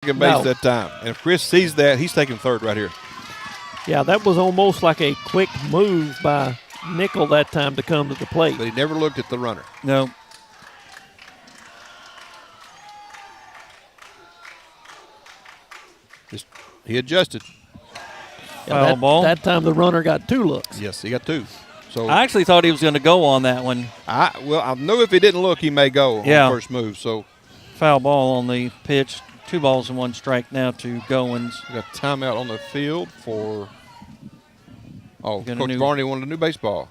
second base that time. And if Chris sees that, he's taking third right here. Yeah, that was almost like a quick move by Nickel that time to come to the plate. But he never looked at the runner. No. He adjusted. Yeah, ball. That time the runner got 2 looks. Yes, he got 2. So I actually thought he was going to go on that one. I knew if he didn't look, he may go on the first move. So foul ball on the pitch. 2 balls and 1 strike now to Goins. We got timeout on the field for. Oh, Coach Barney wanted a new baseball.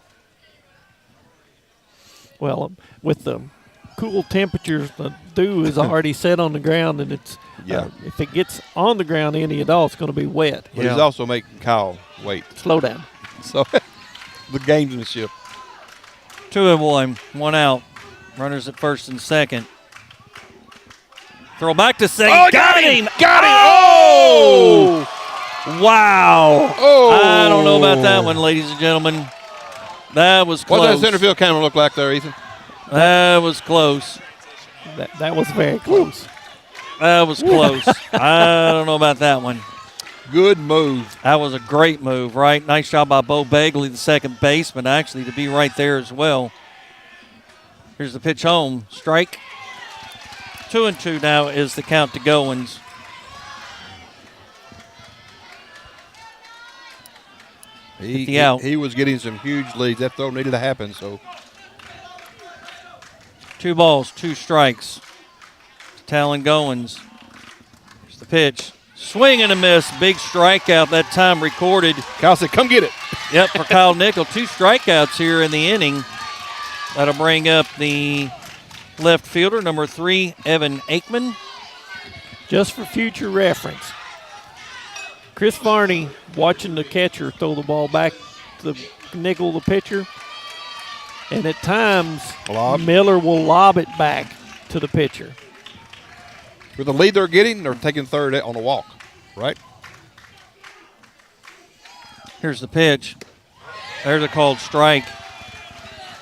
Well, with the cool temperatures, the dew is already set on the ground, and it's if it gets on the ground any at all, it's going to be wet. But he's also making Kyle wait. Slow down. So the gamesmanship. 2-1, 1 out. Runners at first and second. Throw back to second. Oh, got him! Got him! Oh! Wow. Oh! I don't know about that one, ladies and gentlemen. That was close. What does that center field camera look like there, Ethan? That was close. That was very close. That was close. I don't know about that one. Good move. That was a great move, right? Nice job by Bo Begley, the second baseman, actually, to be right there as well. Here's the pitch home. Strike. 2-2 now is the count to Goins. He was getting some huge leads. That throw needed to happen. So 2 balls, 2 strikes. Talon Goins. Here's the pitch. Swing and a miss. Big strikeout that time recorded. Kyle said, come get it. Yep, for Kyle Nickel. 2 strikeouts here in the inning. That'll bring up the left fielder, number 3, Evan Aikman. Just for future reference, Chris Varney watching the catcher throw the ball back to Nickel, the pitcher, and at times Miller will lob it back to the pitcher. With the lead they're getting, they're taking third on a walk, right? Here's the pitch. There's a called strike.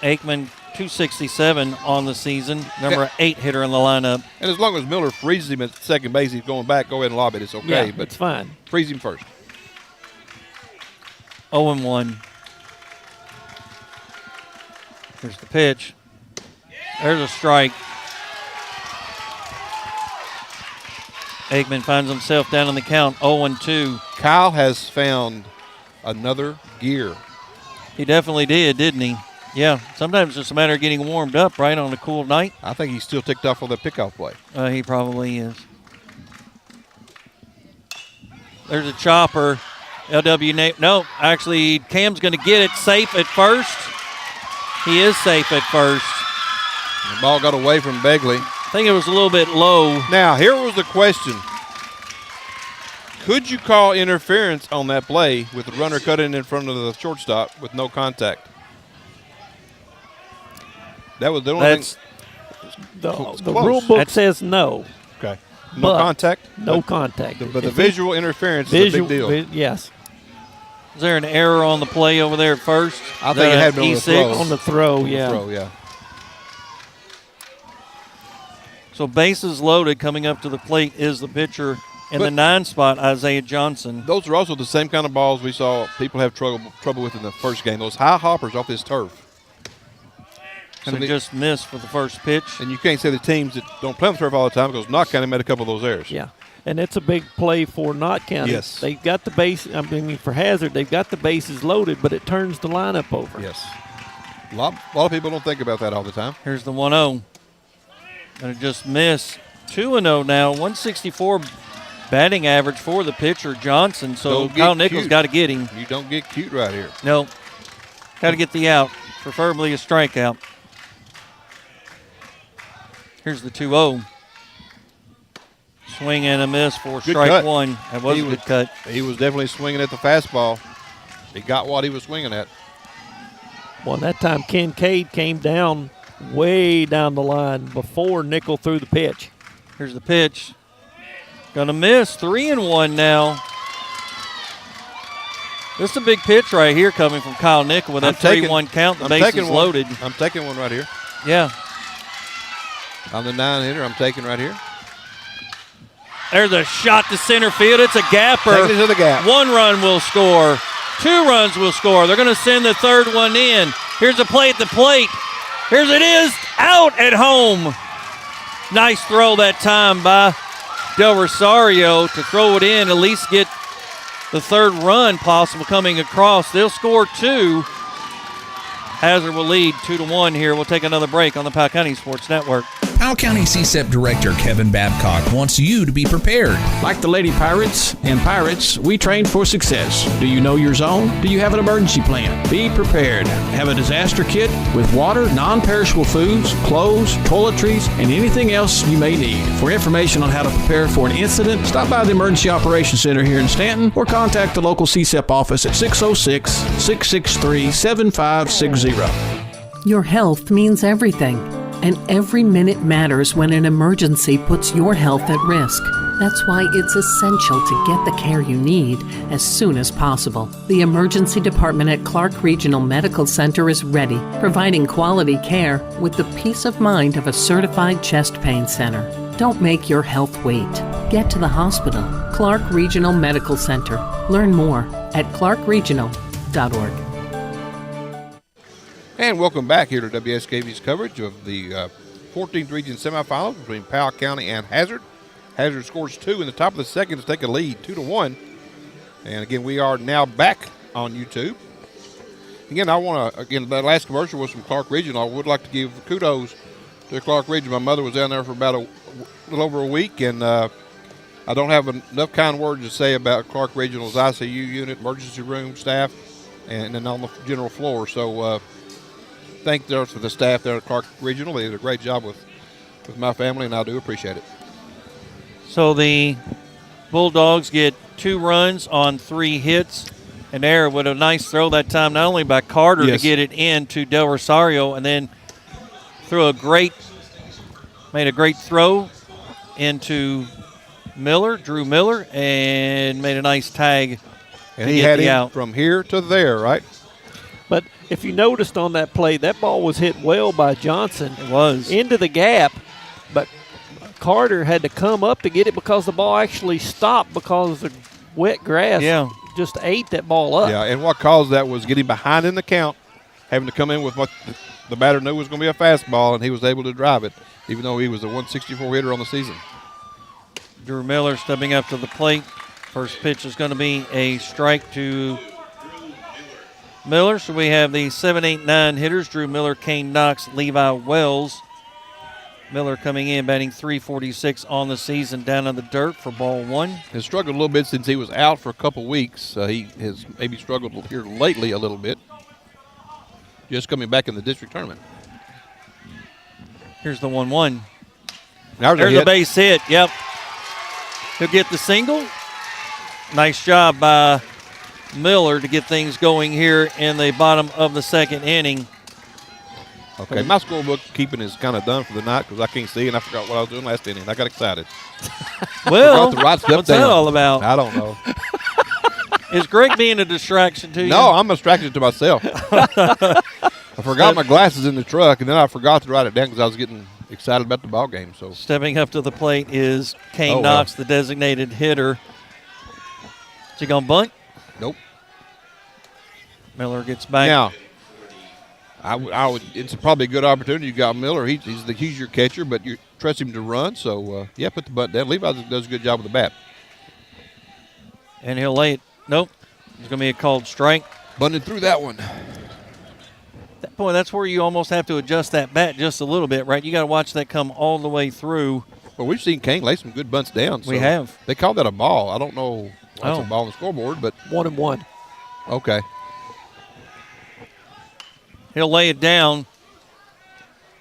Aikman, 267 on the season, number 8 hitter in the lineup. And as long as Miller freezes him at second base, he's going back, go ahead and lob it. It's okay. Yeah, but it's fine. Freeze him first. 0-1. Here's the pitch. There's a strike. Aikman finds himself down in the count, 0-2. Kyle has found another gear. He definitely did, didn't he? Yeah, sometimes it's just a matter of getting warmed up, right, on a cool night. I think he's still ticked off on that pickoff play. He probably is. There's a chopper. LW, no, actually, Cam's going to get it safe at first. He is safe at first. The ball got away from Begley. I think it was a little bit low. Now, here was the question. Could you call interference on that play with the runner cutting in front of the shortstop with no contact? That was the only thing. The rule book says no. Okay. No contact? No contact. But the visual interference is a big deal. Yes. Is there an error on the play over there at first? I think it had been on the throw. Yeah. So bases loaded coming up to the plate is the pitcher in the 9 spot, Isaiah Johnson. Those are also the same kind of balls we saw people have trouble with in the first game. Those high hoppers off this turf. And it just missed for the first pitch. And you can't say the teams that don't play on the turf all the time because Knott County made a couple of those errors. Yeah, and it's a big play for Knott County. Yes. They've got the base. I mean, for Hazard, they've got the bases loaded, but it turns the lineup over. Yes. A lot of people don't think about that all the time. Here's the 1-0. And it just missed. 2-0 now. 164 batting average for the pitcher, Johnson. So Kyle Nichols got to get him. You don't get cute right here. No. Got to get the out, preferably a strikeout. Here's the 2-0. Swing and a miss for strike 1. That was a good cut. He was definitely swinging at the fastball. He got what he was swinging at. Well, that time Kincaid came down way down the line before Nickel threw the pitch. Here's the pitch. Gonna miss. 3-1 now. This is a big pitch right here coming from Kyle Nickel with that 3-1 count. The base is loaded. I'm taking one right here. Yeah. On the 9 hitter, I'm taking right here. There's a shot to center field. It's a gapper. Taking it to the gap. 1 run will score. 2 runs will score. They're going to send the 3rd one in. Here's a play at the plate. Here's it is. Out at home. Nice throw that time by Del Rosario to throw it in, at least get the 3rd run possible coming across. They'll score 2. Hazard will lead 2-1 here. We'll take another break on the Powell County Sports Network. Powell County CSEP Director Kevin Babcock wants you to be prepared. Like the Lady Pirates and Pirates, we train for success. Do you know your zone? Do you have an emergency plan? Be prepared. Have a disaster kit with water, non-perishable foods, clothes, toiletries, and anything else you may need. For information on how to prepare for an incident, stop by the Emergency Operations Center here in Stanton or contact the local CSEP office at 606-663-7560. Your health means everything, and every minute matters when an emergency puts your health at risk. That's why it's essential to get the care you need as soon as possible. The emergency department at Clark Regional Medical Center is ready, providing quality care with the peace of mind of a certified chest pain center. Don't make your health wait. Get to the hospital. Clark Regional Medical Center. Learn more at clarkregional.org. And welcome back here to WSKV's coverage of the 14th Region semifinals between Powell County and Hazard. Hazard scores 2 in the top of the second to take a lead, 2-1. And again, we are now back on YouTube. Again, that last commercial was from Clark Regional. I would like to give kudos to Clark Regional. My mother was down there for about a little over a week, and I don't have enough kind words to say about Clark Regional's ICU unit, emergency room staff, and then on the general floor. So, thank those for the staff there at Clark Regional. They did a great job with my family, and I do appreciate it. So the Bulldogs get 2 runs on 3 hits. And there with a nice throw that time, not only by Carter to get it in to Del Rosario, and then made a great throw into Drew Miller, and made a nice tag. And he had him from here to there, right? But if you noticed on that play, that ball was hit well by Johnson. It was. Into the gap, but Carter had to come up to get it because the ball actually stopped because the wet grass just ate that ball up. Yeah, and what caused that was getting behind in the count, having to come in with what the batter knew was going to be a fastball, and he was able to drive it, even though he was a 164 hitter on the season. Drew Miller stepping up to the plate. First pitch is going to be a strike to Miller. So we have the 7, 8, 9 hitters. Drew Miller, Kane Knox, Levi Wells. Miller coming in, batting .346 on the season, down in the dirt for ball 1. Has struggled a little bit since he was out for a couple weeks. He has maybe struggled here lately a little bit. Just coming back in the district tournament. Here's the 1-1. There's a base hit. Yep. He'll get the single. Nice job by Miller to get things going here in the bottom of the second inning. Okay, my scorebook keeping is kind of done for the night because I can't see, and I forgot what I was doing last inning. I got excited. Well, what's that all about? I don't know. Is Greg being a distraction to you? No, I'm a distraction to myself. I forgot my glasses in the truck, and then I forgot to write it down because I was getting excited about the ball game. So stepping up to the plate is Kane Knox, the designated hitter. Is he going to bunt? Nope. Miller gets back. Now, it's probably a good opportunity. You got Miller. He's your catcher, but you trust him to run. So, put the bunt down. Levi does a good job with the bat. And he'll lay it. Nope. It's going to be a called strike. Bunted through that one. Boy, that's where you almost have to adjust that bat just a little bit, right? You got to watch that come all the way through. Well, we've seen Kane lay some good bunts down. So we have. They call that a ball. I don't know what's a ball on the scoreboard, but 1-1. Okay. He'll lay it down.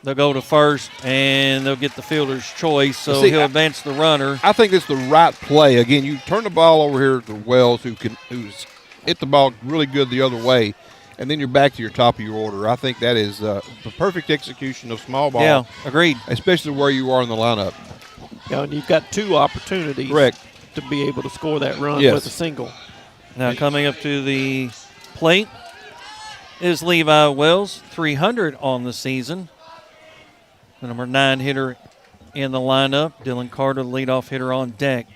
They'll go to first, and they'll get the fielder's choice, so he'll advance the runner. I think it's the right play. Again, you turn the ball over here to Wells, who's hit the ball really good the other way, and then you're back to your top of your order. I think that is the perfect execution of small ball. Yeah, agreed. Especially where you are in the lineup. Yeah, and you've got 2 opportunities to be able to score that run with a single. Now coming up to the plate is Levi Wells, 300 on the season. The number 9 hitter in the lineup. Dylan Carter, the leadoff hitter, on deck.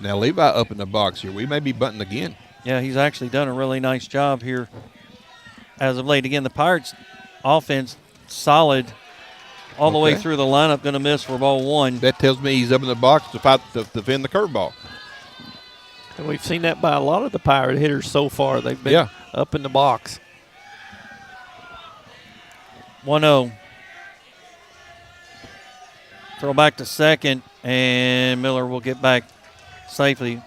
Now Levi up in the box here. We may be bunting again. Yeah, he's actually done a really nice job here as of late. Again, the Pirates' offense solid all the way through the lineup. Going to miss for ball one. That tells me he's up in the box to fight to defend the curveball. And we've seen that by a lot of the Pirate hitters so far. They've been up in the box. 1-0. Throw back to second, and Miller will get back safely.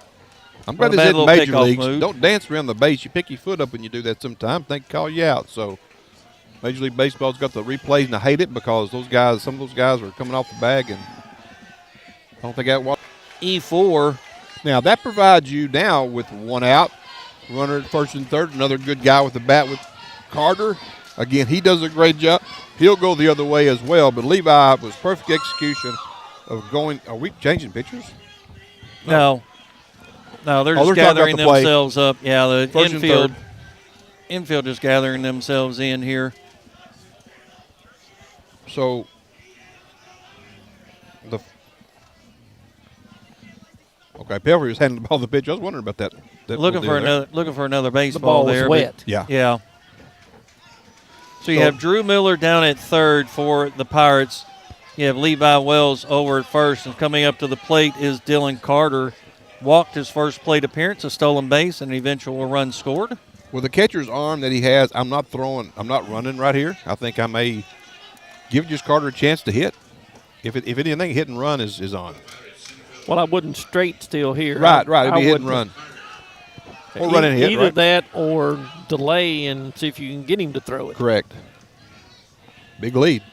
I'm glad this isn't major leagues. Don't dance around the base. You pick your foot up when you do that sometimes. They can call you out. So Major League Baseball's got the replays, and I hate it because some of those guys are coming off the bag, and I don't think that was. E4. Now, that provides you now with one out, runner at first and third, another good guy with the bat with Carter. Again, he does a great job. He'll go the other way as well, but Levi was perfect execution of going. Are we changing pitchers? No, they're just gathering themselves up. Yeah, the infield just gathering themselves in here. So Pelfrey was handling the ball to the pitch. I was wondering about that. Looking for another baseball. The ball was there, wet. Yeah. So you have Drew Miller down at third for the Pirates. You have Levi Wells over at first, and coming up to the plate is Dylan Carter. Walked his first plate appearance, a stolen base, and an eventual run scored. With the catcher's arm that he has, I'm not running right here. I think I may give just Carter a chance to hit. If anything, hit and run is on. Well, I wouldn't straight still here. Right. It'd be hit and run. Or run and hit, either that or delay and see if you can get him to throw it. Correct. Big lead.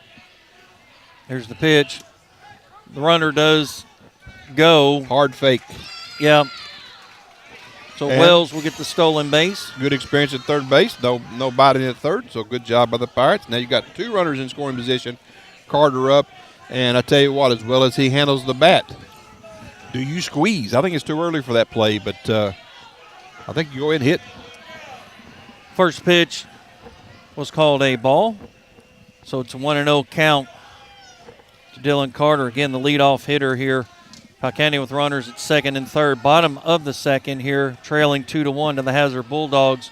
There's the pitch. The runner does go. Hard fake. Yeah. So and Wells will get the stolen base. Good experience at third base. No biting at third, so good job by the Pirates. Now you got two runners in scoring position. Carter up, and I tell you what, as well as he handles the bat, do you squeeze? I think it's too early for that play, but I think you go ahead and hit. First pitch was called a ball, so it's a 1-0 count to Dylan Carter. Again, the leadoff hitter here. County with runners at second and third. Bottom of the second here, trailing 2-1 to the Hazard Bulldogs.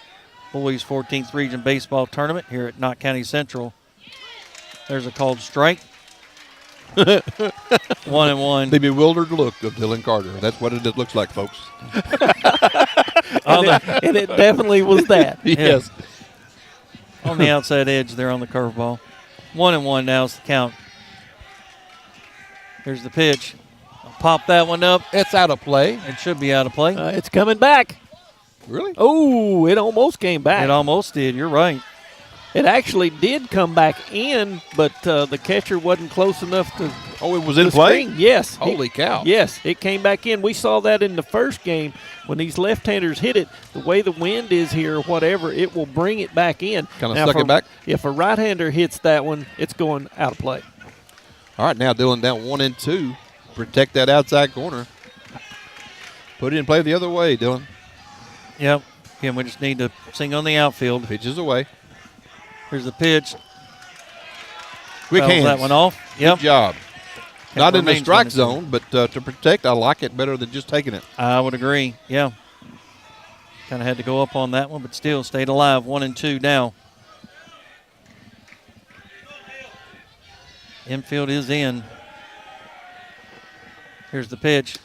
Boys 14th Region Baseball Tournament here at Knott County Central. There's a called strike. 1-1. The bewildered look of Dylan Carter. That's what it looks like, folks. and it definitely was that. Yes. On the outside edge there on the curveball. 1-1 now is the count. Here's the pitch. Pop that one up. It's out of play. It should be out of play. It's coming back. Really? Oh, it almost came back. It almost did. You're right. It actually did come back in, but the catcher wasn't close enough to. Oh, it was in play? Yes. Holy cow. Yes, it came back in. We saw that in the first game when these left-handers hit it. The way the wind is here, whatever, it will bring it back in. Kind of suck it back? If a right-hander hits that one, it's going out of play. All right, now Dylan down 1-2. Protect that outside corner. Put it in play the other way, Dylan. Yep. Again, we just need to sing on the outfield. Pitches away. Here's the pitch. Quick hands. That one off. Yep. Good job. Not in the strike zone, but to protect, I like it better than just taking it. I would agree. Yeah. Kind of had to go up on that one, but still stayed alive. 1-2 now. Infield is in. Here's the pitch.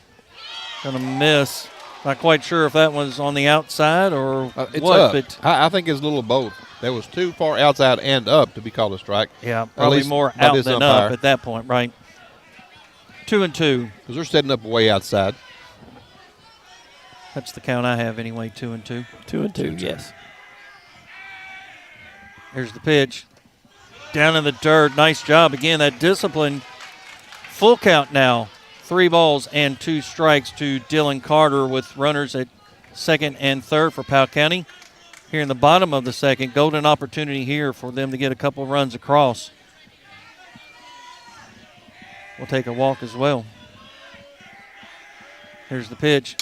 Going to miss. Not quite sure if that was on the outside or it's what. Up. But I think it's a little of both. That was too far outside and up to be called a strike. Yeah, probably more out than up at that point, right? 2-2. Because they're setting up way outside. That's the count I have anyway, 2-2. 2-2, yes. Here's the pitch. Down in the dirt. Nice job. Again, that discipline. Full count now. 3 balls and 2 strikes to Dylan Carter with runners at second and third for Powell County. Here in the bottom of the second, golden opportunity here for them to get a couple runs across. We'll take a walk as well. Here's the pitch.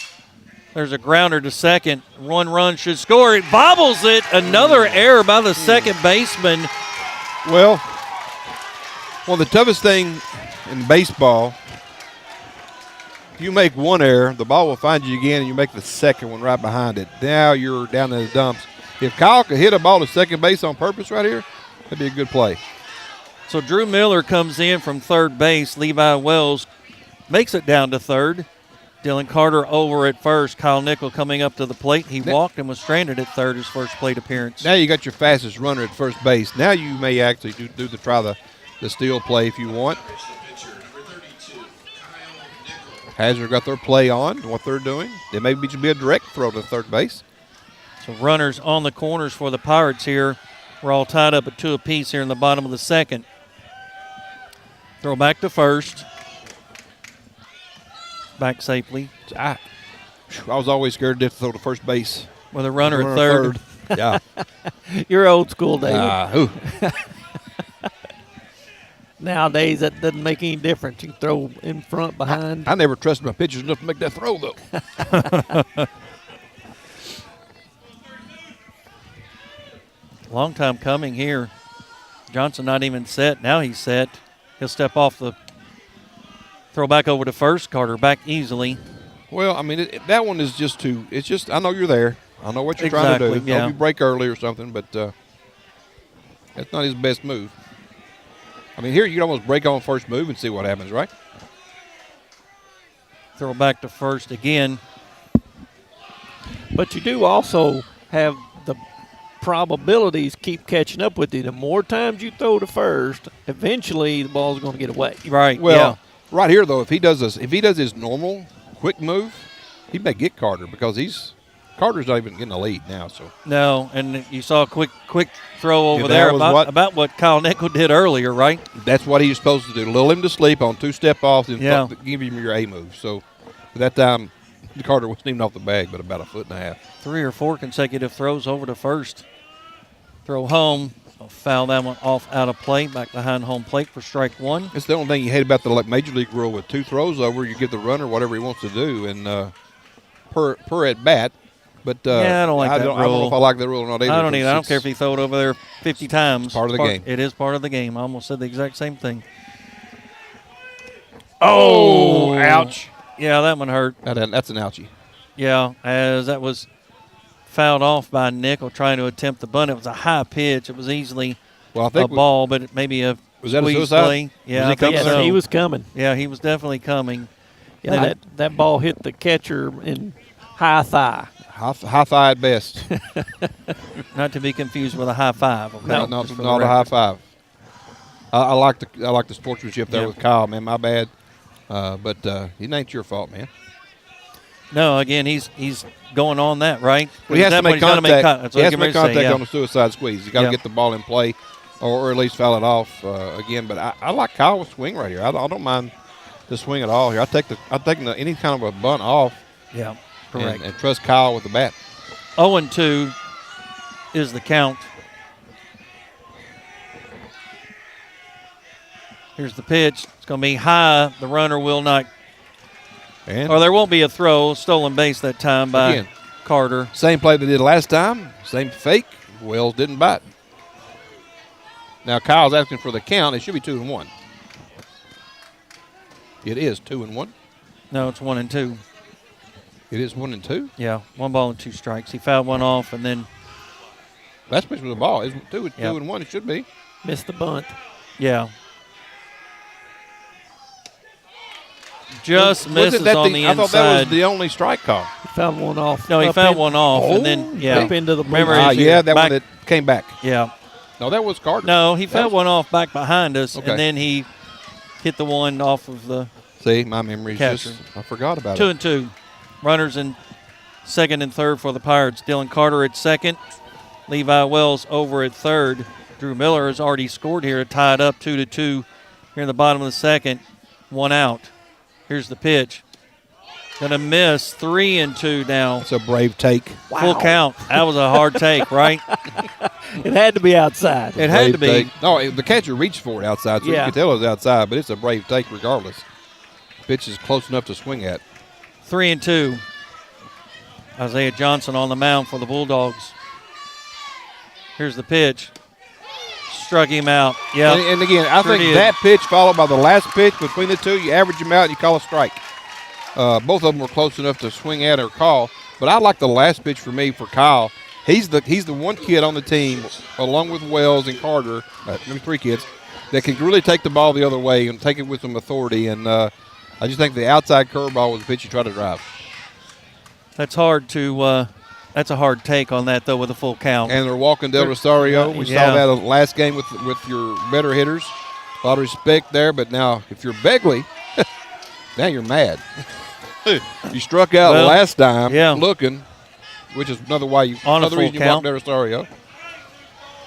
There's a grounder to second. 1 run should score. It bobbles it. Another error by the second baseman. Well, the toughest thing in baseball, if you make one error, the ball will find you again, and you make the second one right behind it. Now you're down in the dumps. If Kyle could hit a ball to second base on purpose right here, that'd be a good play. So Drew Miller comes in from third base. Levi Wells makes it down to third. Dylan Carter over at first. Kyle Nickel coming up to the plate. He walked and was stranded at third his first plate appearance. Now you got your fastest runner at first base. Now you may actually try the steal play if you want. Hazard got their play on, what they're doing. They may be a direct throw to third base. So runners on the corners for the Pirates here. We're all tied up at 2 apiece here in the bottom of the second. Throw back to first. Back safely. I was always scared to throw to first base. With a runner at third. Yeah. You're old school, David. Nowadays, that doesn't make any difference. You can throw in front, behind. I never trusted my pitchers enough to make that throw, though. Long time coming here. Johnson not even set. Now he's set. He'll step off the throw back over to first. Carter back easily. Well, I mean, that one is just it's just, I know you're there. I know what you're trying to do. Yeah. Hope you break early or something, but that's not his best move. I mean, here you can almost break on first move and see what happens, right? Throw back to first again. But you do also have the probabilities keep catching up with you. The more times you throw to first, eventually the ball's going to get away. Right. Well, right here though, if he does his normal quick move, he may get Carter because Carter's not even getting a lead now. So no, and you saw a quick throw over there about what Kyle Nickel did earlier, right? That's what he's supposed to do. Lull him to sleep on 2-step off and give him your A move. So at that time, Carter wasn't even off the bag, but about 1.5 feet. 3 or 4 consecutive throws over to first. Throw home. Foul that one off out of play. Back behind home plate for strike one. It's the only thing you hate about the Major League rule with 2 throws over. You give the runner whatever he wants to do, and per at bat. But I don't like that rule. I don't know if I like that rule or not either. I don't either. I don't care if he throw it over there 50 times. It's part of the game. It is part of the game. I almost said the exact same thing. Oh, ouch. Yeah, that one hurt. That's an ouchie. Yeah, as that was fouled off by Nickel trying to attempt the bunt. It was a high pitch. It was easily a ball, but maybe a was that a squeeze suicide? play. Yeah, He was coming. Yeah, he was definitely coming. Yeah, that ball hit the catcher in high thigh. High thigh at best. Not to be confused with a high five. Okay? No, not a high five. I like the sportsmanship there with Kyle, man. My bad, but it ain't your fault, man. No, again, he's going on that, right? Well, he has to make contact. He has to make contact yeah. on the suicide squeeze. You got to get the ball in play, or at least foul it off again. But I like Kyle's swing right here. I don't mind the swing at all here. I take any kind of a bunt off. Yeah, correct. And trust Kyle with the bat. 0-2 is the count. Here's the pitch. It's going to be high. The runner will not. Or there won't be a throw. Stolen base that time by Carter. Same play they did last time. Same fake. Wells didn't bite. Now Kyle's asking for the count. It should be 2-1. It is 2-1. No, it's 1-2. It is 1-2? Yeah, 1 ball and 2 strikes. He fouled one off, and then. That's pitch with the ball. It's 2-1. It should be. Missed the bunt. Yeah. Just misses on the inside. I thought that was the only strike call. He fouled one off. No, he fouled one off, and then up into the remember, that one that came back. Yeah. No, that was Carter. No, he fouled one off back behind us, Okay. and then he hit the one off of the. See, my memory's catcher. I forgot about 2-2. Runners in second and third for the Pirates. Dylan Carter at second. Levi Wells over at third. Drew Miller has already scored here, tied up 2-2 here in the bottom of the second. 1 out. Here's the pitch. Gonna miss. 3-2 now. It's a brave take. Wow. Full count. That was a hard take, right? It had to be outside. It had to be. Take. No, the catcher reached for it outside, so you can tell it was outside, but it's a brave take regardless. Pitch is close enough to swing at. 3-2. Isaiah Johnson on the mound for the Bulldogs. Here's the pitch. struck him out. Yeah. And again, I think that pitch followed by the last pitch between the two, you average them out and you call a strike. Both of them were close enough to swing at or call. But I like the last pitch for me for Kyle. He's the one kid on the team, along with Wells and Carter, maybe 3 kids, that can really take the ball the other way and take it with some authority. And I just think the outside curveball was the pitch you try to drive. That's hard to that's a hard take on that, though, with a full count. And they're walking Del Rosario. We saw that last game with your better hitters. A lot of respect there, but now if you're Begley, now you're mad. You struck out last time looking, which is another reason you walked Del Rosario.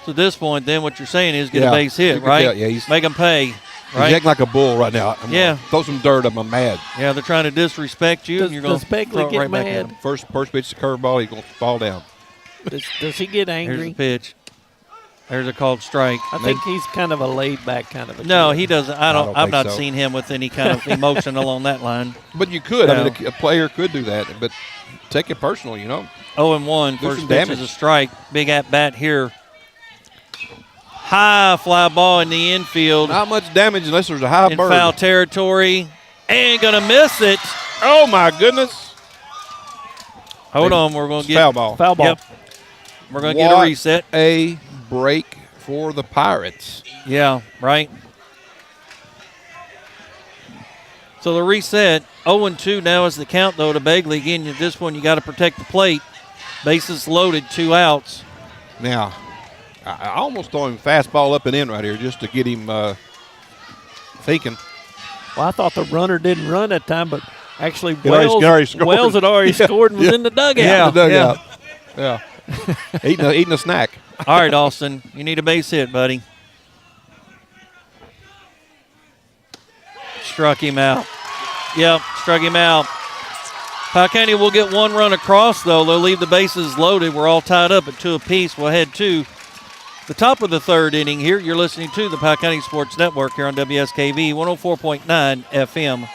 So at this point, then, what you're saying is get a base hit, right? He's make them pay. Right? He's acting like a bull right now. Throw some dirt. I'm mad. Yeah, they're trying to disrespect you, and you're going to throw it right back at him. First pitch to curveball, he's going to fall down. Does he get angry? Here's the pitch. There's a called strike. I think he's kind of a laid-back kind of a No, kid. he doesn't. I've not seen him with any kind of emotion along that line. But you could. No. I mean, a player could do that, but take it personal, 0-1. First pitch is a strike. Big at-bat here. High fly ball in the infield. Not much damage unless there's a high bird. In foul territory. And going to miss it. Oh, my goodness. Hold on. We're going to get foul ball. Foul ball. Yep. We're going to get a reset. A break for the Pirates. Yeah, right. So the reset, 0-2 now is the count, though, to Begley. Again, at this one, you got to protect the plate. Bases loaded, 2 outs. Now, I almost throw him fastball up and in right here just to get him thinking. Well, I thought the runner didn't run that time, but actually Wells had already scored and was in the dugout. Yeah, the dugout. Yeah. eating a snack. All right, Austin, you need a base hit, buddy. Struck him out. Yep, struck him out. Powell County will get 1 run across, though. They'll leave the bases loaded. We're all tied up at 2 apiece. We'll head to the top of the 3rd inning here. You're listening to the Powell County Sports Network here on WSKV 104.9 FM.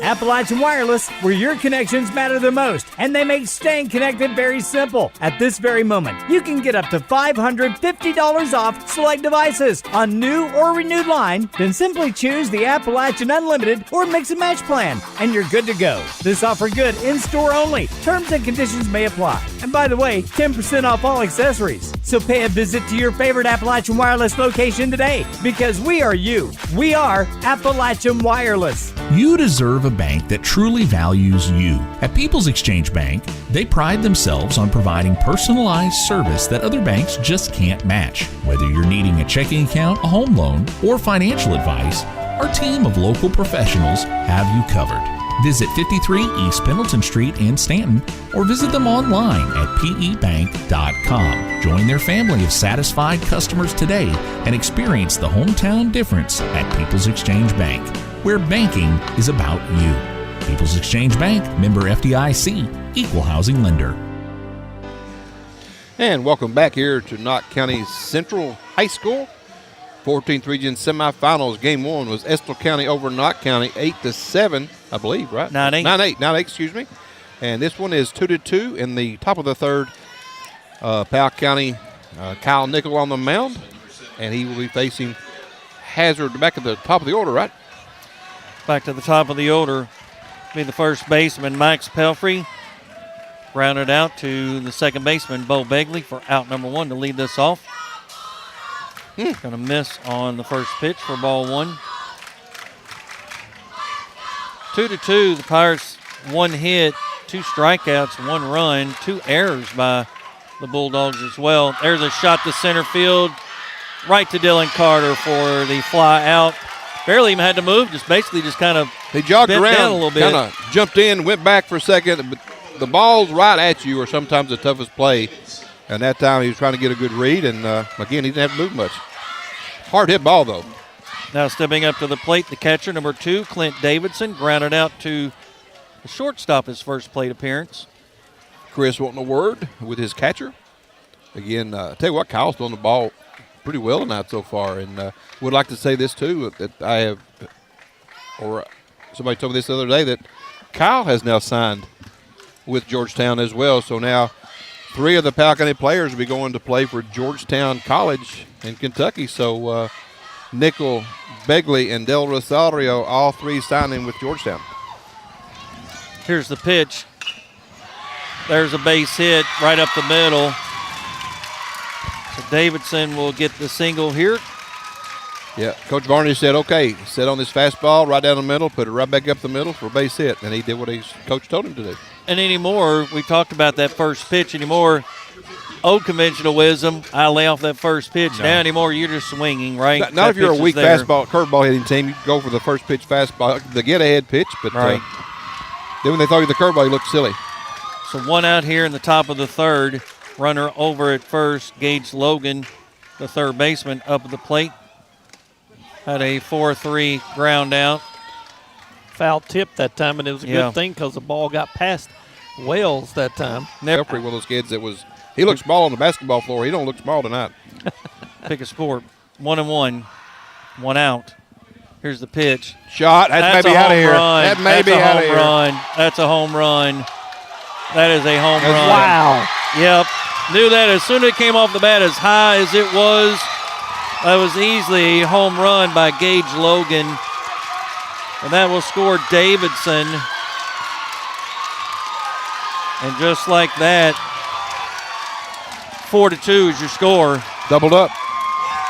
Appalachian Wireless, where your connections matter the most, and they make staying connected very simple. At this very moment, you can get up to $550 off select devices on new or renewed line. Then simply choose the Appalachian Unlimited or Mix and Match plan, and you're good to go. This offer good in-store only. Terms and conditions may apply. And by the way, 10% off all accessories. So pay a visit to your favorite Appalachian Wireless location today, because we are you. We are Appalachian Wireless. You deserve a bank that truly values you. At People's Exchange Bank, they pride themselves on providing personalized service that other banks just can't match. Whether you're needing a checking account, a home loan, or financial advice, our team of local professionals have you covered. Visit 53 East Pendleton Street in Stanton or visit them online at pebank.com. Join their family of satisfied customers today and experience the hometown difference at People's Exchange Bank, where banking is about you. People's Exchange Bank, member FDIC, equal housing lender. And welcome back here to Knott County Central High School. 14th Region semifinals. Game 1 was Estill County over Knott County, 8-7, I believe, right? 9-8. 9-8, excuse me. And this one is 2-2 in the top of the 3rd. Powell County, Kyle Nickel on the mound, and he will be facing Hazard back at the top of the order, right? Back to the top of the order. Be the first baseman, Max Pelfrey. Grounded out to the second baseman, Bo Begley, for out number 1 to lead this off. Going to miss on the first pitch for ball 1. 2-2, the Pirates 1 hit, 2 strikeouts, 1 run, 2 errors by the Bulldogs as well. There's a shot to center field, right to Dylan Carter for the fly out. Barely even had to move, just kind of he jogged bent around down a little bit. Kind of jumped in, went back for a second, but the ball's right at you are sometimes the toughest play. And that time he was trying to get a good read, and again, he didn't have to move much. Hard hit ball, though. Now stepping up to the plate, the catcher, number 2, Clint Davidson, grounded out to the shortstop, his first plate appearance. Chris wanting a word with his catcher. Again, tell you what, Kyle's throwing the ball pretty well tonight so far, and would like to say this, too, that I have, or somebody told me this the other day, that Kyle has now signed with Georgetown as well, so now 3 of the Powell County players will be going to play for Georgetown College in Kentucky. So Nickel, Begley, and Del Rosario, all 3 signing with Georgetown. Here's the pitch. There's a base hit right up the middle. So Davidson will get the single here. Yeah, Coach Varney said, okay, sit on this fastball right down the middle, put it right back up the middle for a base hit. And he did what his coach told him to do. And anymore, we talked about that first pitch anymore. Old conventional wisdom, I lay off that first pitch. No. Now anymore, you're just swinging, right? Not if you're a weak fastball, curveball hitting team, you go for the first pitch fastball, the get-ahead pitch. But right. Then when they throw you the curveball, you look silly. So 1 out here in the top of the 3rd. Runner over at first. Gage Logan, the third baseman, up at the plate. Had a 4-3 ground out. Foul tip that time, and it was a good thing because the ball got past Wells that time. Never one of those kids that was – he looks small on the basketball floor. He don't look small tonight. Pick a sport. 1-1. 1 out. Here's the pitch. Shot. That's maybe out of here. That may be out of here. That's a home run. That is a home run. Wow. Yep. Knew that as soon as it came off the bat, as high as it was, that was easily a home run by Gage Logan. And that will score Davidson. And just like that, 4-2 is your score. Doubled up.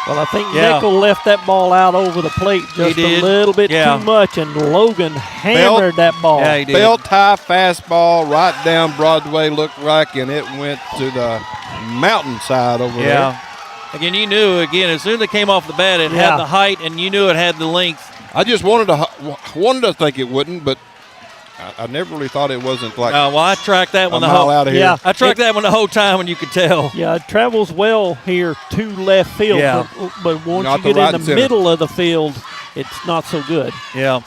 Well, I think Nickel left that ball out over the plate just a little bit too much, and Logan hammered that ball. Yeah, he did. Belt high fastball right down Broadway looked like, and it went to the mountainside over there. Again, you knew, as soon as it came off the bat, it had the height, and you knew it had the length. I just wanted to think it wouldn't, but I never really thought it wasn't like. Well, I tracked that one a mile out of here. I tracked that one the whole time, and you could tell. Yeah, it travels well here to left field, but once Not you get the in the middle of the field, it's not so good. Yeah.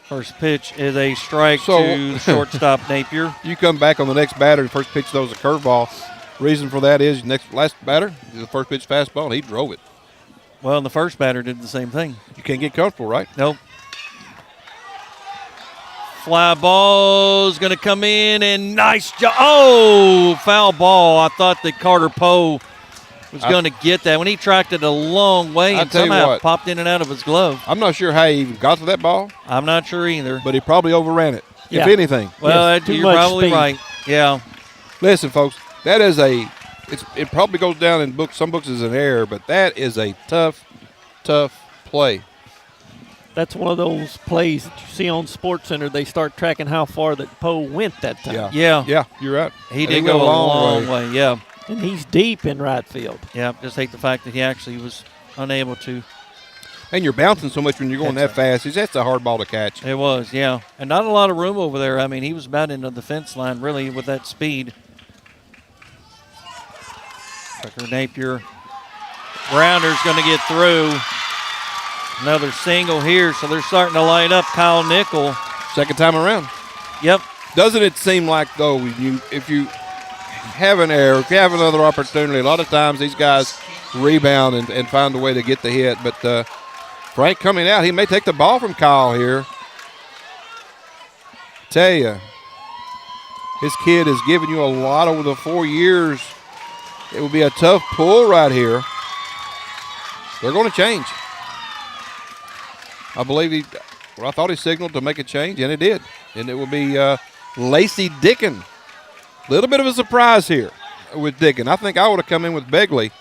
First pitch is a strike to the shortstop Napier. You come back on the next batter, and first pitch throws a curveball. Reason for that is last batter is the first pitch fastball, and he drove it. Well, and the first batter did the same thing. You can't get comfortable, right? Nope. Fly ball is going to come in, and nice job. Oh, foul ball. I thought that Carter Poe was going to get that. When he tracked it a long way and somehow it popped in and out of his glove. I'm not sure how he even got to that ball. I'm not sure either. But he probably overran it, if anything. Well, you're probably right. Yeah. Listen, folks, that is it probably goes down in some books as an error, but that is a tough play. That's one of those plays that you see on SportsCenter. They start tracking how far that Poe went that time. Yeah, you're right. He did go a long way. Yeah. And he's deep in right field. Yeah, just hate the fact that he actually was unable to. And you're bouncing so much when you're going that fast. That's a hard ball to catch. It was, yeah. And not a lot of room over there. I mean, he was about into the fence line, really, with that speed. Tucker Napier. Grounder's going to get through. Another single here, so they're starting to light up Kyle Nickel. Second time around. Yep. Doesn't it seem like, though, if you have an error, if you have another opportunity, a lot of times these guys rebound and find a way to get the hit. But Frank coming out, he may take the ball from Kyle here. Tell you, this kid has given you a lot over the 4 years. It will be a tough pull right here. They're going to change. I believe I thought he signaled to make a change, and it did. And it will be Lacey Dickin. A little bit of a surprise here with Dickin. I think I would have come in with Begley,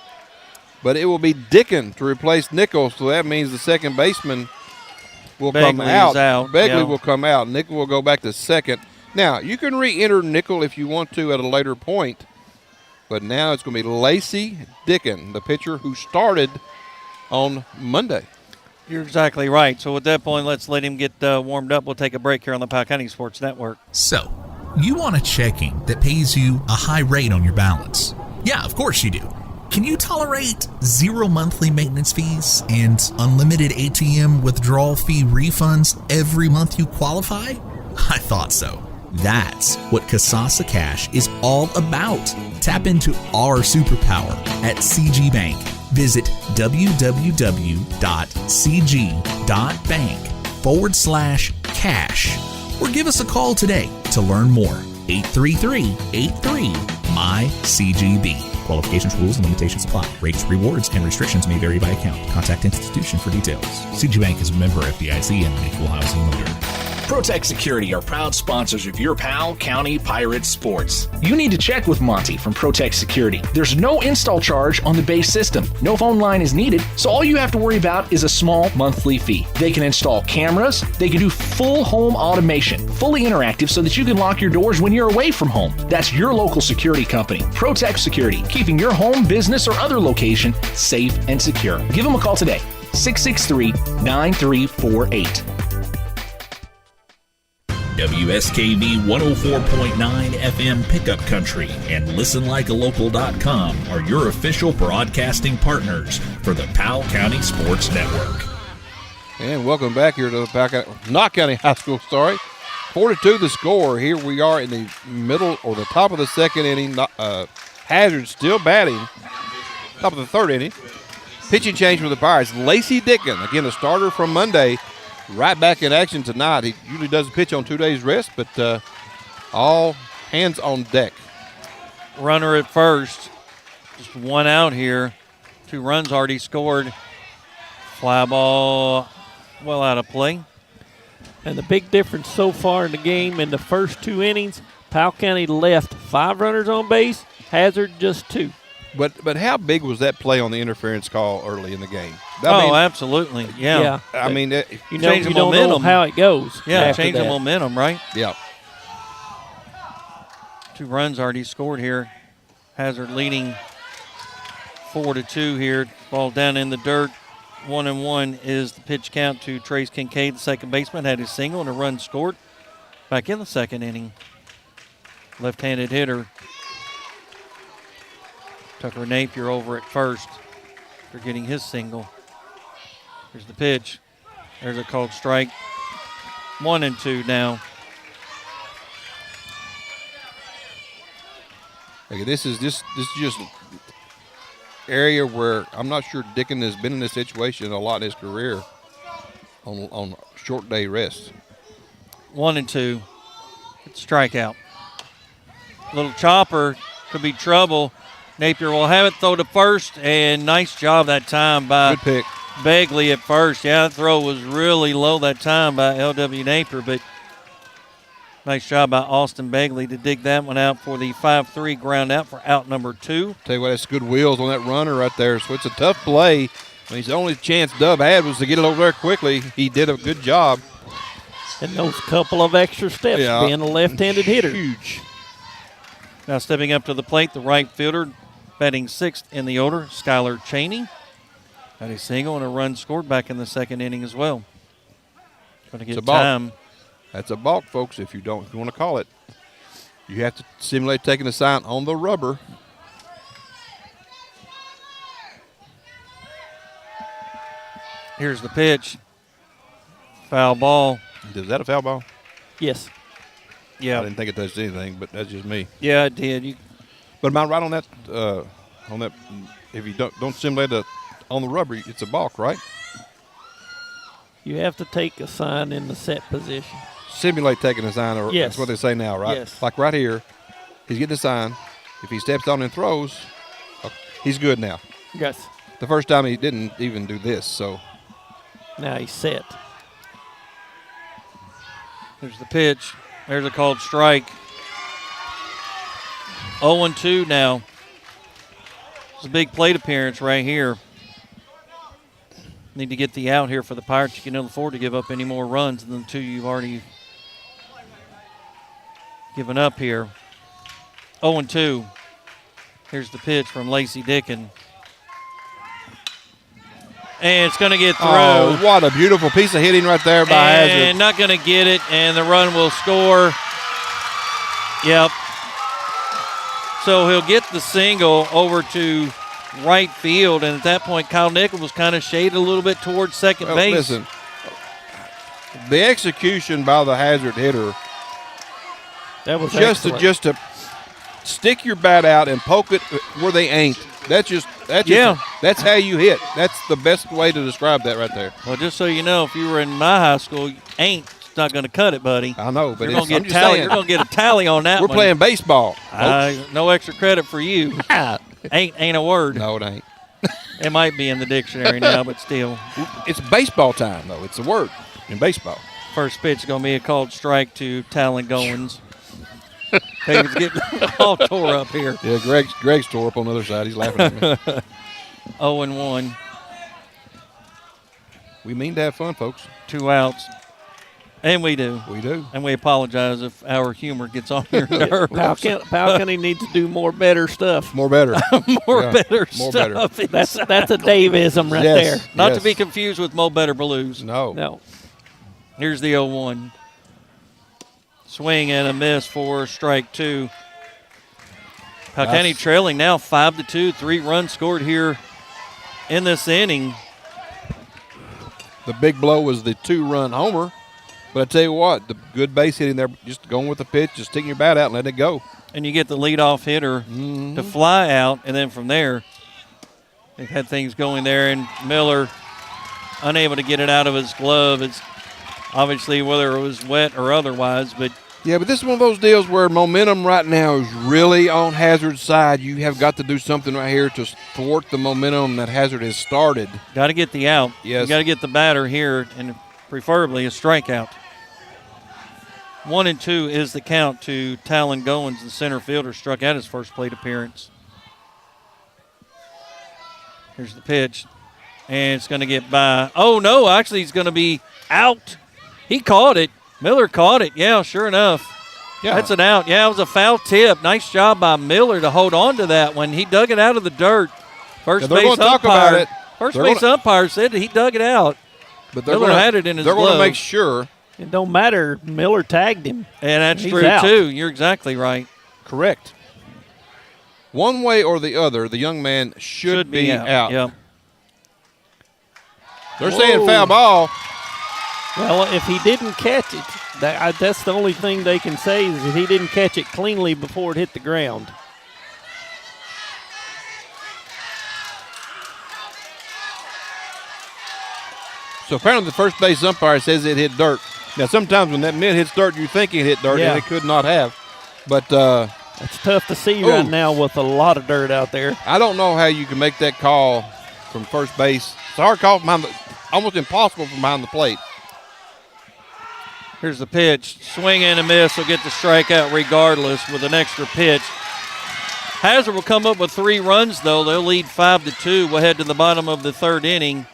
but it will be Dickin to replace Nichols, so that means the second baseman will come out. Begley will come out. Nickel will go back to second. Now, you can re-enter Nickel if you want to at a later point, but now it's going to be Lacey Dickin, the pitcher who started on Monday. You're exactly right. So at that point, let's let him get warmed up. We'll take a break here on the Powell County Sports Network. So, you want a checking that pays you a high rate on your balance? Yeah, of course you do. Can you tolerate 0 monthly maintenance fees and unlimited ATM withdrawal fee refunds every month you qualify? I thought so. That's what Kasasa Cash is all about. Tap into our superpower at CG Bank. Visit www.cg.bank/cash or give us a call today to learn more. 833-83-MY-CGB. Qualifications, rules, and limitations apply. Rates, rewards, and restrictions may vary by account. Contact institution for details. CG Bank is a member FDIC and an equal housing lender. Protect Security are proud sponsors of your Powell County Pirates sports. You need to check with Monty from Protect Security. There's no install charge on the base system. No phone line is needed, so all you have to worry about is a small monthly fee. They can install cameras. They can do full home automation, fully interactive so that you can lock your doors when you're away from home. That's your local security company, Protect Security, keeping your home, business, or other location safe and secure. Give them a call today, 663-9348. WSKV 104.9 FM Pickup Country and ListenLikeALocal.com are your official broadcasting partners for the Powell County Sports Network. And welcome back here to the Powell County, Knott County High School, 4-2 the score. Here we are in the middle or the top of the second inning. Hazard still batting. Top of the third inning. Pitching change for the Pirates. Lacey Dickon, again a starter from Monday, right back in action tonight. He usually doesn't pitch on 2 days rest, but all hands on deck. Runner at first. Just one out here. 2 runs already scored. Fly ball well out of play. And the big difference so far in the game, in the first 2 innings, Powell County left 5 runners on base, Hazard just 2. But how big was that play on the interference call early in the game? Absolutely. Yeah. I mean, you know, you don't know how it goes. Yeah, change the momentum, right? Yeah. 2 runs already scored here. Hazard leading 4-2 here. Ball down in the dirt. 1-1 is the pitch count to Trace Kincaid, the second baseman. Had his single and a run scored back in the second inning. Left-handed hitter. Tucker Napier over at first for getting his single. Here's the pitch. There's a called strike. 1-2 now. Okay, this is just area where I'm not sure Dickon has been in this situation a lot in his career on short day rest. 1-2. It's strikeout. Little chopper could be trouble. Napier will have it, throw to first, and nice job that time by Good pick. Begley at first. Yeah, that throw was really low that time by L.W. Napier, but nice job by Austin Begley to dig that one out for the 5-3 ground out for out number 2. Tell you what, that's good wheels on that runner right there. So it's a tough play. I mean, the only chance Dub had was to get it over there quickly. He did a good job. And those couple of extra steps being a left-handed hitter. Huge. Now stepping up to the plate, the right fielder, batting 6th in the order, Skylar Cheney. Had a single and a run scored back in the second inning as well. Going to get time. That's a balk, folks, if you want to call it. You have to simulate taking a sign on the rubber. Here's the pitch. Foul ball. Is that a foul ball? Yes. Yeah. I didn't think it touched anything, but that's just me. Yeah, it did. But am I right on that? If you don't simulate on the rubber, it's a balk, right? You have to take a sign in the set position. Simulate taking a sign, or yes. That's what they say now, right? Yes. Like right here, he's getting a sign. If he steps on and throws, he's good now. Yes. The first time he didn't even do this, so. Now he's set. There's the pitch. There's a called strike. 0-2 now. It's a big plate appearance right here. Need to get the out here for the Pirates. You can afford to give up any more runs than the 2 you've already given up here. 0-2. Here's the pitch from Lacey Dickon. And it's going to get through. Oh, what a beautiful piece of hitting right there by Hazard. And not going to get it, and the run will score. Yep. So he'll get the single over to right field, and at that point, Kyle Nichols was kind of shaded a little bit towards second base. Listen, the execution by the Hazard hitter, that was just to stick your bat out and poke it where they ain't. That's how you hit. That's the best way to describe that right there. Well, just so you know, if you were in my high school, ain't not going to cut it, buddy. I know, but you're going to I'm get just saying, You're going to get a tally on that we're one. playing baseball. No extra credit for you. ain't a word. No, it ain't. It might be in the dictionary now, but still. It's baseball time, though. It's a word in baseball. First pitch is going to be a called strike to Talon Goins. David's getting all tore up here. Yeah, Greg's tore up on the other side. He's laughing at me. 0-1. We mean to have fun, folks. 2 outs. And we do. We do. And we apologize if our humor gets on your nerves. Powell County needs to do more better stuff. More better. More Yeah, better more stuff. better. That's a Daveism right Yes. there. Not Yes. to be confused with Mo Better Blues. No. No. Here's the 0-1. Swing and a miss for strike 2. Powell County trailing now 5-2. 3 runs scored here in this inning. The big blow was the 2-run homer. But I tell you what, the good base hitting there, just going with the pitch, just sticking your bat out and letting it go. And you get the leadoff hitter to fly out, and then from there, they've had things going there, and Miller unable to get it out of his glove. It's obviously whether it was wet or otherwise, but Yeah, but this is one of those deals where momentum right now is really on Hazard's side. You have got to do something right here to thwart the momentum that Hazard has started. got to get the out. Yes. You got to get the batter here, and preferably a strikeout. 1-2 is the count to Talon Goins, the center fielder, struck out his first plate appearance. Here's the pitch, and it's going to get by. Oh, no, actually he's going to be out. He caught it. Miller caught it. Yeah, sure enough. Yeah. That's an out. Yeah, it was a foul tip. Nice job by Miller to hold on to that one. He dug it out of the dirt. First Yeah, they're base gonna talk umpire. about it. First They're base gonna- umpire said that he dug it out. But Miller had it in his They're going glove. to make sure. It don't matter. Miller tagged him. And that's He's true, out. too. You're exactly right. Correct. One way or the other, the young man should be out. Yep. They're saying foul ball. Well, if he didn't catch it, that's the only thing they can say is that he didn't catch it cleanly before it hit the ground. So apparently the first base umpire says it hit dirt. Now, sometimes when that mitt hits dirt, you think it hit dirt, Yeah. and it could not have. But It's tough to see right now with a lot of dirt out there. I don't know how you can make that call from first base. It's a hard call from behind almost impossible from behind the plate. Here's the pitch. Swing and a miss. Will get the strikeout regardless with an extra pitch. Hazard will come up with 3 runs, though. They'll lead 5-2. We'll head to the bottom of the 3rd inning.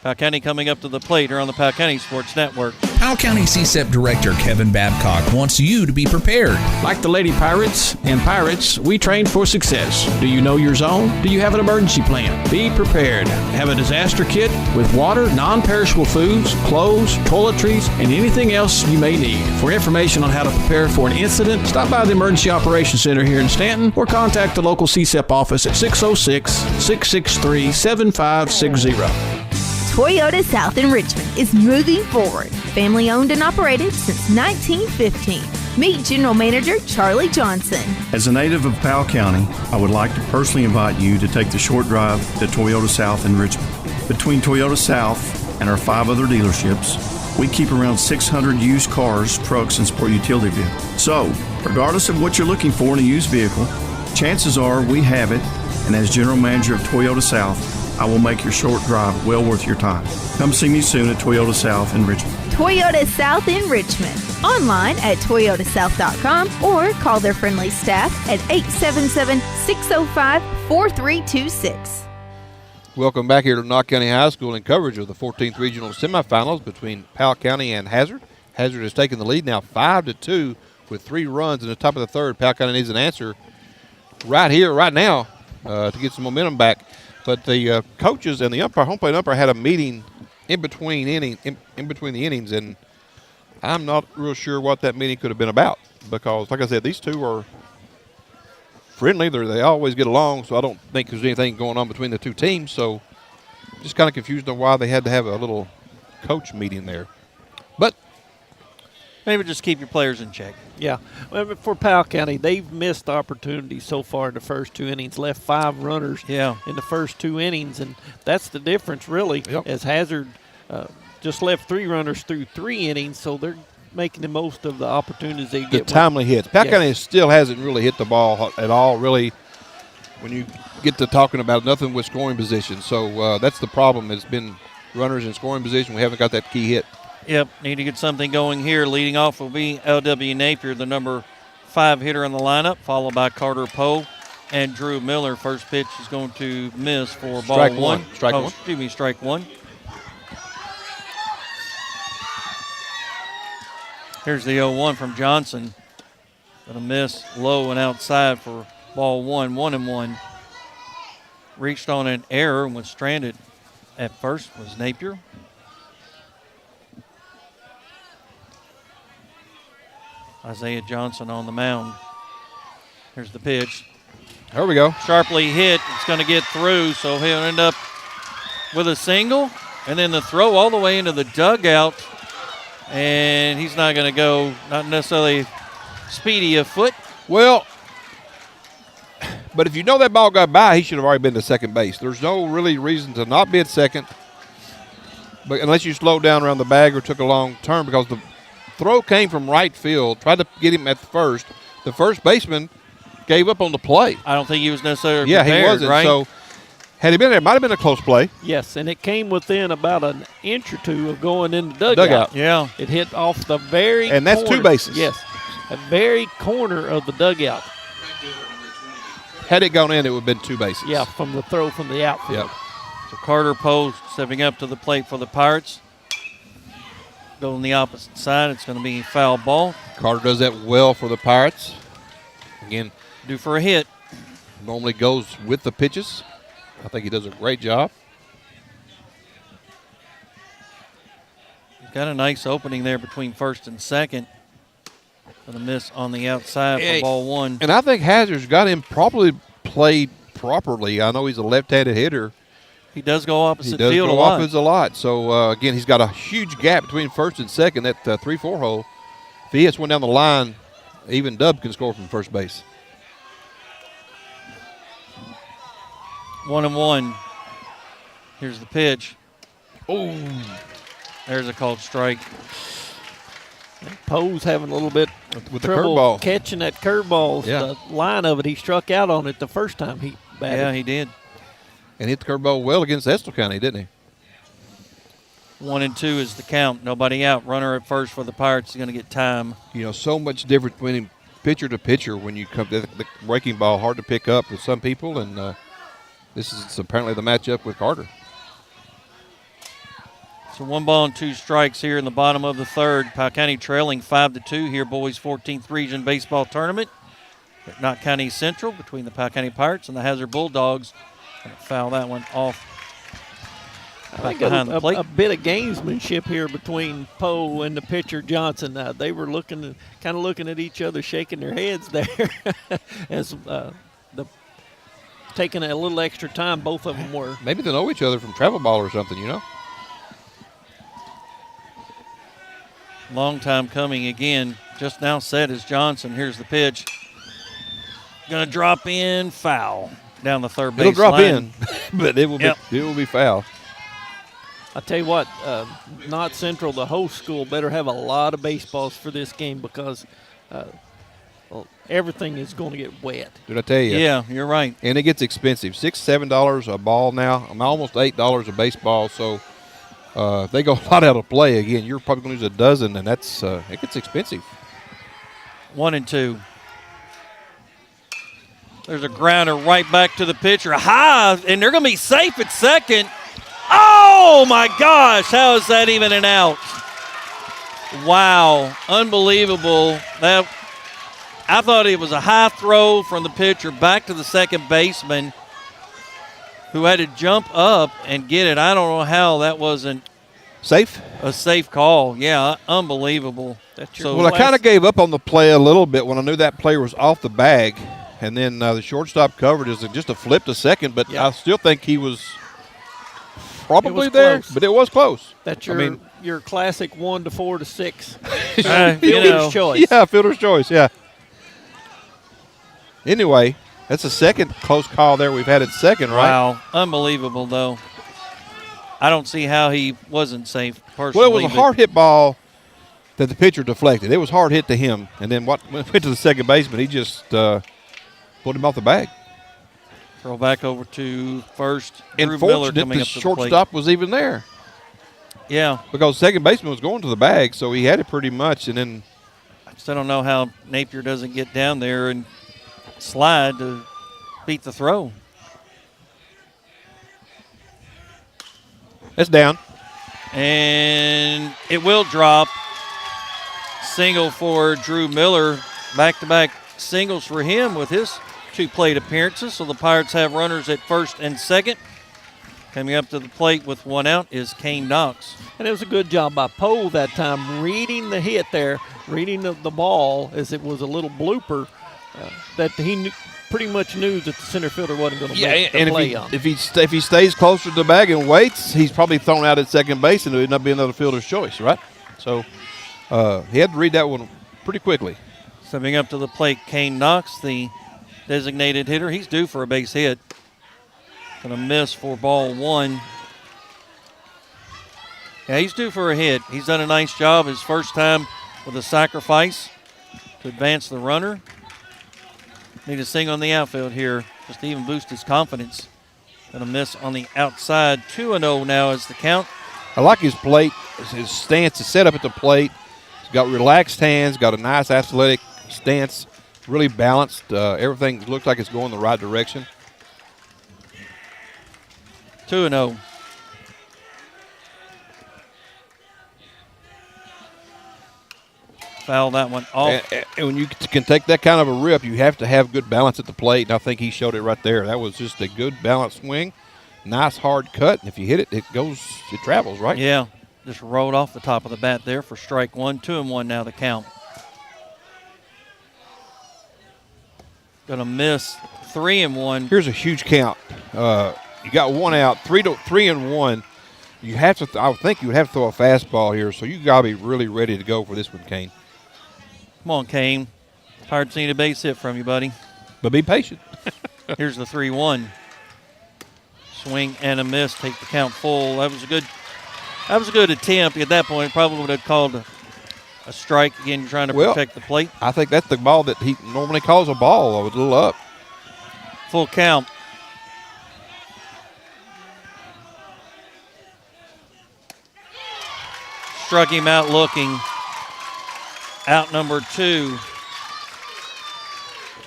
Powell County coming up to the plate here on the Powell County Sports Network. Powell County CSEP Director Kevin Babcock wants you to be prepared. Like the Lady Pirates and Pirates, we train for success. Do you know your zone? Do you have an emergency plan? Be prepared. Have a disaster kit with water, non-perishable foods, clothes, toiletries, and anything else you may need. For information on how to prepare for an incident, stop by the Emergency Operations Center here in Stanton or contact the local CSEP office at 606-663-7560. Toyota South in Richmond is moving forward. Family owned and operated since 1915. Meet General Manager Charlie Johnson. As a native of Powell County, I would like to personally invite you to take the short drive to Toyota South in Richmond. Between Toyota South and our 5 other dealerships, we keep around 600 used cars, trucks, and sport utility vehicles. So, regardless of what you're looking for in a used vehicle, chances are we have it, and as General Manager of Toyota South, I will make your short drive well worth your time. Come see me soon at Toyota South in Richmond. Toyota South in Richmond. Online at toyotasouth.com or call their friendly staff at 877-605-4326. Welcome back here to Knox County High School in coverage of the 14th Regional Semifinals between Powell County and Hazard. Hazard has taken the lead now 5-2 with 3 runs in the top of the 3rd. Powell County needs an answer right here, right now, to get some momentum back. But the coaches and the umpire, home plate umpire, had a meeting in between the innings, and I'm not real sure what that meeting could have been about because, like I said, these two are friendly. They always get along, so I don't think there's anything going on between the two teams. So just kind of confused on why they had to have a little coach meeting there. But Maybe just keep your players in check. Yeah. Well, for Powell County, they've missed opportunities so far in the first 2 innings, left 5 runners in the first 2 innings, and that's the difference, really, as Hazard just left 3 runners through 3 innings, so they're making the most of the opportunities they The get. timely hits. Powell Yes. County still hasn't really hit the ball at all, really, when you get to talking about nothing with scoring position. So that's the problem. It's been runners in scoring position. We haven't got that key hit. Yep, need to get something going here. Leading off will be L.W. Napier, the number 5 hitter in the lineup, followed by Carter Poe and Drew Miller. First pitch is going to miss for ball Strike one. one. Strike one. Excuse me, strike one. Here's the 0-1 from Johnson. Going to miss low and outside for ball one, 1-1. Reached on an error and was stranded at first was Napier. Isaiah Johnson on the mound. Here's the pitch. There we go. Sharply hit. It's going to get through, so he'll end up with a single. And then the throw all the way into the dugout. And he's not going to go, not necessarily speedy of foot. Well, but if you know that ball got by, he should have already been to second base. There's no really reason to not be at second, but unless you slowed down around the bag or took a long turn, because the throw came from right field, tried to get him at first. The first baseman gave up on the play. I don't think he was necessarily Yeah, prepared, he wasn't. right? So had he been there, it might have been a close play. Yes, and it came within about an inch or two of going in the dugout. Yeah. It hit off the very And that's corner. two bases. Yes, the very corner of the dugout. Had it gone in, it would have been two bases. Yeah, from the throw from the outfield. Yep. So Carter Poe stepping up to the plate for the Pirates. Going the opposite side, it's going to be foul ball. Carter does that well for the Pirates. Again, Due for a hit. normally goes with the pitches. I think he does a great job. He's got a nice opening there between first and second. Going to miss on the outside for ball one. And I think Hazard's got him probably played properly. I know he's a left-handed hitter. He does go He opposite does field go a lot. opposite a lot. So, again, he's got a huge gap between first and second, that 3-4 hole. If he hits one down the line, even Dub can score from first base. 1-1. Here's the pitch. Oh, There's a called strike. Poe's having a little bit with the trouble curveball. catching that curveball. Yeah. The line of it, he struck out on it the first time he batted. Yeah, he did. And hit the curveball well against Estill County, didn't he? 1-2 is the count. Nobody out. Runner at first for the Pirates is going to get time. You know, so much difference between pitcher to pitcher when you come to the breaking ball, hard to pick up with some people, and this is apparently the matchup with Carter. So 1 ball and 2 strikes here in the bottom of the third. Powell County trailing 5-2 here, boys 14th Region Baseball Tournament at Knott County Central between the Powell County Pirates and the Hazard Bulldogs. Gonna foul that one off. I think behind the plate. a bit of gamesmanship here between Poe and the pitcher Johnson. They were kind of looking at each other, shaking their heads there, as taking a little extra time. Both of them were. Maybe they know each other from travel ball or something, you know? Long time coming again. Just now set is Johnson. Here's the pitch. Going to drop in, foul down the third base It'll drop line. in, but it will be foul. I tell you what, Knott Central, the host school, better have a lot of baseballs for this game because everything is going to get wet. Did I tell you? Yeah, you're right. And it gets expensive. $6-7 a ball now. I'm almost $8 a baseball. So if they go a lot out of play again, you're probably going to lose a dozen, and that's it gets expensive. 1-2. There's a grounder right back to the pitcher. High, and they're going to be safe at second. Oh, my gosh. How is that even an out? Wow. Unbelievable. I thought it was a high throw from the pitcher back to the second baseman who had to jump up and get it. I don't know how that wasn't Safe? a safe call. Yeah, unbelievable. Well, I kind of gave up on the play a little bit when I knew that player was off the bag. And then the shortstop covered is just a flip to second, but I still think he was probably there. Close. But it was close. That's your classic 1 to 4 to 6. Fielder's choice. Yeah, fielder's choice, yeah. Anyway, that's the second close call there we've had at second, right? Wow, unbelievable, though. I don't see how he wasn't safe, personally. Well, it was a hard hit ball that the pitcher deflected. It was hard hit to him, and then went to the second baseman. He just pulled him off the bag. Throw back over to first. Drew And Miller fortunate coming the up to the shortstop was even there. Yeah. Because second baseman was going to the bag, so he had it pretty much. And then I still don't know how Napier doesn't get down there and slide to beat the throw. it's down. And it will drop. Single for Drew Miller. Back-to-back singles for him with his 2 plate appearances. So the Pirates have runners at first and second. Coming up to the plate with 1 out is Kane Knox. And it was a good job by Powell that time, reading the hit there, reading the ball as it was a little blooper that he pretty much knew that the center fielder wasn't going to make the play on. If he stays closer to the bag and waits, he's probably thrown out at second base, and it would not be another fielder's choice, right? So he had to read that one pretty quickly. Stepping up to the plate, Kane Knox, the designated hitter. He's due for a base hit. Going to miss for ball 1. Yeah, he's due for a hit. He's done a nice job his first time with a sacrifice to advance the runner. Need a single on the outfield here just to even boost his confidence. Going to miss on the outside. 2-0 now is the count. I like his plate, his stance, his setup at the plate. He's got relaxed hands, got a nice athletic stance, really balanced. Everything looks like it's going the right direction. 2-0. Foul that one off. And when you can take that kind of a rip, you have to have good balance at the plate, and I think he showed it right there. That was just a good balanced swing. Nice hard cut, and if you hit it, it travels, right? Yeah, just rolled off the top of the bat there for strike 1. 2-1 now the count. Gonna miss 3-1. Here's a huge count. You got 1 out, 3-1. You have to. I would think you would have to throw a fastball here, so you gotta be really ready to go for this one, Kane. Come on, Kane. Hard seeing a base hit from you, buddy. But be patient. Here's the 3-1. Swing and a miss. Take the count full. That was a good attempt. At that point, probably would have called a strike. Again, trying to protect the plate. I think that's the ball that he normally calls a ball. A little up. Full count. Struck him out looking. Out number 2.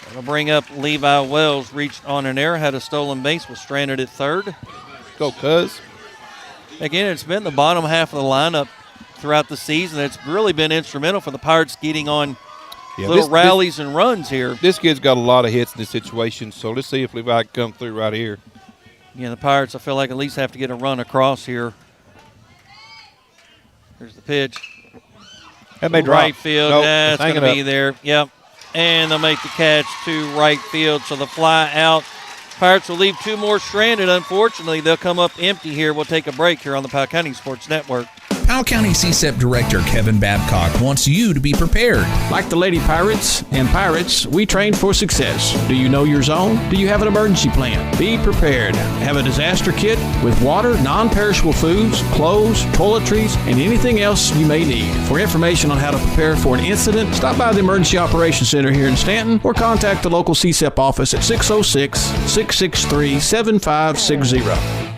That'll bring up Levi Wells. Reached on an error, had a stolen base, was stranded at third. Go, Cuz. Again, it's been the bottom half of the lineup throughout the season. It's really been instrumental for the Pirates getting on little rallies and runs here. This kid's got a lot of hits in this situation, so let's see if Levi can come through right here. Yeah, the Pirates, I feel like, at least have to get a run across here. Here's the pitch. That may drop. Right field. Nope, That's going to be there. Yep. And they'll make the catch to right field. So the fly out. Pirates will leave 2 more stranded. Unfortunately, they'll come up empty here. We'll take a break here on the Powell County Sports Network. Powell County CSEP Director Kevin Babcock wants you to be prepared. Like the Lady Pirates and Pirates, we train for success. Do you know your zone? Do you have an emergency plan? Be prepared. Have a disaster kit with water, non-perishable foods, clothes, toiletries, and anything else you may need. For information on how to prepare for an incident, stop by the Emergency Operations Center here in Stanton or contact the local CSEP office at 606-663-7560.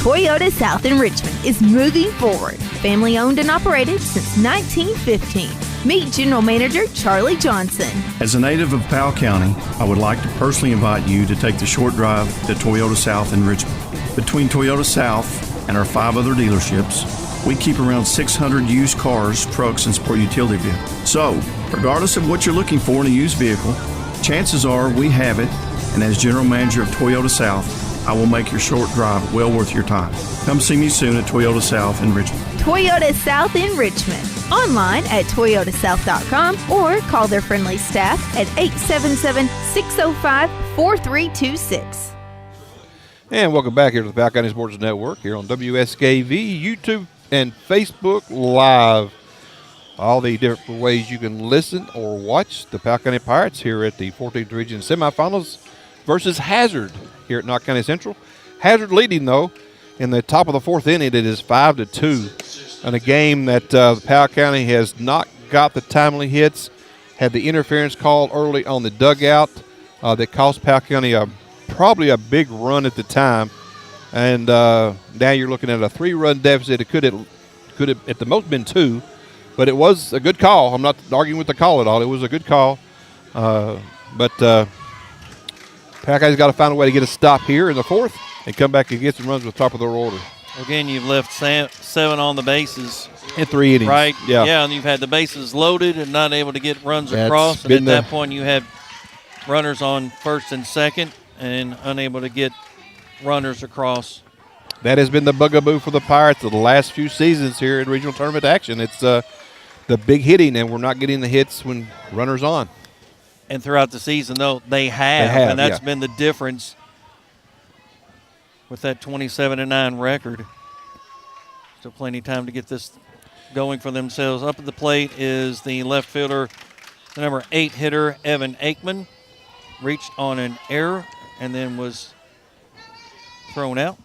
Toyota South in Richmond is moving forward. Family owned and operated since 1915. Meet General Manager Charlie Johnson. As a native of Powell County, I would like to personally invite you to take the short drive to Toyota South in Richmond. Between Toyota South and our 5 other dealerships, we keep around 600 used cars, trucks, and sport utility vehicles. So, regardless of what you're looking for in a used vehicle, chances are we have it, and as General Manager of Toyota South, I will make your short drive well worth your time. Come see me soon at Toyota South in Richmond. Toyota South in Richmond. Online at toyotasouth.com or call their friendly staff at 877-605-4326. And welcome back here to the Powell County Sports Network here on WSKV, YouTube, and Facebook Live. All the different ways you can listen or watch the Powell County Pirates here at the 14th Region Semifinals versus Hazard here at Knott County Central. Hazard leading, though, in the top of the 4th inning. It is 5-2 in a game that Powell County has not got the timely hits, had the interference called early on the dugout that cost Powell County probably a big run at the time. And now you're looking at a 3-run deficit. It could have at the most been 2, but it was a good call. I'm not arguing with the call at all. It was a good call. But Powell County's got to find a way to get a stop here in the 4th and come back and get some runs with top of their order. Again, you've left 7 on the bases. In 3 innings. Right. Yeah, and you've had the bases loaded and not able to get runs across. And at that point, you had runners on first and second and unable to get runners across. That has been the bugaboo for the Pirates of the last few seasons here in regional tournament action. It's the big hitting, and we're not getting the hits when runners on. And throughout the season, though, they have and that's been the difference with that 27-9 record. Still plenty of time to get this going for themselves. Up at the plate is the left fielder, the number 8 hitter, Evan Aikman. Reached on an error and then was thrown out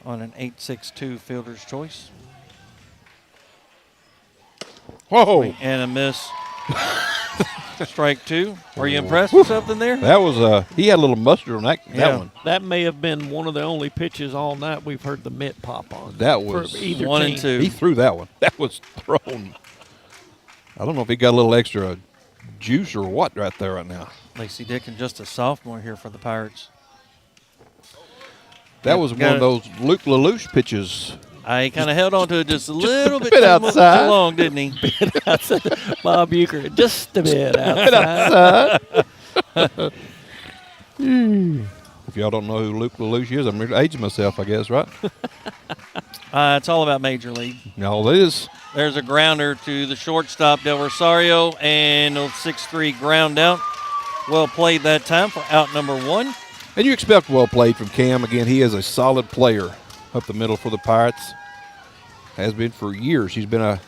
on an 8-6-2 fielder's choice. Whoa. And a miss. Strike 2. Were you impressed with something there? That was he had a little mustard on that one. That may have been one of the only pitches all night we've heard the mitt pop on. That was for either 1 team. and 2. He threw that one. That was thrown. I don't know if he got a little extra juice or what right there right now. Lacey Dickens, just a sophomore here for the Pirates. That was one of those Luke LaLoosh pitches. I kind of held on to it just a little bit too long, didn't he? Bob Euchre, just a bit outside. If y'all don't know who Luke LaLoosh is, I'm aging myself, I guess, right? It's all about Major League. No, it is. There's a grounder to the shortstop, Del Rosario, and a 6-3 ground out. Well played that time for out number 1. And you expect well played from Cam. Again, he is a solid player up the middle for the Pirates. Has been for years. He's been a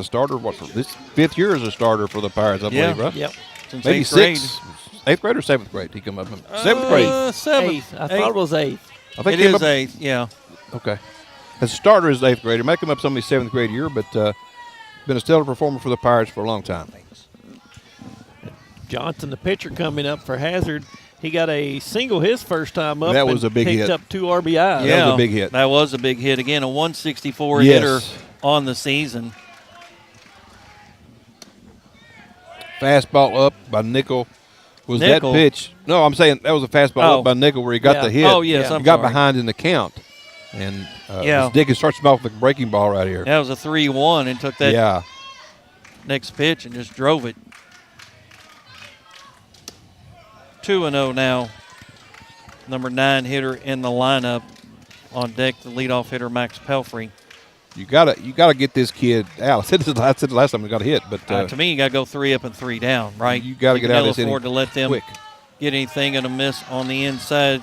starter. What, for this 5th year as a starter for the Pirates, I believe, right? Yep. Since Maybe 8th grade. 8th grade or 7th grade? He come up in 7th grade. 7th. I thought it was 8th. I think It is 8th, yeah. Okay. As a starter is 8th grade. He might come up some of his 7th grade year, but been a stellar performer for the Pirates for a long time. Johnson, the pitcher, coming up for Hazard. He got a single his first time up. That was a big hit. Picked up 2 RBIs. Yeah, that was a big hit. That was a big hit. Again, a 164 Yes. hitter on the season. Fastball up by Nickel. Was Nickel? that pitch? No, I'm saying that was a fastball up by Nickel where he got the hit. Oh, yes, He I'm got sorry. behind in the count. And Dickens starts him off with a breaking ball right here. That was a 3-1 and took that Yeah. next pitch and just drove it. 2-0 now. Number 9 hitter in the lineup. On deck, the leadoff hitter, Max Pelfrey. You gotta get this kid out. I said this last time he got a hit, but To me, you got to go 3 up and 3 down, right? You got to get out of this afford to let them quick. get anything and a miss on the inside.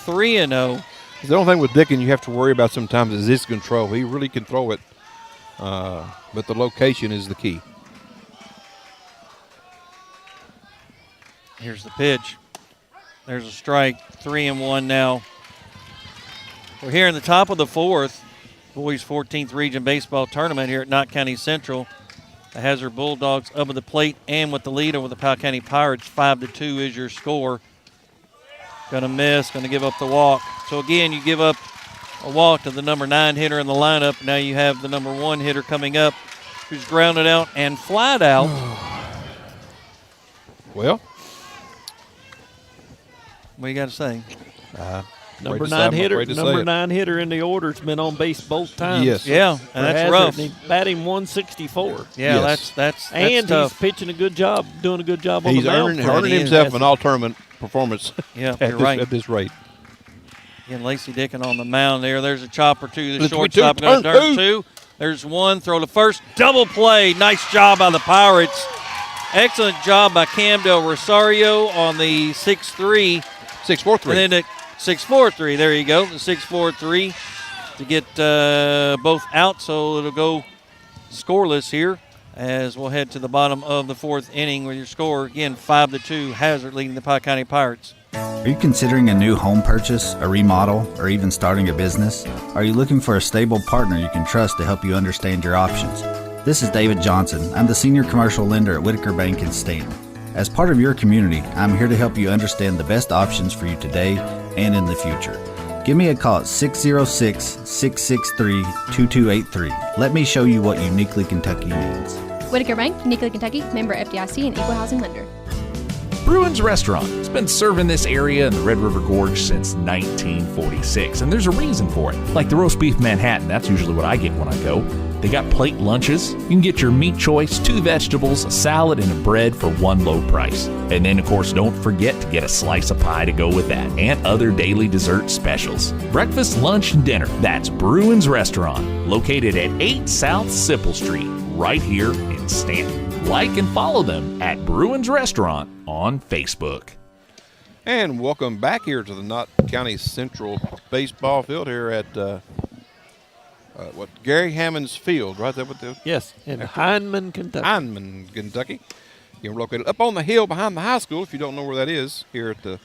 3-0. The only thing with Dickens you have to worry about sometimes is his control. He really can throw it, but the location is the key. Here's the pitch. There's a strike. 3-1 now. We're here in the top of the 4th. Boys 14th Region Baseball Tournament here at Knott County Central. The Hazard Bulldogs up at the plate and with the lead over the Powell County Pirates. 5-2 is your score. Going to miss, going to give up the walk. So again, you give up a walk to the number 9 hitter in the lineup. Now you have the number 1 hitter coming up who's grounded out and flied out. Well, What do you got to say? Number 9 hitter in the order's been on base both times. Yes. Yeah, and that's Hazard, rough. and he batting 164. Yeah, Yes. that's And tough. he's pitching a good job, doing a good job on he's the mound. earning He himself is. an all-tournament performance Yeah, at you're right. this rate. Again, Lacey Dickens on the mound there. There's a chopper to the The shortstop. 3-2, Going to turn turn 2. There's 1. Throw to first. Double play. Nice job by the Pirates. Excellent job by Cam Del Rosario on the 6-3. 6-4-3. And then the 6-4-3. There you go. The 6-4-3 to get both out. So it'll go scoreless here as we'll head to the bottom of the 4th inning with your score. Again, 5-2. Hazard leading the Powell County Pirates. Are you considering a new home purchase, a remodel, or even starting a business? Are you looking for a stable partner you can trust to help you understand your options? This is David Johnson. I'm the senior commercial lender at Whitaker Bank in Stanton. As part of your community, I'm here to help you understand the best options for you today and in the future. Give me a call at 606-663-2283. Let me show you what uniquely Kentucky means. Whitaker Bank, uniquely Kentucky, member FDIC and equal housing lender. Bruin's Restaurant has been serving this area in the Red River Gorge since 1946, and there's a reason for it. Like the roast beef Manhattan, that's usually what I get when I go. They got plate lunches. You can get your meat choice, 2 vegetables, a salad, and a bread for one low price. And then, of course, don't forget to get a slice of pie to go with that, and other daily dessert specials. Breakfast, lunch, and dinner. That's Bruin's Restaurant, located at 8 South Sipple Street, right here in Stanton. Like and follow them at Bruin's Restaurant on Facebook. And welcome back here to the Knott County Central baseball field here at Gary Hammond's Field, right? That what the Yes, in Hindman, Kentucky. Hindman, Kentucky. You're located up on the hill behind the high school. If you don't know where that is, here at the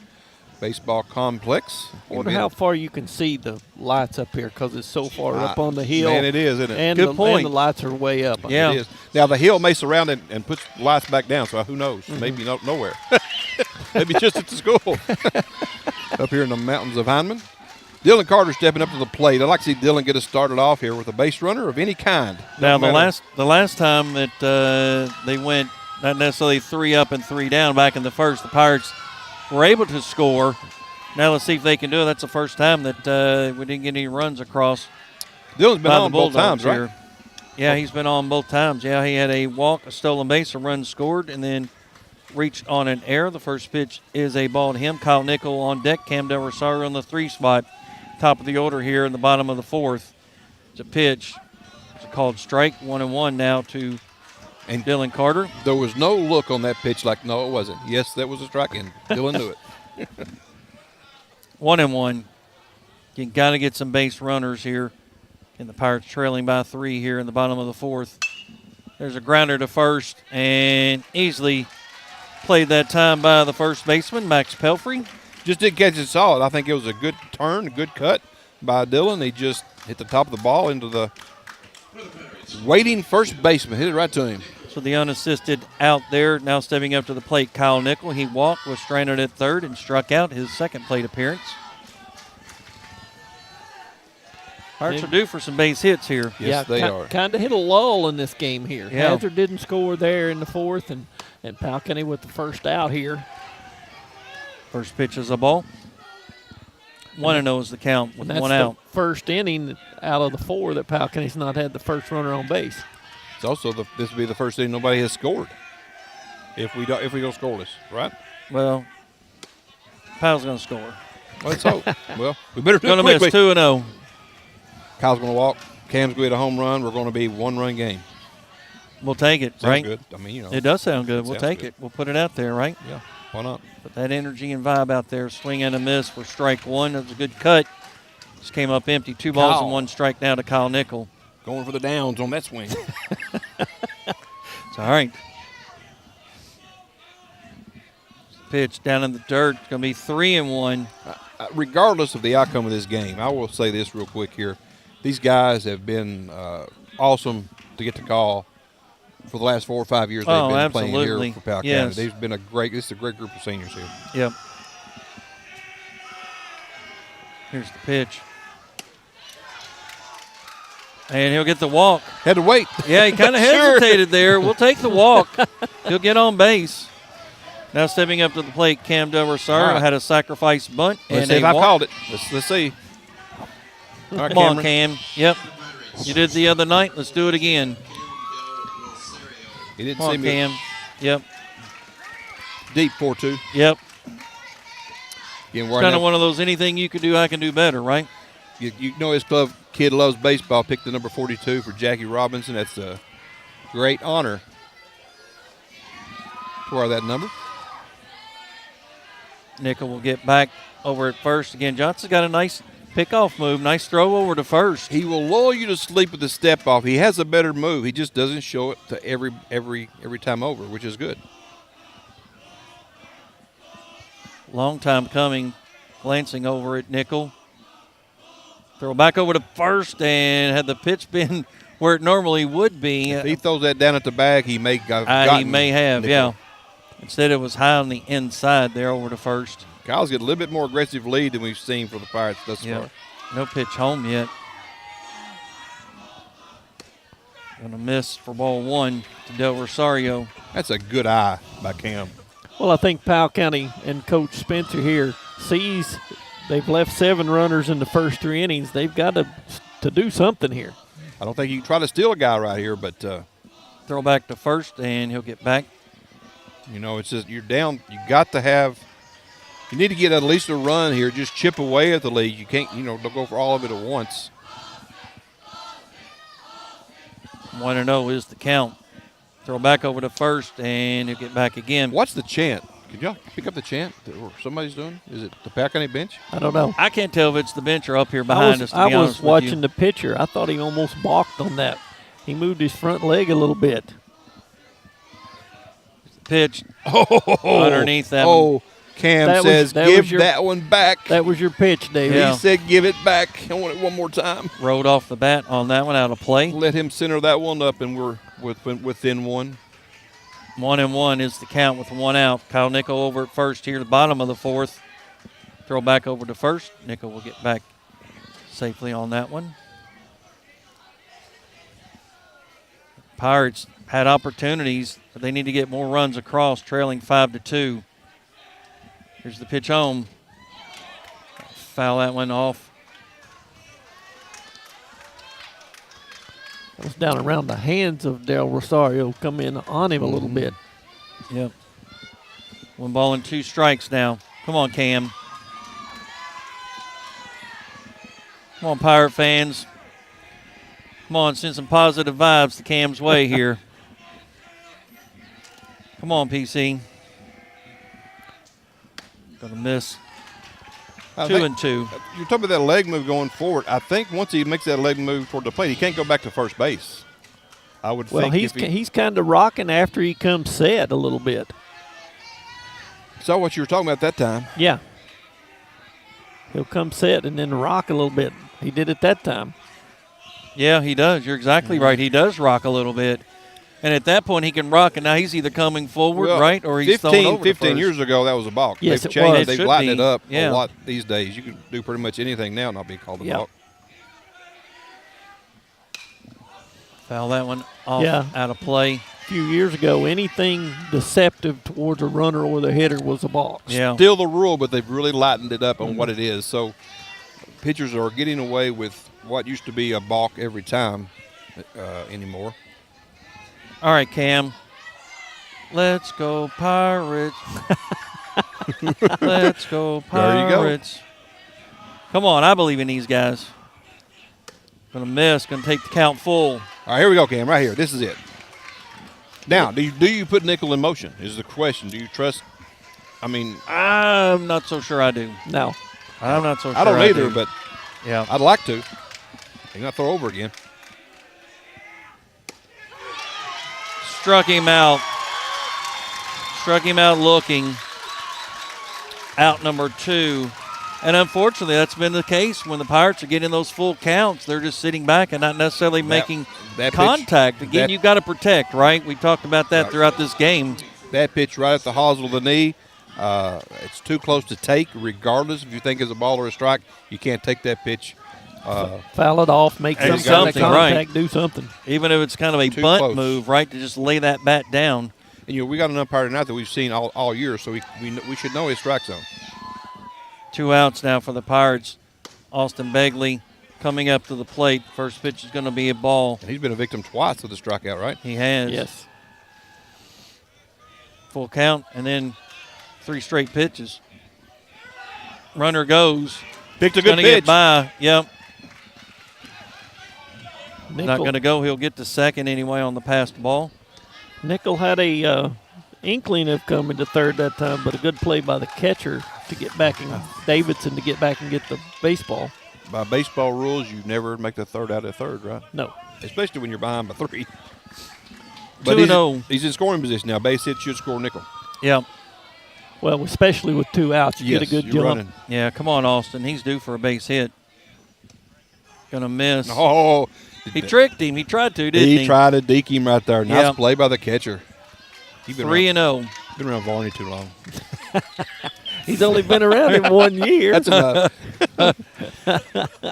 baseball complex. I wonder how far you can see the lights up here because it's so far up on the hill. Man, it is, isn't it? And Good point. And the lights are way up. Yeah. It is. Now, the hill may surround it and puts lights back down, so who knows? Maybe nowhere. Maybe just at the school. Up here in the mountains of Hindman. Dylan Carter stepping up to the plate. I'd like to see Dylan get us started off here with a base runner of any kind. Now, the last time that they went not necessarily 3 up and 3 down back in the first, the Pirates were able to score. Now let's see if they can do it. That's the first time that we didn't get any runs across. Dylan's been on both times, here. right? Yeah, he's been on both times. Yeah, he had a walk, a stolen base, a run scored, and then reached on an error. The first pitch is a ball to him. Kyle Nickel on deck. Cam Del Rosario on the 3 spot. Top of the order here in the bottom of the 4th. It's a pitch. It's a called strike. 1-1 now to Dylan Carter. There was no look on that pitch like, no, it wasn't. Yes, that was a strike, and Dylan knew it. 1-1. You got to get some base runners here. And the Pirates trailing by 3 here in the bottom of the 4th. There's a grounder to first, and easily played that time by the first baseman, Max Pelfrey. Just didn't catch it solid. I think it was a good turn, a good cut by Dylan. He just hit the top of the ball into the waiting first baseman. Hit it right to him. So the unassisted out there. Now stepping up to the plate, Kyle Nickel. He walked, was stranded at third, and struck out his second plate appearance. Pirates are due for some base hits here. Yes, they are. Kind of hit a lull in this game here. Yeah. Hazard didn't score there in the 4th, and Powell County with the first out here. First pitch is a ball. 1-0 is the count with That's one out. The first inning out of the 4 that Powell County's not had the first runner on base. It's also this will be the first inning nobody has scored. If we go scoreless, right? Well, Powell's going to score. Let's hope. Well, we better do it Going to quickly. miss 2-0. Kyle's going to walk. Cam's going to get a home run. We're going to be 1-run game. We'll take it, Sounds right? good. I mean, It does sound good. We'll take it. We'll put it out there, right? Yeah. Why not? Put that energy and vibe out there. Swing and a miss for strike 1. That was a good cut. Just came up empty. 2 balls and 1 strike now to Kyle Nickel. Going for the downs on that swing. It's all right. Pitch down in the dirt. It's going to be 3-1. Regardless of the outcome of this game, I will say this real quick here. These guys have been awesome to get the call for the last 4 or 5 years they've been playing here for Powell County. This is a great group of seniors here. Yep. Here's the pitch. And he'll get the walk. Had to wait. Yeah, he kind of hesitated there. We'll take the walk. He'll get on base. Now stepping up to the plate, Cam Del Rosario had a sacrifice bunt. Let's and see if I called it. Let's see. All right, Come on, Cam. Yep. You did the other night. Let's do it again. He didn't Come see on, me. Cam. Yep. Deep 4-2. Yep. It's kind of one of those anything you can do, I can do better, right? You know his club kid loves baseball. Picked the number 42 for Jackie Robinson. That's a great honor to wear that number. Nickel will get back over at first. Again, Johnson's got a nice pickoff move. Nice throw over to first. He will lull you to sleep with the step off. He has a better move. He just doesn't show it to every time over, which is good. Long time coming. Glancing over at nickel. Throw back over to first, and had the pitch been where it normally would be. If he throws that down at the bag, he may he may have, nickel. yeah. Instead, it was high on the inside there over to first. Kyle's got a little bit more aggressive lead than we've seen for the Pirates thus far. No pitch home yet. Going to miss for ball one to Del Rosario. That's a good eye by Cam. Well, I think Powell County and Coach Spencer here sees they've left 7 runners in the first 3 innings. They've got to do something here. I don't think you can try to steal a guy right here, but throw back to first, and he'll get back. You know, it's just you're down. You got to have. You need to get at least a run here. Just chip away at the lead. You can't, don't go for all of it at once. 1-0 is the count. Throw back over to first, and he'll get back again. What's the chant? Could y'all pick up the chant that somebody's doing? Is it the Powell County bench? I don't know. I can't tell if it's the bench or up here behind us, to be honest I was with watching you. the pitcher. I thought he almost balked on that. He moved his front leg a little bit. Pitch underneath that one. Oh, Cam says, give that one back. That was your pitch, David. He said, give it back. I want it one more time. Rode off the bat on that one, out of play. Let him center that one up, and we're within one. 1-1 is the count with 1 out. Kyle Nickel over at first here, the bottom of the 4th. Throw back over to first. Nickel will get back safely on that one. Pirates had opportunities, but they need to get more runs across, trailing 5-2. Here's the pitch home. Foul that one off. It was down around the hands of Del Rosario. Come in on him a little bit. Yep. 1 ball and 2 strikes now. Come on, Cam. Come on, Pirate fans. Come on, send some positive vibes to Cam's way here. Come on, PC. Gonna miss. 2-2. You're talking about that leg move going forward. I think once he makes that leg move toward the plate, he can't go back to first base. I would think. Well, he's kind of rocking after he comes set a little bit. Saw what you were talking about that time. Yeah. He'll come set and then rock a little bit. He did it that time. Yeah, he does. You're exactly right. He does rock a little bit. And at that point, he can rock, and now he's either coming forward, right, or he's throwing over 15 years ago, that was a balk. Yes, they've changed. They've should lightened be. it up Yeah. a lot these days. You can do pretty much anything now and not be called a balk. Foul that one off, out of play. A few years ago, anything deceptive towards a runner or the hitter was a balk. Yeah. Still the rule, but they've really lightened it up on what it is. So pitchers are getting away with what used to be a balk every time anymore. All right, Cam. Let's go Pirates. Let's go Pirates. There you go. Come on, I believe in these guys. Gonna miss, gonna take the count full. All right, here we go, Cam, right here. This is it. Now, do you put nickel in motion is the question. Do you trust? I mean. I'm not so sure I do. No. I'm not so sure I don't either, do. but yeah, I'd like to. He's not throw over again. Struck him out. Struck him out looking. Out number 2. And unfortunately, that's been the case when the Pirates are getting those full counts. They're just sitting back and not necessarily making contact. Again, you've got to protect, right? We talked about that throughout this game. That pitch right at the hosel of the knee. It's too close to take, regardless if you think it's a ball or a strike. You can't take that pitch. Foul it off, make some kind of contact, right. do something. Even if it's kind of a Too bunt close. move, right, to just lay that bat down. And we got an umpire tonight that we've seen all year, so we should know his strike zone. 2 outs now for the Pirates. Austin Begley coming up to the plate. First pitch is going to be a ball. And he's been a victim twice of the strikeout, right? He has. Yes. Full count, and then 3 straight pitches. Runner goes. Picked a good Gonna pitch. get by. Yep. Not Nickel, going to go. He'll get to second anyway on the passed ball. Nickel had a inkling of coming to third that time, but a good play by the catcher to get back and Davidson to get back and get the baseball. By baseball rules, you never make the third out of third, right? No. Especially when you're behind by 3. But 2-0. he's in scoring position now. Base hit should score nickel. Yep. Well, especially with 2 outs, you get a good you're jump. running. Yeah, come on, Austin. He's due for a base hit. Gonna miss. Oh, He tricked him. He tried to, didn't he? He tried to deke him right there. Nice Yeah. play by the catcher. 3-0. Been around Varney too long. He's only been around him 1 year. That's enough.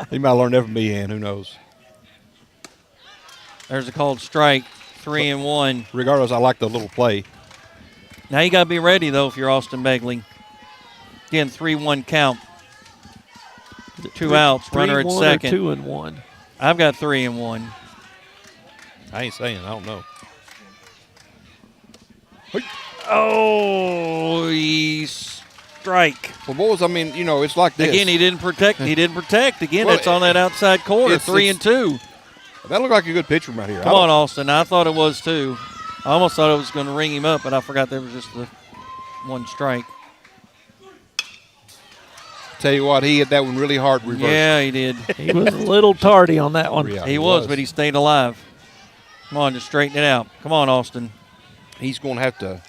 He might learn that from me, and who knows. There's a called strike. 3-1. Regardless, I like the little play. Now you got to be ready, though, if you're Austin Begley. Again, 3-1 count. 2 outs, runner at 3-1 second. or 2-1. I've got 3-1. I ain't saying. I don't know. Oh, strike. Well, boys, I mean, it's like this. Again, he didn't protect. Again, Well, it's on that outside corner. 3-2. That looked like a good pitcher right here. Come on, Austin. I thought it was, too. I almost thought it was going to ring him up, but I forgot there was just the 1 strike. Tell you what, he hit that one really hard reverse. Yeah, he did. He was a little tardy on that one. Yeah, he was, but he stayed alive. Come on, just straighten it out. Come on, Austin. He's going to have to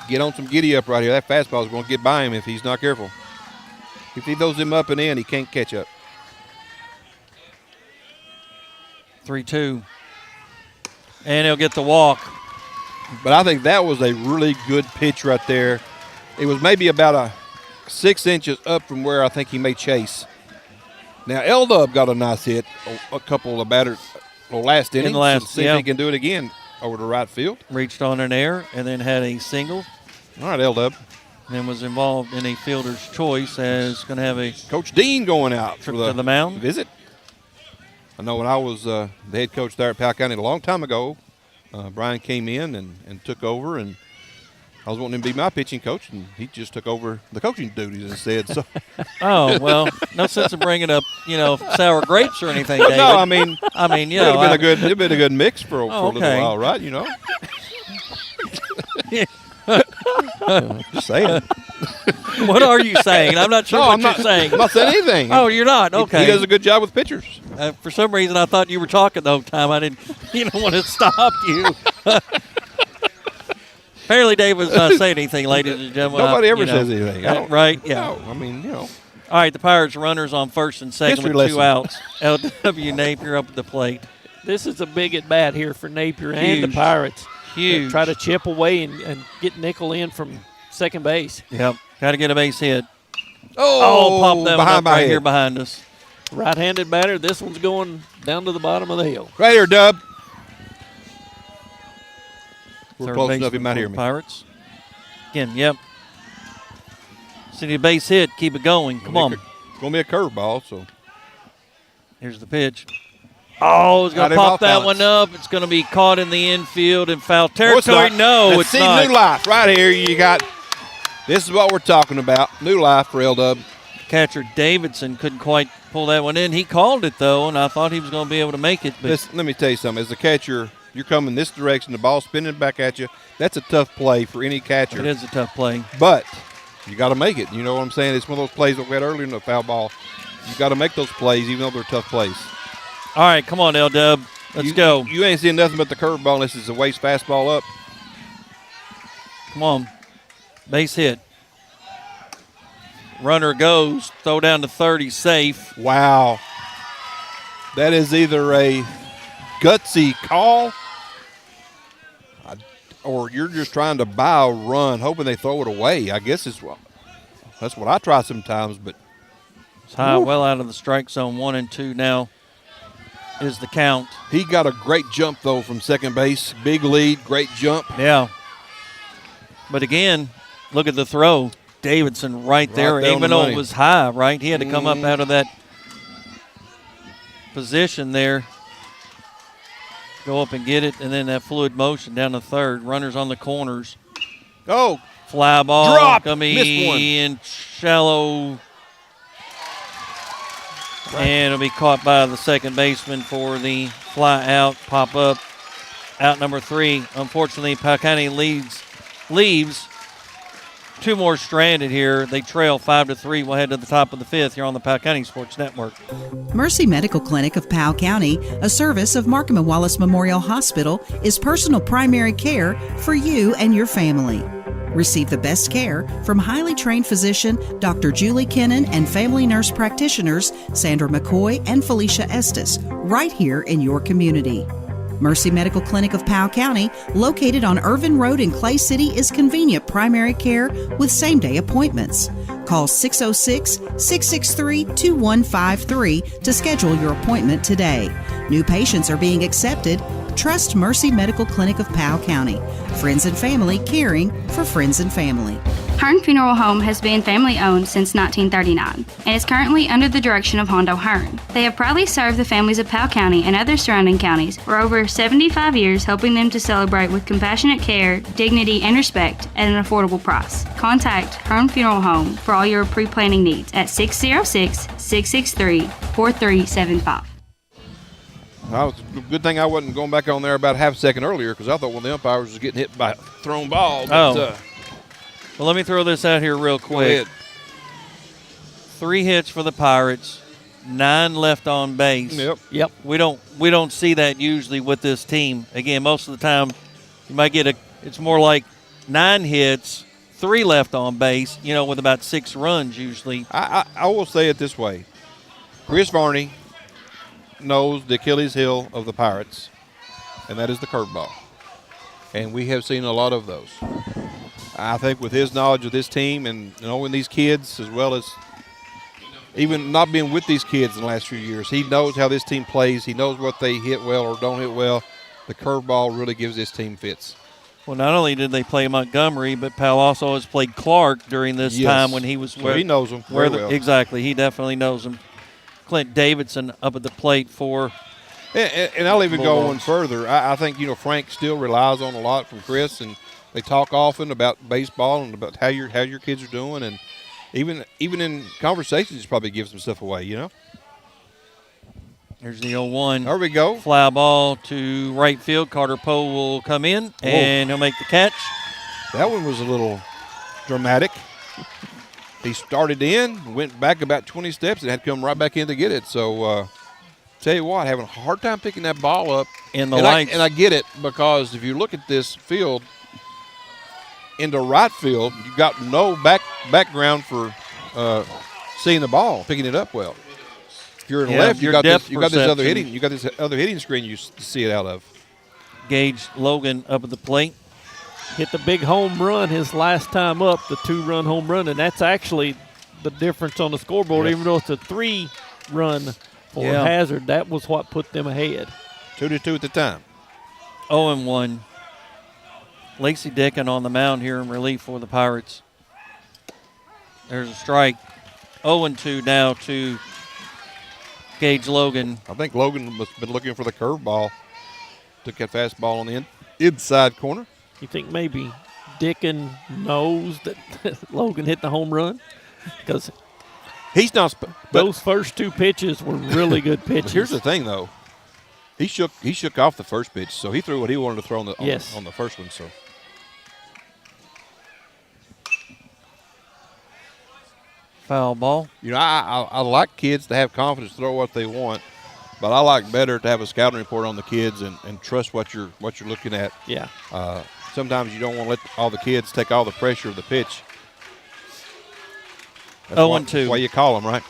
get on some giddy up right here. That fastball is going to get by him if he's not careful. If he throws him up and in, he can't catch up. 3-2. And he'll get the walk. But I think that was a really good pitch right there. It was maybe about 6 inches up from where I think he may chase. Now, L-Dub got a nice hit a couple of batters last inning. In the last, see if he can do it again over to right field. Reached on an air and then had a single. All right, L-Dub. And was involved in a fielder's choice as going to have a Coach Dean going out trip for to the mound. visit. I know when I was the head coach there at Powell County a long time ago, Brian came in and took over, and I was wanting him to be my pitching coach, and he just took over the coaching duties instead. So, Oh, well, no sense in bringing up, sour grapes or anything, David. no, I mean, it'd been a good mix for a little okay. while, right? Just saying. What are you saying? I'm not sure No, what I'm you're not saying. I'm not saying anything. Oh, you're not? Okay. He does a good job with pitchers. For some reason, I thought you were talking the whole time. I didn't want to stop you. Apparently, Dave was not saying anything, ladies and gentlemen. Nobody ever says anything. Right? Yeah. No, I mean, All right, the Pirates runners on first and second History with 2 lesson. outs. L.W. Napier up at the plate. This is a big at bat here for Napier and the Huge. Pirates. Huge. Try to chip away and get Nickel in from second base. Yep. Got to get a base hit. Oh, Pop that one behind up my right head. here behind us. Right-handed batter. This one's going down to the bottom of the hill. Right here, Dub. We're Third close baseman enough. He might for hear the me. Pirates. Again, yep. City a base hit. Keep it going. Come on. It's going to be a curveball, so. Here's the pitch. Oh, it's going Got to him pop off that balance. one up. It's going to be caught in the infield in foul Oh, territory. No, Let's it's see not. new life right here. You got, this is what we're talking about. New life for L-Dub. Catcher Davidson couldn't quite pull that one in. He called it, though, and I thought he was going to be able to make it. But Let me tell you something. As a catcher, you're coming this direction, the ball's spinning back at you. That's a tough play for any catcher. it is a tough play. But you got to make it. You know what I'm saying? It's one of those plays that we had earlier in the foul ball. You got to make those plays, even though they're tough plays. All right, come on, L-Dub. Let's go. You ain't seeing nothing but the curveball unless it's a waste fastball up. Come on. Base hit. Runner goes. Throw down to third. He's safe. Wow. That is either a gutsy call or you're just trying to buy a run, hoping they throw it away. I guess that's what I try sometimes, but It's high, well out of the strike zone. 1-2 now is the count. he got a great jump, though, from second base. Big lead, great jump. Yeah. But again, look at the throw. Davidson right there, Right there on even the though money. it was high, right? He had to come up out of that position there, go up and get it, and then that fluid motion down to third. Runners on the corners. Oh, Fly ball. Drop. Coming Missed one. in shallow. And it'll be caught by the second baseman for the fly out, pop up. Out number 3. Unfortunately, Powell County leaves 2 more stranded here. They trail 5-3. We'll head to the top of the 5th here on the Powell County Sports Network. Mercy Medical Clinic of Powell County, a service of Markham and Wallace Memorial Hospital, is personal primary care for you and your family. Receive the best care from highly trained physician Dr. Julie Kennan and family nurse practitioners Sandra McCoy and Felicia Estes right here in your community. Mercy Medical Clinic of Powell County, located on Irvin Road in Clay City, is convenient primary care with same-day appointments. Call 606-663-2153 to schedule your appointment today. New patients are being accepted. Trust Mercy Medical Clinic of Powell County. Friends and family caring for friends and family. Hearn Funeral Home has been family-owned since 1939 and is currently under the direction of Hondo Hearn. They have proudly served the families of Powell County and other surrounding counties for over 75 years, helping them to celebrate with compassionate care, dignity, and respect at an affordable price. Contact Hearn Funeral Home for all your pre-planning needs at 606-663-4375. Well, it's a good thing I wasn't going back on there about half a second earlier because I thought one of the umpires was getting hit by a thrown ball. But, well, let me throw this out here real quick. 3 hits for the Pirates, 9 left on base. Yep. We don't see that usually with this team. Again, most of the time you might get it's more like 9 hits, 3 left on base, with about 6 runs usually. I will say it this way. Chris Varney knows the Achilles heel of the Pirates, and that is the curveball. And we have seen a lot of those. I think with his knowledge of this team and knowing these kids, as well as even not being with these kids in the last few years, he knows how this team plays. He knows what they hit well or don't hit well. The curveball really gives this team fits. Well, not only did they play Montgomery, but Powell also has played Clark during this time when he was he knows them very well. Exactly. He definitely knows them. Clint Davidson up at the plate for and I'll even go one further. I think, Frank still relies on a lot from Chris, and they talk often about baseball and about how your kids are doing, and even in conversations, probably give some stuff away, There's the 0-1. There we go. Fly ball to right field. Carter Poe will come in, and he'll make the catch. That one was a little dramatic. He started in, went back about 20 steps, and had to come right back in to get it. So, tell you what, having a hard time picking that ball up. And I get it, because if you look at this field, into right field, you've got no background for seeing the ball, picking it up well. If you're in left, you got this other hitting screen you see it out of. Gage Logan up at the plate. Hit the big home run his last time up, the 2-run home run, and that's actually the difference on the scoreboard. Even though it's a 3-run for Hazard, that was what put them ahead. 2-2 at the time. 0-1. Lacey Dickin on the mound here in relief for the Pirates. There's a strike. 0-2 now to Gage Logan. I think Logan must have been looking for the curveball. Took that fastball on the inside corner. You think maybe Dickin knows that Logan hit the home run? Because he's not. Those first 2 pitches were really good pitches. Here's the thing, though. He shook off the first pitch, so he threw what he wanted to throw on the first one. So. Foul ball. I like kids to have confidence to throw what they want, but I like better to have a scouting report on the kids and trust what you're looking at. Yeah. Sometimes you don't want to let all the kids take all the pressure of the pitch. 0-2. That's why you call them, right?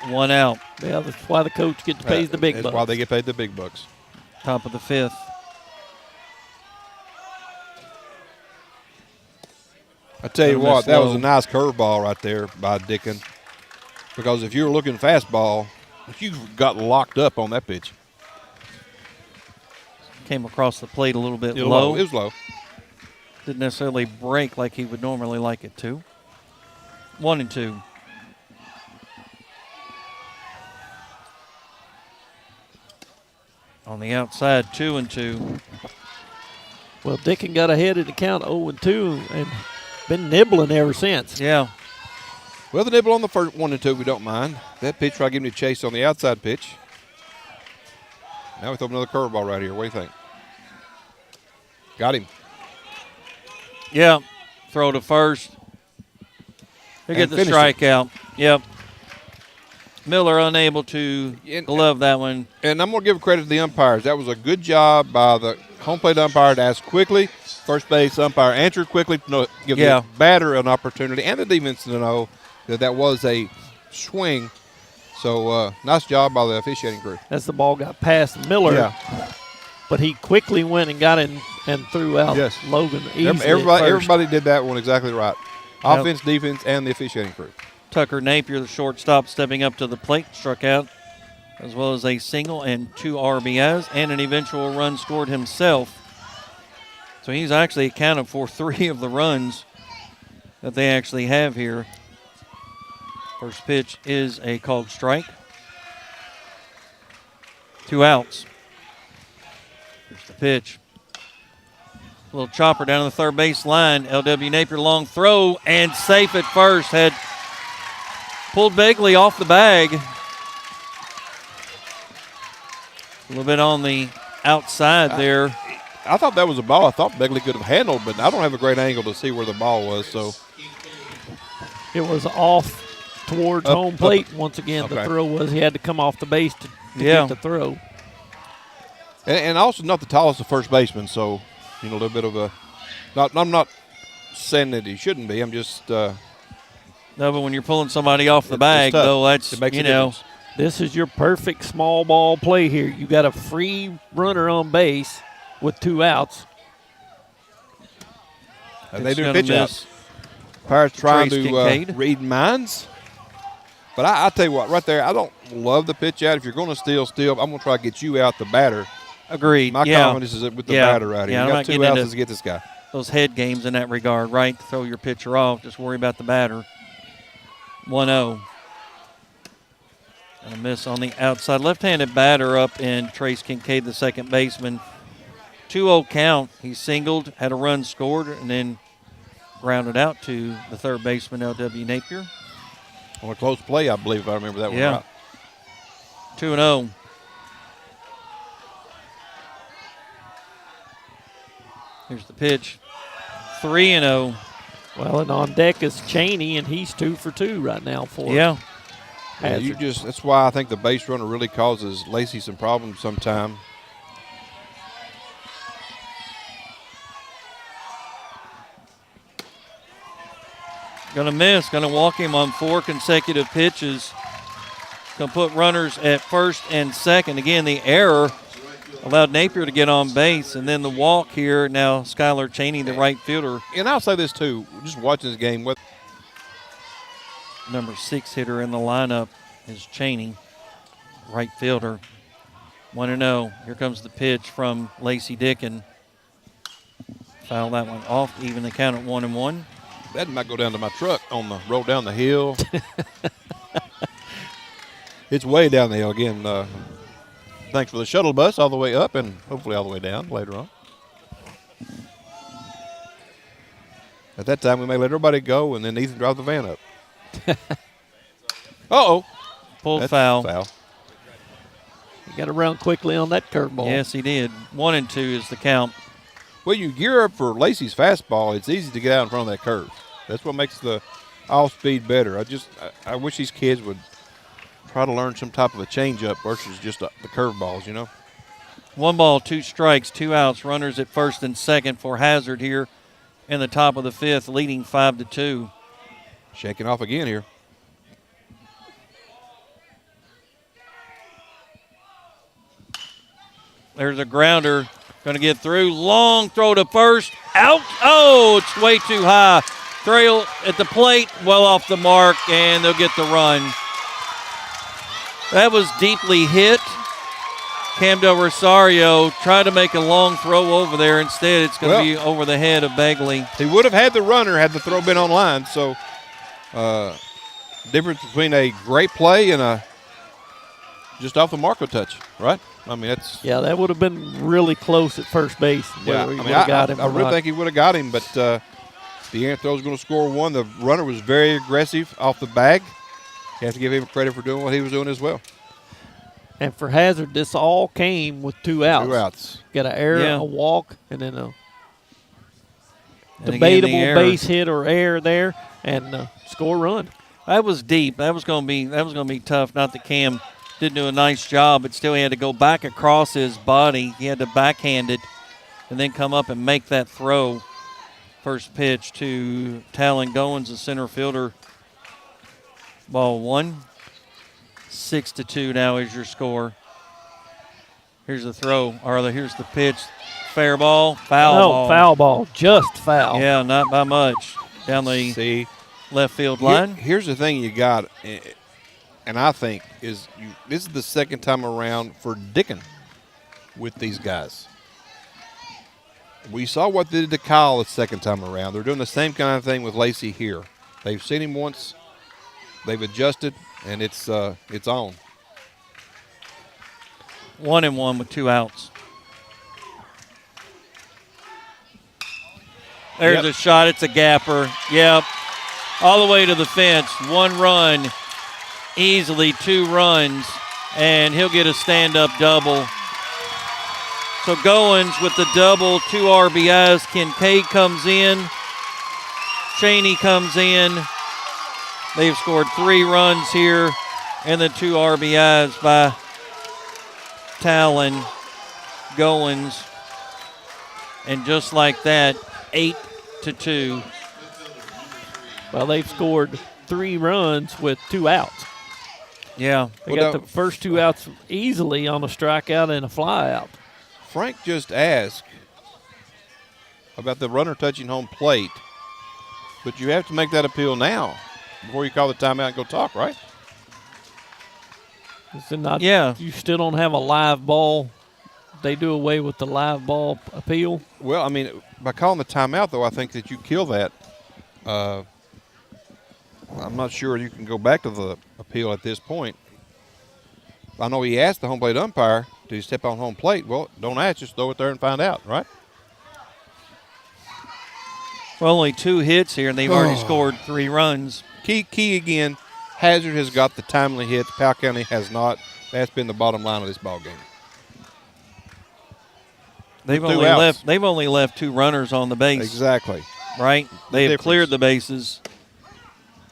1 out. Yeah, that's why the coach gets paid the big bucks. That's why they get paid the big bucks. Top of the 5th. I tell you what, that was a nice curveball right there by Dickin. Because if you were looking fastball, you got locked up on that pitch. Came across the plate a little bit low. It was low. Didn't necessarily break like he would normally like it to. 1-2. On the outside, 2-2. Well, Dickin got ahead in the count 0-2 and been nibbling ever since. Yeah. Well, the nibble on the first 1-2 we don't mind. That pitch tried to give me a chase on the outside pitch. Now we throw another curveball right here. What do you think? Got him. Yeah. Throw to first. They get the strikeout. Yep. Miller unable to glove that one. And I'm going to give credit to the umpires. That was a good job by the home plate umpire asked quickly. First base umpire answered quickly to give the batter an opportunity and the defense to know that was a swing. So, nice job by the officiating crew. As the ball got past Miller, but he quickly went and got in and threw out Logan easily. Everybody did that one exactly right. Offense, defense, and the officiating crew. Tucker Napier, the shortstop, stepping up to the plate, struck out, as well as a single and 2 RBIs and an eventual run scored himself. So he's actually accounted for 3 of the runs that they actually have here. First pitch is a called strike. 2 outs. Here's the pitch. A little chopper down on the third base line. L.W. Napier, long throw, and safe at first. Had pulled Begley off the bag. A little bit on the outside there. I thought that was a ball I thought Begley could have handled, but I don't have a great angle to see where the ball was. So it was off towards home plate. Once again, the throw was he had to come off the base to get the throw. And also not the tallest of first baseman, so a little bit of a. I'm not saying that he shouldn't be. I'm just. No, but when you're pulling somebody off the bag, though, that's it makes a difference. This is your perfect small ball play here. You got a free runner on base with 2 outs. And they do pitch outs. Pirates trying to read minds. But I tell you what, right there, I don't love the pitch out. If you're going to steal, I'm going to try to get you out the batter. Agreed. My confidence is with the batter right here. You got 2 outs to get this guy. Those head games in that regard, right? Throw your pitcher off. Just worry about the batter. 1-0. And a miss on the outside. Left-handed batter up in Trace Kincaid, the second baseman. 2-0 count. He singled, had a run scored, and then grounded out to the third baseman, L.W. Napier. On a close play, I believe, if I remember that one right. 2-0. Here's the pitch. 3-0. Well, and on deck is Cheney, and he's 2 for 2 right now for that's why I think the base runner really causes Lacey some problems sometime. Going to miss. Going to walk him on 4 consecutive pitches. Going to put runners at first and second. Again, the error allowed Napier to get on base, and then the walk here. Now Skylar Cheney, the right fielder. And I'll say this, too, just watching this game. Number 6 hitter in the lineup is Cheney, right fielder. 1-0. Here comes the pitch from Lacey Dickin. Foul that one off, even the count at 1-1. That might go down to my truck on the road down the hill. It's way down the hill again. Thanks for the shuttle bus all the way up and hopefully all the way down later on. At that time, we may let everybody go and then Ethan drive the van up. Uh-oh. Pulled foul. He got around quickly on that curveball. Yes, he did. 1-2 is the count. Well, you gear up for Lacey's fastball, it's easy to get out in front of that curve. That's what makes the off-speed better. I wish these kids would try to learn some type of a changeup versus just the curveballs, 1 ball, 2 strikes, 2 outs. Runners at first and second for Hazard here in the top of the 5th, leading 5-2. Shaking off again here. There's a grounder. Going to get through. Long throw to first. Out. Oh, it's way too high. Trail at the plate, well off the mark, and they'll get the run. That was deeply hit. Camdo Rosario tried to make a long throw over there. Instead, it's going to be over the head of Begley. He would have had the runner had the throw been on line. So, difference between a great play and a just off the marker touch, right? I mean, that's that would have been really close at first base. Yeah, I really think he would have got him, but the errant throw is going to score 1. The runner was very aggressive off the bag. You have to give him credit for doing what he was doing as well. And for Hazard, this all came with 2 outs. 2 outs. Got an error, a walk, and then a debatable base hit or error there, and score run. That was deep. That was going to be tough. Not that Cam didn't do a nice job, but still he had to go back across his body. He had to backhand it and then come up and make that throw. First pitch to Talon Goins, the center fielder. Ball one. 6-2 now is your score. Here's the throw, or here's the pitch. Fair ball, foul ball. No, foul ball, just foul. Yeah, not by much. Down the left field line. Here's the thing you got, and I think this is the second time around for Dickon with these guys. We saw what they did to Kyle the second time around. They're doing the same kind of thing with Lacey here. They've seen him once, they've adjusted, and it's on. 1-1 with 2 outs. There's a shot. It's a gapper. Yep. All the way to the fence. 1 run. Easily 2 runs. And he'll get a stand-up double. So Goins with the double, 2 RBIs. Kincaid comes in. Cheney comes in. They've scored 3 runs here. And the 2 RBIs by Talon Goins. And just like that, 8-2. Well, they've scored 3 runs with 2 outs. Yeah. They got the first 2 outs easily on a strikeout and a fly out. Frank just asked about the runner touching home plate, but you have to make that appeal now before you call the timeout and go talk, right? Is it not? Yeah. You still don't have a live ball. They do away with the live ball appeal. Well, I mean, by calling the timeout, though, I think that you kill that. I'm not sure you can go back to the appeal at this point. I know he asked the home plate umpire, did he step on home plate? Well, don't ask, just throw it there and find out, right? Well, only 2 hits here, and they've already scored 3 runs. Key again, Hazard has got the timely hits. Powell County has not. That's been the bottom line of this ball game. They've only left 2 runners on the base. Exactly. Right? They have cleared the bases.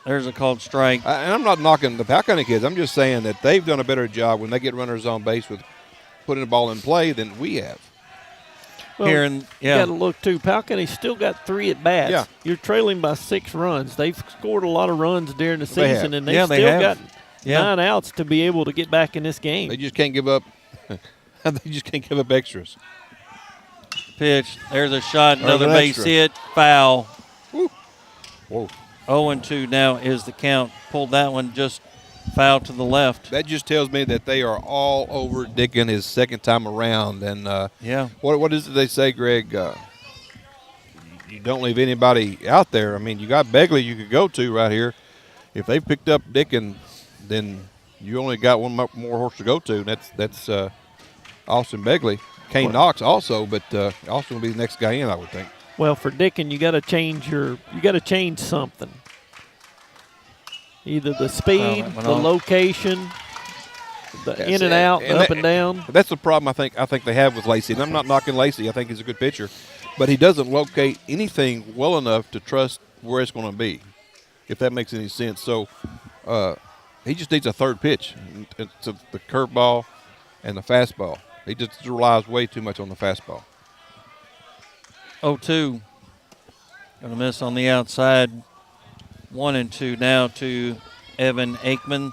There's a called strike. And I'm not knocking the Powell County kids. I'm just saying that they've done a better job when they get runners on base with putting the ball in play than we have. Well, you got to look, too. Powell County still got 3 at bats. Yeah. You're trailing by 6 runs. They've scored a lot of runs during the season, and they've they still have. got 9 outs to be able to get back in this game. They just can't give up. They just can't give up extras. Pitch. There's a shot. There's Another an base extra. hit. Foul. Woo. Whoa. 0-2 now is the count. Pulled that one just foul to the left. That just tells me that they are all over Dickon his second time around. And what is it they say, Greg? You don't leave anybody out there. I mean, you got Begley you could go to right here. If they picked up Dickon, then you only got one more horse to go to. And that's Austin Begley. Kane Knox also, but Austin will be the next guy in, I would think. Well, for Dickon, you got to change something. Either the speed, the location, the in and out, up and down. That's the problem I think they have with Lacey. And I'm not knocking Lacey. I think he's a good pitcher, but he doesn't locate anything well enough to trust where it's going to be, if that makes any sense. So he just needs a third pitch. It's the curveball and the fastball. He just relies way too much on the fastball. 0-2. Going to miss on the outside. 1-2 now to Evan Aikman,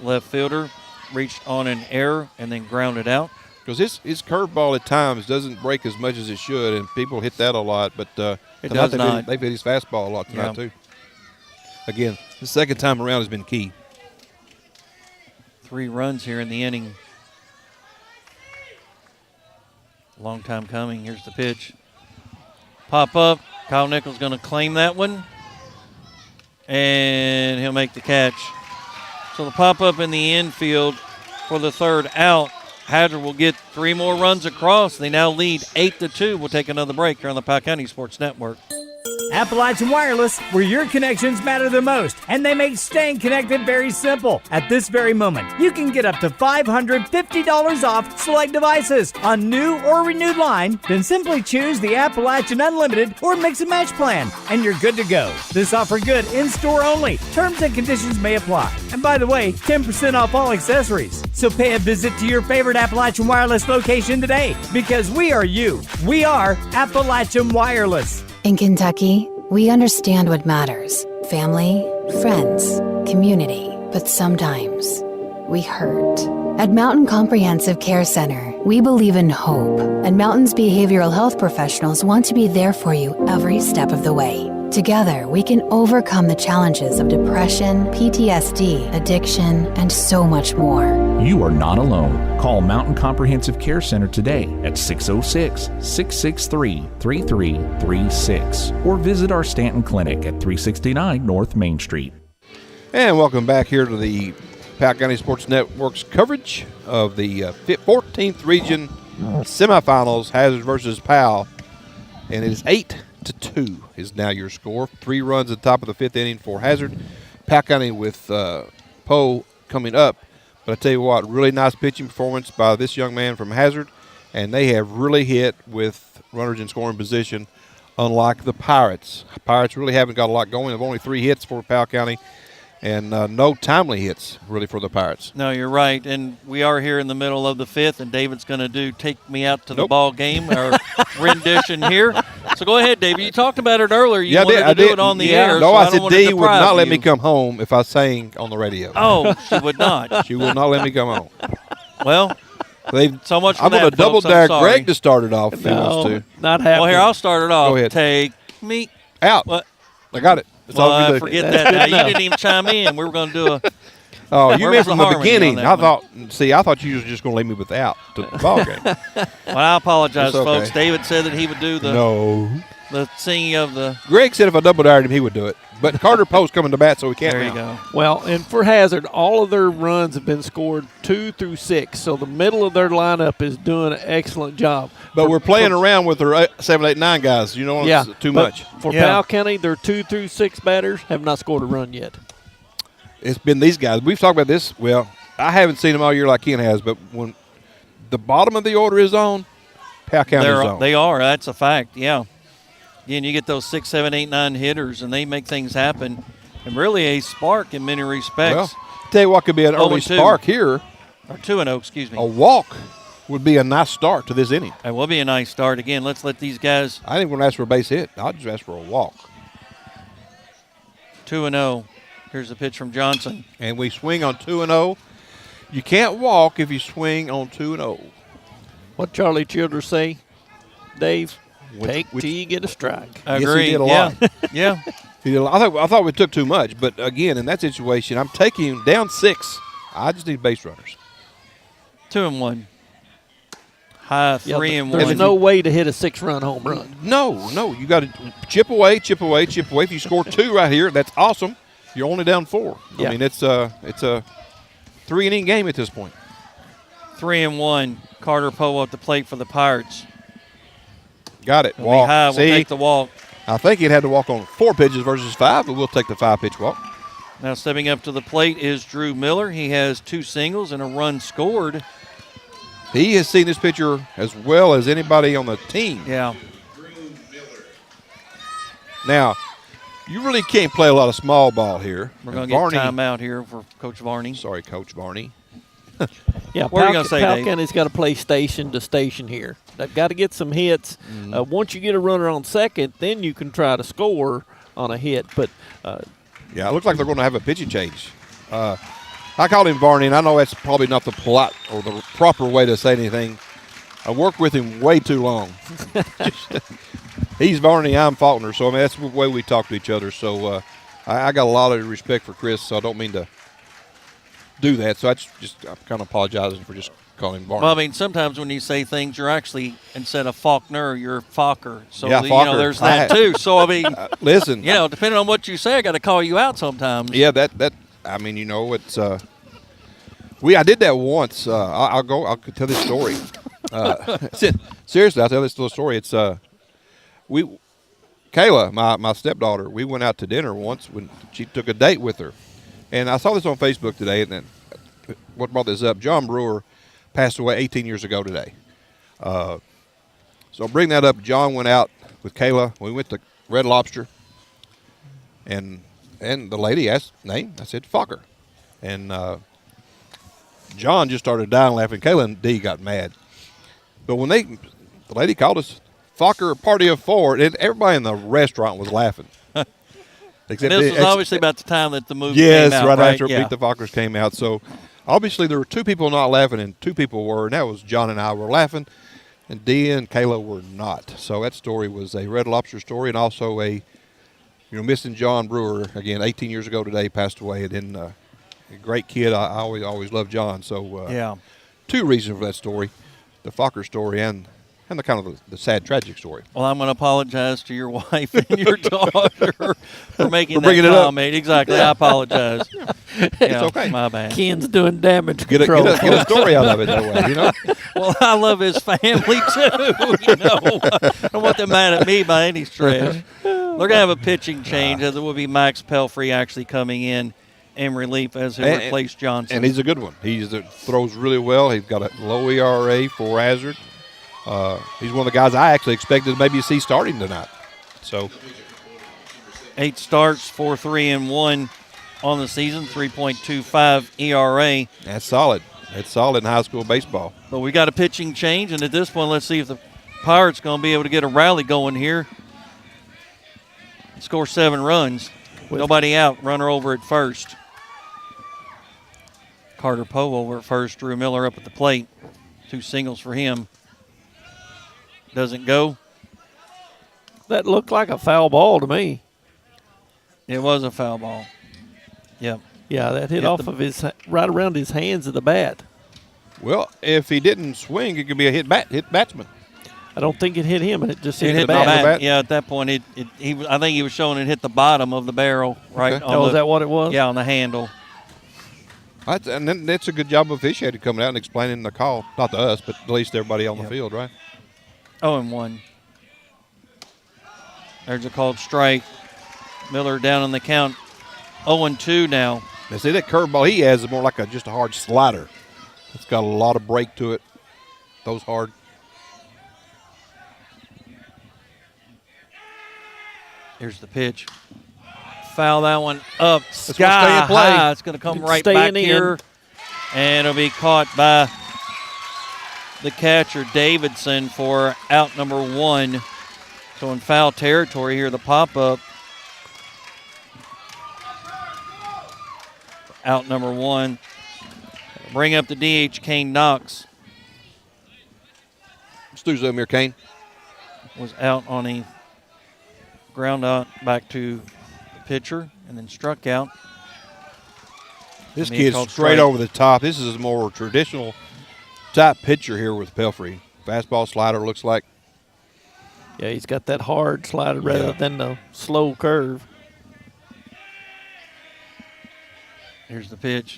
left fielder. Reached on an error and then grounded out. Because his curveball at times doesn't break as much as it should, and people hit that a lot. But it does not. They've hit his fastball a lot tonight, too. Again, the second time around has been key. 3 runs here in the inning. Long time coming. Here's the pitch. Pop up. Kyle Nichols going to claim that one. And he'll make the catch. So the pop up in the infield for the third out. Hadra will get 3 more runs across. They now lead 8-2. We'll take another break here on the Powell County Sports Network. Appalachian Wireless, where your connections matter the most, and they make staying connected very simple. At this very moment, you can get up to $550 off select devices on new or renewed line. Then simply choose the Appalachian Unlimited or Mix and Match plan, and you're good to go. This offer good in-store only. Terms and conditions may apply. And by the way, 10% off all accessories. So pay a visit to your favorite Appalachian Wireless location today, because we are you. We are Appalachian Wireless. In Kentucky, we understand what matters: family, friends, community. But sometimes we hurt. At Mountain Comprehensive Care Center, we believe in hope, and Mountain's behavioral health professionals want to be there for you every step of the way. Together, we can overcome the challenges of depression, PTSD, addiction, and so much more. You are not alone. Call Mountain Comprehensive Care Center today at 606-663-3336 or visit our Stanton Clinic at 369 North Main Street. And welcome back here to the Powell County Sports Network's coverage of the 14th Region semifinals, Hazard versus Powell. And it is 8-2 is now your score. 3 runs at the top of the 5th inning for Hazard. Powell County with Poe coming up. But I tell you what, really nice pitching performance by this young man from Hazard. And they have really hit with runners in scoring position, unlike the Pirates. Pirates really haven't got a lot going. They've only 3 hits for Powell County. And no timely hits, really, for the Pirates. No, you're right. And we are here in the middle of the 5th, and David's going to do Take Me Out to the Ball Game, or rendition here. So go ahead, David. You talked about it earlier. You wanted to do it on the air. No, so I said Dee would not let you. me come home if I sang on the radio. Oh, she would not. She will not let me come home. Well, so much for I'm that, going to double folks. dare I'm sorry. Greg to start it off if he wants to. Not happening. Well, here, I'll start it off. Go ahead. Take me out. What? I got it. That's all we Well, do. forget that now. You didn't even chime in. We were going to do a Oh, you Where meant was from the the harmony beginning. on I that thought you was just going to leave me without the ball game. Well, I apologize, It's okay. folks. David said that he would do the the singing of the. Greg said if I double dared him, he would do it. But Carter Poe's coming to bat, so he can't. There you now. go. Well, and for Hazard, all of their runs have been scored 2 through 6, so the middle of their lineup is doing an excellent job. But we're playing around with their 7, 8, 9 guys. You know, it's too much. For Powell County, their 2 through 6 batters have not scored a run yet. It's been these guys. We've talked about this. Well, I haven't seen them all year like Ken has, but when the bottom of the order is on, Powell County is on. They are. That's a fact. Yeah. Again, you get those 6, 7, 8, 9 hitters, and they make things happen. And really a spark in many respects. Well, tell you what could be an early 0-2. spark here. Or 2-0, excuse me. A walk would be a nice start to this inning. It will be a nice start. Again, let's let these guys. I ain't going to ask for a base hit. I'll just ask for a walk. 2-0. Here's the pitch from Johnson. And we swing on 2-0. You can't walk if you swing on 2-0. What Charlie Childers say, Dave? Take till you get a strike. I Yes, agree. he did a lot. Yeah. He did a lot. I thought we took too much, but again, in that situation, I'm taking him down 6. I just need base runners. 2-1. High 3-1. There's no way to hit a 6-run home run. No. You got to chip away. If you score 2 right here, that's awesome. You're only down 4. Yeah. I mean, it's a 3-inning game at this point. 3-1. Carter Powell at the plate for the Pirates. Got it. It'll be Walk. high. We'll See, take the walk. I think he'd had to walk on 4 pitches versus 5, but we'll take the 5-pitch walk. Now stepping up to the plate is Drew Miller. He has 2 singles and a run scored. He has seen this pitcher as well as anybody on the team. Yeah. Now, you really can't play a lot of small ball here. We're going to get timeout here for Coach Varney. Sorry, Coach Varney. Yeah, What are you going to say, Powell Dave? County's got to play station to station here. They've got to get some hits. Once you get a runner on second, then you can try to score on a hit. But yeah, it looks like they're going to have a pitching change. I called him Varney, and I know that's probably not the polite or the proper way to say anything. I worked with him way too long. He's Varney, I'm Faulkner, so I mean that's the way we talk to each other. So I got a lot of respect for Chris, so I don't mean to do that. So I'm kind of apologizing for just calling him Varney. Well, I mean, sometimes when you say things, you're actually, instead of Faulkner, you're Fokker. So, Yeah, you Fokker. know, there's that too. So, I mean, listen. you know, depending on what you say, I got to call you out sometimes. Yeah, that I mean, you know, it's I did that once. I'll tell this story. Seriously, I'll tell this little story. It's kind Kayla, my stepdaughter, we went out to dinner once when she took a date with her. And I saw this on Facebook today, and then what brought this up, John Brewer passed away 18 years ago today. So bring that up. John went out with Kayla. We went to Red Lobster, and the lady asked name. I said Fokker, and John just started dying laughing. Kayla and Dee got mad, but when the lady called us Fokker party of four, and everybody in the restaurant was laughing. Except this was obviously about the time that the movie came out. Yes, right after Beat the Fockers came out. So obviously there were two people not laughing and two people were, and that was John and I were laughing, and Dee and Kayla were not. So that story was a Red Lobster story, and also missing John Brewer, again, 18 years ago today, passed away. And then a great kid. I always loved John. So two reasons for that story, the Fokker story and the kind of the sad, tragic story. Well, I'm going to apologize to your wife and your daughter for making bringing that it up. comment. Exactly. I apologize. It's okay. My bad. Ken's doing damage Get control. a story out of it that way, you know? Well, I love his family, too. I don't want them mad at me by any stretch. They're going to have a pitching change, as it will be Max Pelfrey actually coming in relief as he'll replace Johnson. And he's a good one. He throws really well. He's got a low ERA for Hazard. He's one of the guys I actually expected to maybe see starting tonight. So 8 starts, 4-3-1 on the season, 3.25 ERA. That's solid. That's solid in high school baseball. But we got a pitching change, and at this point, let's see if the Pirates going to be able to get a rally going here. Score 7 runs. Nobody out. Runner over at first. Carter Poe over at first. Drew Miller up at the plate. 2 singles for him. Doesn't go. That looked like a foul ball to me. It was a foul ball. Yep. Yeah, that hit off of right around his hands of the bat. Well, if he didn't swing, it could be a hit batsman. I don't think it hit him, and it just It hit hit the bat. Yeah, at that point, I think he was showing it hit the bottom of the barrel. Right. Okay. Is that what it was? Yeah, on the handle. And then that's a good job of officiating coming out and explaining the call. Not to us, but at least everybody on the field, right? 0-1. There's a called strike. Miller down on the count. 0-2 now. Now, see, that curveball he has is more like just a hard slider. It's got a lot of break to it. Those hard. Here's the pitch. Foul that one up. That's Sky gonna stay in play. high. It's going to come right Staying back in. here. And it'll be caught by the catcher, Davidson, for out number 1. So in foul territory here, the pop-up. Out number 1. Bring up the DH, Kane Knox. Let's do zoom here, Kane. Was out on a ground out back to the pitcher and then struck out. This And he kid's called straight strike. over the top. This is a more traditional type pitcher here with Pelfrey. Fastball slider looks like. Yeah, he's got that hard slider rather than the slow curve. Here's the pitch.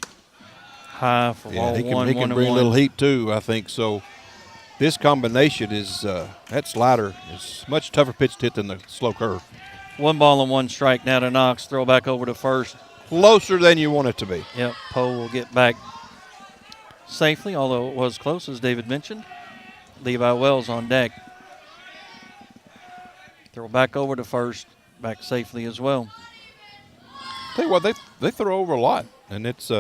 High for ball he can, one. he can bring a little heat too, I think. So this combination is that slider is much tougher pitch to hit than the slow curve. 1 ball and 1 strike now to Knox. Throw back over to first. Closer than you want it to be. Yep, Poe will get back safely, although it was close, as David mentioned. Levi Wells on deck. Throw back over to first, back safely as well. Tell you what, they throw over a lot, and it's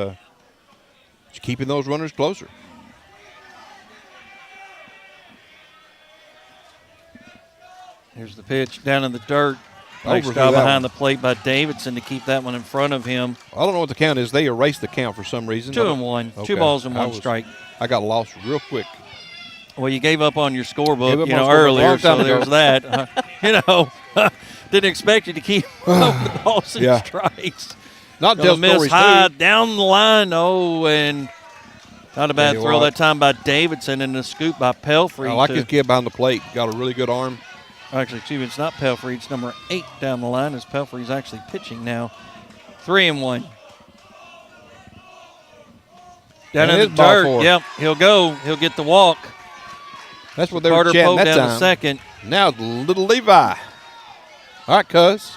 keeping those runners closer. Here's the pitch down in the dirt. Nice Overthrew job that behind one. the plate by Davidson to keep that one in front of him. I don't know what the count is. They erased the count for some reason. 2-1. Okay. 2 balls and 1 strike. I got lost real quick. Well, you gave up on your scorebook, Gave up on scorebook a earlier, long time so ago. there's that. Didn't expect you to keep up the balls and Yeah. strikes. Not Gonna tell miss stories high too. down the line. Oh, and not a bad Tell you throw what. that time by Davidson and a scoop by Pelfrey. I like his kid behind the plate. Got a really good arm. Actually, excuse me, it's not Pelfrey. It's number 8 down the line as Pelfrey's actually pitching now. 3-1. Down And in the his ball dirt. four. Yep, he'll go. He'll get the walk. That's what they Carter were chanting Poe that down time. to second. Now little Levi. All right, cuz.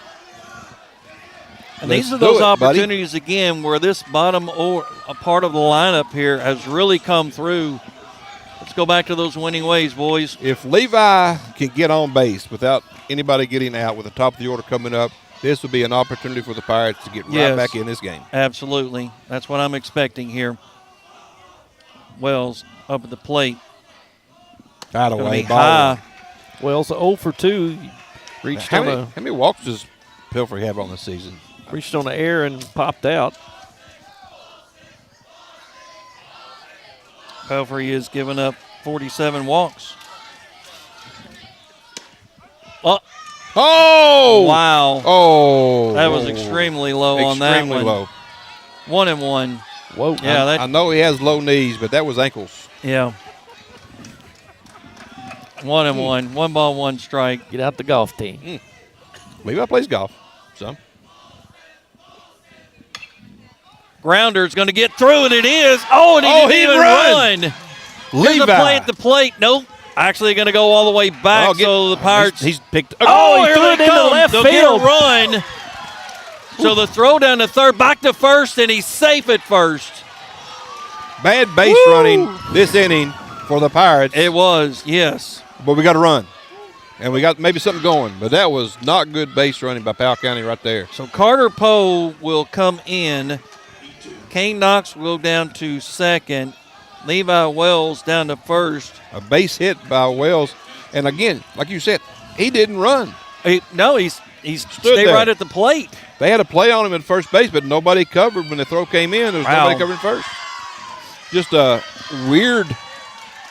And these are those opportunities, again, where this bottom or a part of the lineup here has really come through. Let's go back to those winning ways, boys. If Levi can get on base without anybody getting out with the top of the order coming up, this would be an opportunity for the Pirates to get right back in this game. Absolutely. That's what I'm expecting here. Wells up at the plate. Out of the way, high. Wells 0 for 2. How many walks does Pelfrey have on the season? Reached on the air and popped out. Pelfrey has given up 47 walks. Oh! Wow. Oh! That was extremely low on that one. Extremely low. 1-1. Whoa. Yeah, I know he has low knees, but that was ankles. Yeah. 1-1. 1 ball, 1 strike. Get out the golf team. Levi plays golf. So. Grounder's going to get through, and it is. Oh, and he didn't even run. Here's a play at the plate. Nope. Actually going to go all the way back, so the Pirates. He's picked. Oh, he threw it into left They'll field. Get a run. So the throw down to third, back to first, and he's safe at first. Bad base running this inning for the Pirates. It was, yes. But we got to run. And we got maybe something going. But that was not good base running by Powell County right there. So Carter Poe will come in. Kane Knox will go down to second. Levi Wells down to first. A base hit by Wells. And again, like you said, he didn't run. He's stayed there right at the plate. They had a play on him at first base, but nobody covered when the throw came in. There was nobody covering first. Just a weird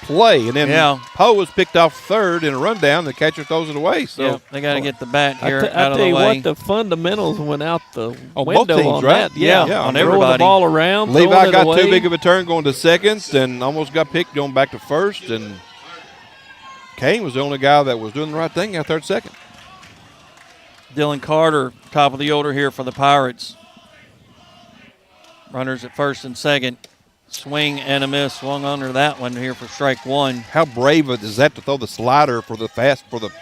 play. And then Poe was picked off third in a rundown. The catcher throws it away. So they got to get the bat here out of the way. I tell you what, the fundamentals went out the window both teams, on right? that. Yeah, on throwing everybody. the ball around. Levi got too big of a turn going to second and almost got picked going back to first. And Kane was the only guy that was doing the right thing out there at second. Dylan Carter, top of the order here for the Pirates. Runners at first and second. Swing and a miss. Swung under that one here for strike one. How brave is that to throw the slider for the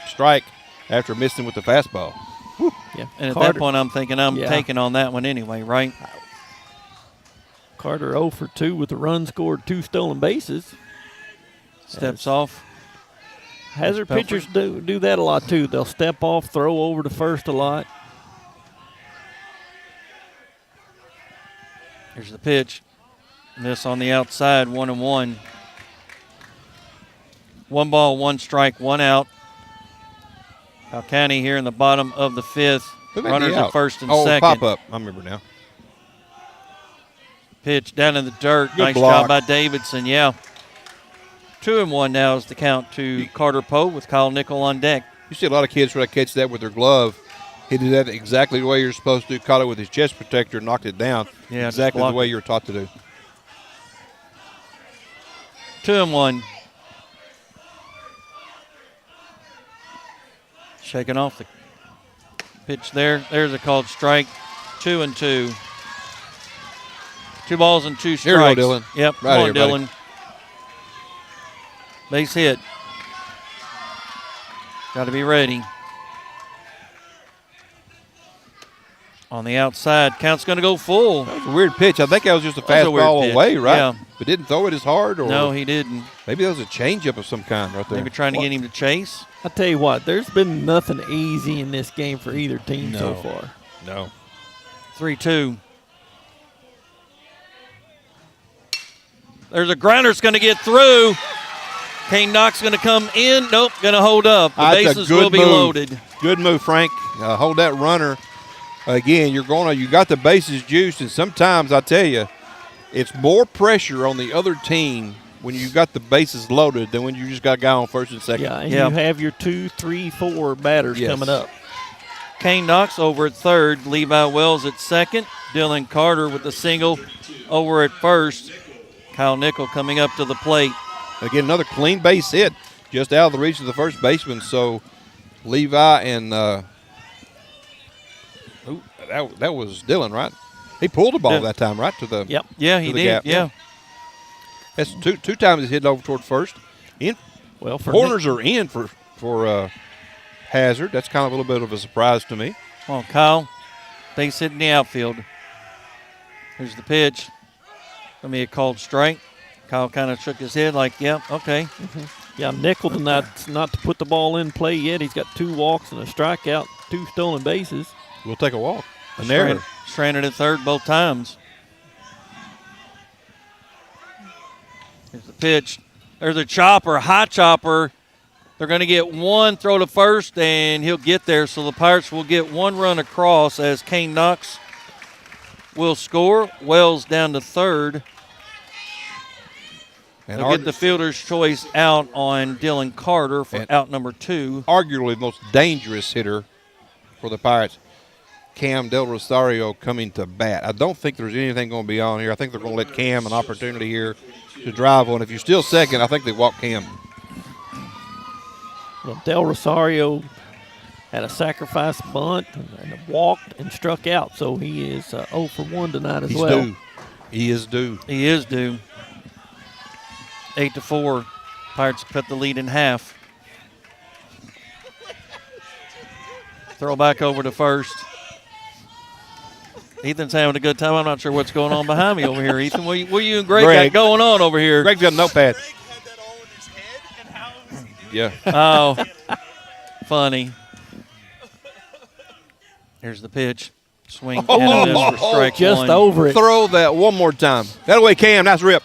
strike after missing with the fastball? Whew. Yeah, and at that point, I'm thinking I'm taking on that one anyway, right? Carter 0 for 2 with a run scored, 2 stolen bases. Steps off. Hazard pitchers do that a lot too. They'll step off, throw over to first a lot. Here's the pitch. This on the outside, 1-1. 1 ball, 1 strike, 1 out. Powell County here in the bottom of the 5th. Runners at first and second. Pop up. I remember now. Pitch down in the dirt. Good nice block. job by Davidson, 2-1 now is the count to Carter Poe with Kyle Nickel on deck. You see a lot of kids try to catch that with their glove. He did that exactly the way you're supposed to. Caught it with his chest protector, knocked it down. Yeah, exactly the way you're taught to do. 2-1. Shaking off the pitch there. There's a called strike. 2-2. 2 balls and 2 strikes. Here we go, Dylan. Yep, right come on, here, Dylan. Buddy. Base hit. Got to be ready. On the outside, count's going to go full. That was a weird pitch. I think that was just a fastball away, right? Yeah. But didn't throw it as hard? Or no, he didn't. Maybe that was a changeup of some kind right there. Maybe trying to get him to chase. I tell you what, there's been nothing easy in this game for either team so far. No. 3-2. There's a grounder that's going to get through. Kane Knox going to come in. Nope, going to hold up. The bases will be loaded. Good move, Frank. Hold that runner. Again, you got the bases juiced, and sometimes I tell you, it's more pressure on the other team when you got the bases loaded than when you just got a guy on first and second. Yeah, and you have your 2, 3, 4 batters coming up. Kane Knox over at third. Levi Wells at second. Dylan Carter with the single over at first. Kyle Nickel coming up to the plate. Again, another clean base hit just out of the reach of the first baseman. So Levi and that was Dylan, right? He pulled the ball that time, right? To the Yeah, he did. Gap. Yeah. That's two times he's hit over toward first. Corners are in for Hazard. That's kind of a little bit of a surprise to me. Come on, Kyle. Base hit in the outfield. Here's the pitch. Going to be a called strike. Kyle kind of shook his head like, yeah, okay. Yeah, Nickel not to put the ball in play yet. He's got 2 walks and a strikeout, 2 stolen bases. We'll take a walk. An error. Stranded at third both times. Here's the pitch. There's a chopper, high chopper. They're going to get 1 throw to first, and he'll get there. So the Pirates will get 1 run across as Kane Knox will score. Wells down to third. And they'll get the fielder's choice out on Dylan Carter for out number 2. Arguably the most dangerous hitter for the Pirates, Cam Del Rosario, coming to bat. I don't think there's anything going to be on here. I think they're going to let Cam an opportunity here to drive one. If you're still second, I think they walk Cam. Well, Del Rosario had a sacrifice bunt and walked and struck out, so he is 0 for 1 tonight as well. Due. He is due. He is due. 8-4. Pirates cut the lead in half. Throw back over to first. Ethan's having a good time. I'm not sure what's going on behind me over here. Ethan, what you and Greg got going on over here? Greg's got a notepad. Yeah. Oh, funny. Here's the pitch. Swing and a miss for strike just 1. over it. Throw that one more time. That way, Cam. Nice rip.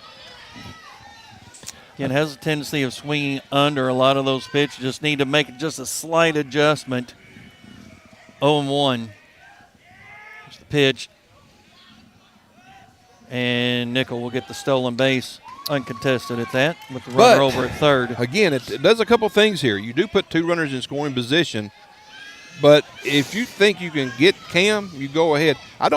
Again, has a tendency of swinging under a lot of those pitches. Just need to make just a slight adjustment. 0-1. Here's the pitch. And Nickel will get the stolen base uncontested at that with the runner over at third. Again, it does a couple things here. You do put 2 runners in scoring position, but if you think you can get Cam, you go ahead. I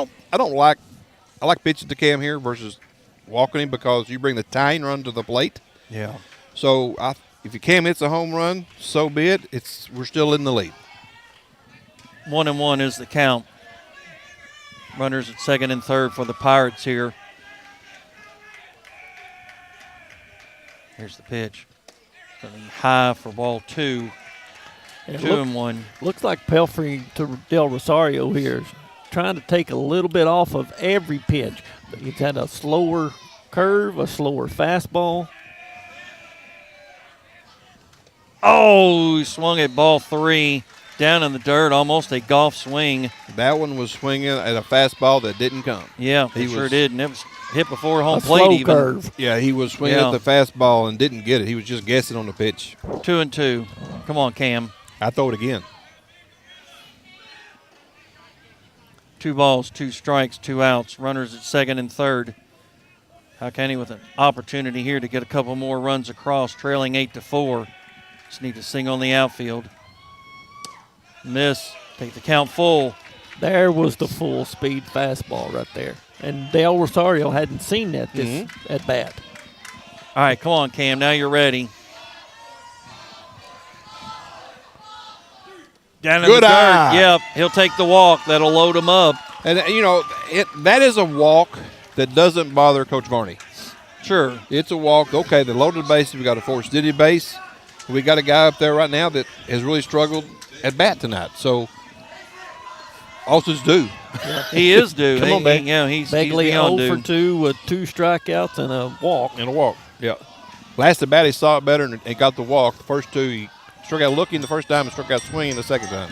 like pitching to Cam here versus walking him because you bring the tying run to the plate. Yeah. So if Cam hits a home run, so be it. We're still in the lead. 1-1 is the count. Runners at second and third for the Pirates here. Here's the pitch. Going to be high for ball 2. 2-1. Looks like Pelfrey to Del Rosario here is trying to take a little bit off of every pitch. He's had a slower curve, a slower fastball. Oh, he swung at ball 3 down in the dirt, almost a golf swing. That one was swinging at a fastball that didn't come. Yeah, he sure did. And it was hit before home plate slow even. Curve. Yeah, he was swinging at the fastball and didn't get it. He was just guessing on the pitch. 2-2. Come on, Cam. I throw it again. 2 balls, 2 strikes, 2 outs. Runners at second and third. Powell with an opportunity here to get a couple more runs across, trailing 8-4. Just need to sing on the outfield. Miss. Take the count full. There was the full speed fastball right there. And Del Rosario hadn't seen that at bat. All right, come on, Cam. Now you're ready. Down in the dirt. Yep, he'll take the walk. That'll load him up. And, that is a walk that doesn't bother Coach Varney. Sure. It's a walk. Okay, the loaded bases, we got a four-steady base. We got a guy up there right now that has really struggled at bat tonight. So, Austin's due. Yeah. He is due. Come on, Begley. Yeah, he's Begley beyond 0 due. for 2 with 2 strikeouts and a walk. Yeah. Last at bat, he saw it better and got the walk. The first 2, he struck out looking the first time and struck out swinging the second time.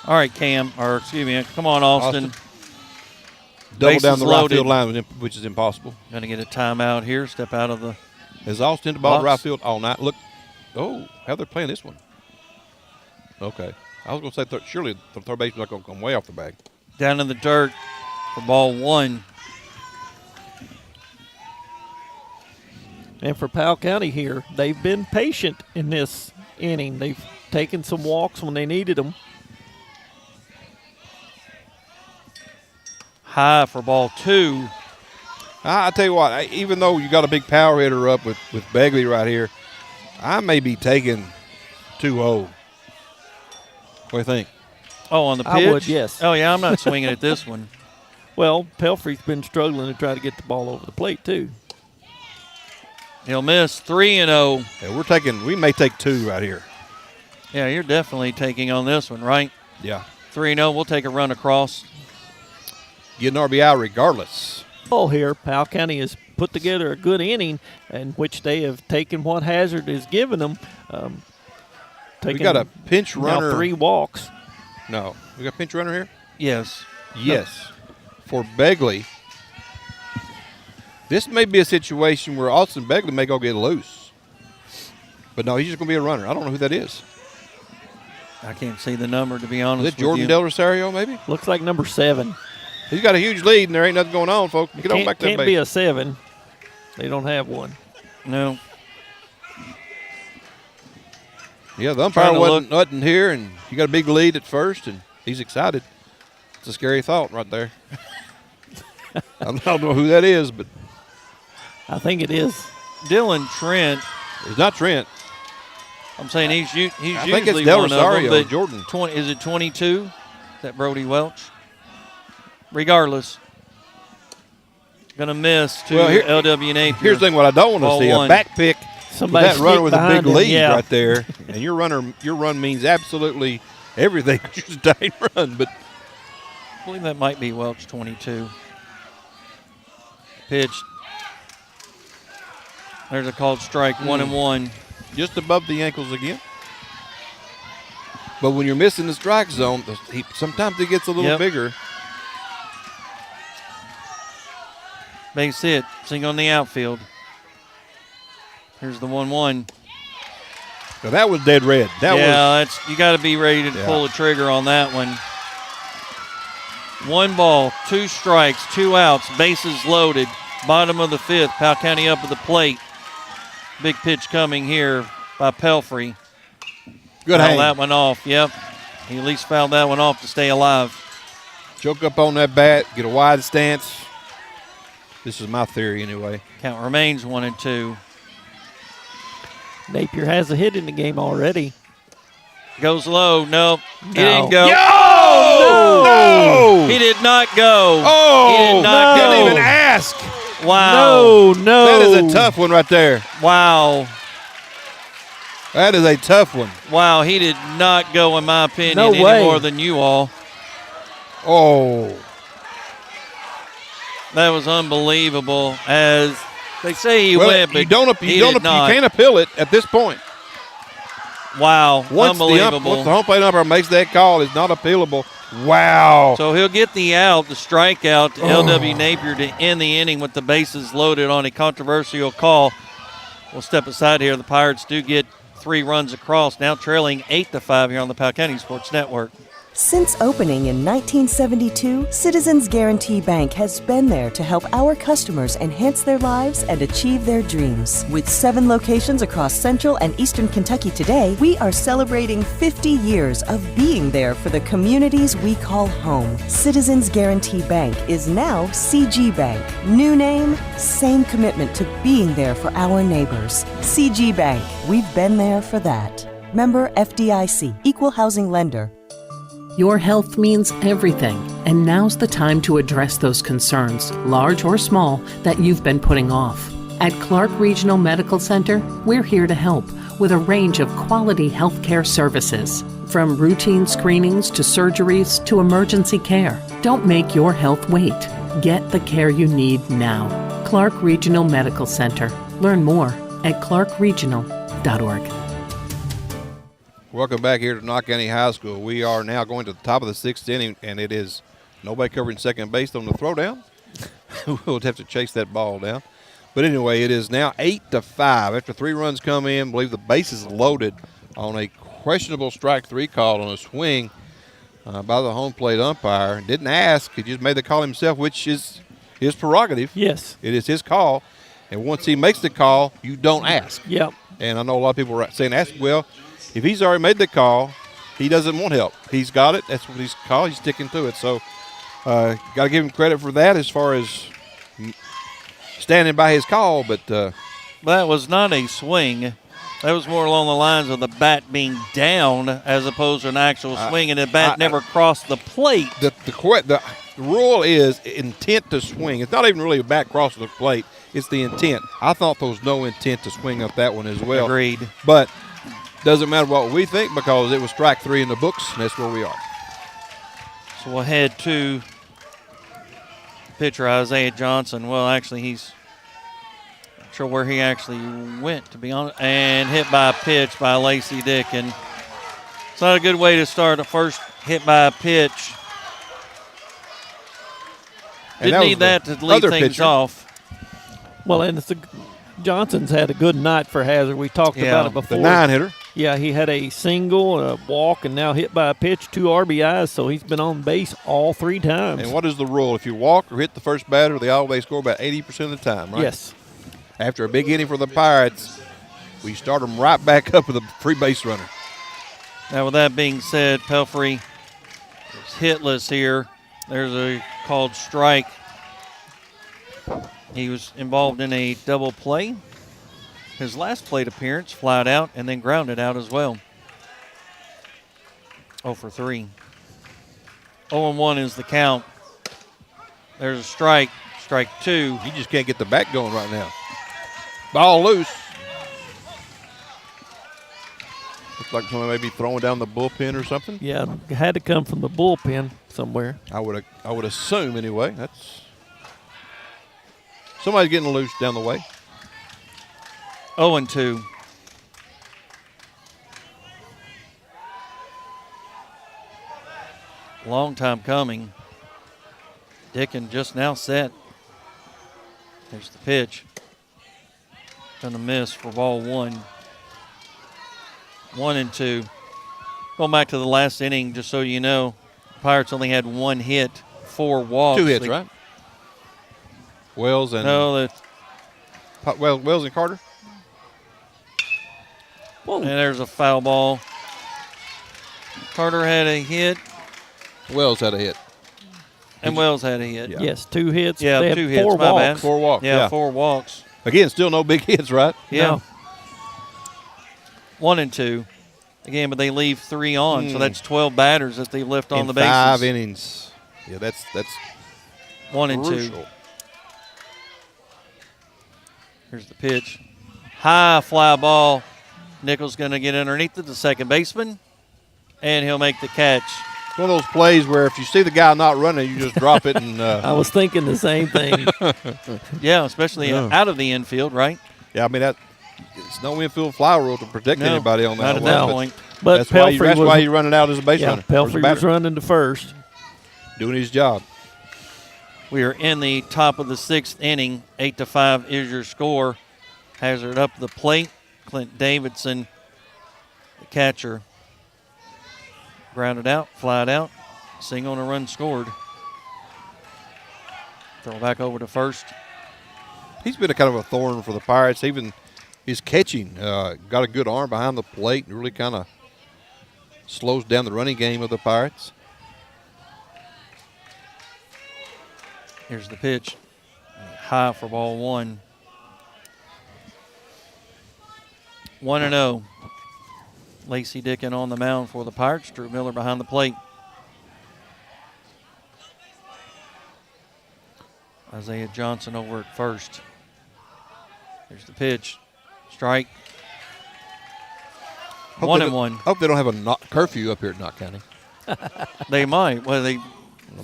All right, Cam, come on, Austin. Double Bases down the right loaded. field line, which is impossible. Going to get a timeout here. Step out of the Has Austin the ball to box. right field all night? Look. Oh, how they're playing this one. Okay. I was going to say surely the third baseman's not going to come way off the bag. Down in the dirt for ball 1. And for Powell County here, they've been patient in this inning. They've taken some walks when they needed them. High for ball 2. I tell you what, even though you got a big power hitter up with Begley right here, I may be taking 2-0. What do you think? Oh, on the pitch? I would, yes. Oh, yeah, I'm not swinging at this one. Well, Pelfrey's been struggling to try to get the ball over the plate, too. He'll miss 3-0. Yeah, we may take 2 right here. Yeah, you're definitely taking on this one, right? Yeah. 3-0, we'll take a run across. Get an RBI regardless. Ball here, Powell County has put together a good inning in which they have taken what Hazard has given them. We got a pinch runner. 3 walks. No. We got a pinch runner here? Yes. Yes. For Begley. This may be a situation where Austin Begley may go get loose. But no, he's just going to be a runner. I don't know who that is. I can't see the number, to be honest Is it Jordan Del Rosario, maybe? Looks like number 7. He's got a huge lead, and there ain't nothing going on, folks. Get on back to that base. Can't be a 7. They don't have one. No. Yeah, the umpire wasn't nothing here, and you got a big lead at first, and he's excited. It's a scary thought right there. I don't know who that is, but I think it is Dylan Trent. It's not Trent. I'm saying he's I usually think it's Del one Rosario, of them, but Jordan. Is it 22? Is that Brody Welch? Regardless, gonna miss to LW Napier. Here's the thing: what I don't want to see, a back pick. Somebody that runner with a big lead right there, and your run means absolutely everything. You just dang run, but I believe that might be Welch 22. Pitched. There's a called strike, 1-1. Just above the ankles again. But when you're missing the strike zone, sometimes it gets a little bigger. Base hit, single on the outfield. Here's the 1-1. Now that was dead red. You got to be ready to pull the trigger on that one. 1 ball, 2 strikes, 2 outs, bases loaded. Bottom of the 5th, Powell County up at the plate. Big pitch coming here by Pelfrey. Good foul hang. that one off. Yep, he at least fouled that one off to stay alive. Choke up on that bat, get a wide stance. This is my theory anyway. Count remains 1-2. Napier has a hit in the game already. Goes low. Nope. He No. didn't go. No! He did not go. Oh! He did not go. Didn't even ask. Wow. No. That is a tough one right there. Wow. That is a tough one. Wow, he did not go, in my opinion, No any way. more than you all. Oh. That was unbelievable. As they say he went, but you can't appeal it at this point. Wow, Once unbelievable. Once the home plate umpire makes that call, it's not appealable. Wow. So he'll get the strikeout to LW Napier to end the inning with the bases loaded on a controversial call. We'll step aside here. The Pirates do get 3 runs across, now trailing 8-5 here on the Powell County Sports Network. Since opening in 1972, Citizens Guarantee Bank has been there to help our customers enhance their lives and achieve their dreams. With 7 locations across Central and Eastern Kentucky today, we are celebrating 50 years of being there for the communities we call home. Citizens Guarantee Bank is now CG Bank. New name, same commitment to being there for our neighbors. CG Bank, we've been there for that. Member FDIC, Equal Housing Lender. Your health means everything, and now's the time to address those concerns, large or small, that you've been putting off. At Clark Regional Medical Center, we're here to help with a range of quality healthcare services, from routine screenings to surgeries to emergency care. Don't make your health wait. Get the care you need now. Clark Regional Medical Center. Learn more at clarkregional.org. Welcome back here to Knox County High School. We are now going to the top of the 6th inning, and it is nobody covering second base on the throwdown. We'll have to chase that ball down. But anyway, it is now 8-5. After 3 runs come in, I believe the base is loaded on a questionable strike 3 call on a swing by the home plate umpire. Didn't ask. He just made the call himself, which is his prerogative. Yes. It is his call. And once he makes the call, you don't ask. Yep. And I know a lot of people are saying ask. Well, if he's already made the call, he doesn't want help. He's got it. That's what he's called. He's sticking to it. So got to give him credit for that as far as standing by his call. But that was not a swing. That was more along the lines of the bat being down as opposed to an actual swing, and the bat never crossed the plate. The rule is intent to swing. It's not even really a bat crossing the plate. It's the intent. I thought there was no intent to swing up that one as well. Agreed. But Doesn't matter what we think because it was strike 3 in the books, and that's where we are. So we'll head to pitcher Isaiah Johnson. Well, actually, he's not sure where he actually went, to be honest. And hit by a pitch by Lacey Dickin. It's not a good way to start a first hit by a pitch. Didn't need that to lead things off. Well, and Johnson's had a good night for Hazard. We talked about it before. The 9-hitter. Yeah, he had a single, a walk, and now hit by a pitch, 2 RBIs, so he's been on base all 3 times. And what is the rule? If you walk or hit the first batter, they always score about 80% of the time, right? Yes. After a big inning for the Pirates, we start them right back up with a free base runner. Now, with that being said, Pelfrey is hitless here. There's a called strike. He was involved in a double play. His last plate appearance, flied out and then grounded out as well. 0 for 3. 0-1 is the count. There's a strike, strike 2. He just can't get the bat going right now. Ball loose. Looks like somebody may be throwing down the bullpen or something. Yeah, it had to come from the bullpen somewhere. I would assume anyway. That's somebody's getting loose down the way. 0-2. Long time coming. Dickin just now set. There's the pitch. Gonna miss for ball 1. 1-2. Going back to the last inning, just so you know, Pirates only had 1 hit, 4 walks. 2 hits, right? Wells and Wells and Carter. Whoa. And there's a foul ball. Carter had a hit. Wells had a hit. And Wells had a hit. Yeah. Yes, 2 hits. Yeah, they 2 had hits. 4 My walks. bad. 4 walks. Yeah, 4 walks. Again, still no big hits, right? Yeah. No. 1-2. Again, but they leave 3 on, so that's 12 batters that they left on the bases. 5 innings. Yeah, that's 1-2. crucial. Here's the pitch. High fly ball. Nichols going to get underneath it, the second baseman, and he'll make the catch. It's one of those plays where if you see the guy not running, you just drop it. And I was thinking the same thing. Yeah, especially out of the infield, right? Yeah, I mean, it's no infield fly rule to protect anybody on that. Not at that point. But that's why you're running out as a base runner. Pelfrey was running to first. Doing his job. We are in the top of the 6th inning. 8-5 is your score. Hazard up the plate. Clint Davidson, the catcher. Grounded out, flied out. Single and a run scored. Throw back over to first. He's been a kind of a thorn for the Pirates. Even his catching, got a good arm behind the plate and really kind of slows down the running game of the Pirates. Here's the pitch. High for ball 1. 1-0. Lacey Dickin on the mound for the Pirates. Drew Miller behind the plate. Isaiah Johnson over at first. Here's the pitch. Strike. 1-1. Hope they don't have a curfew up here at Knott County. They might. Well, they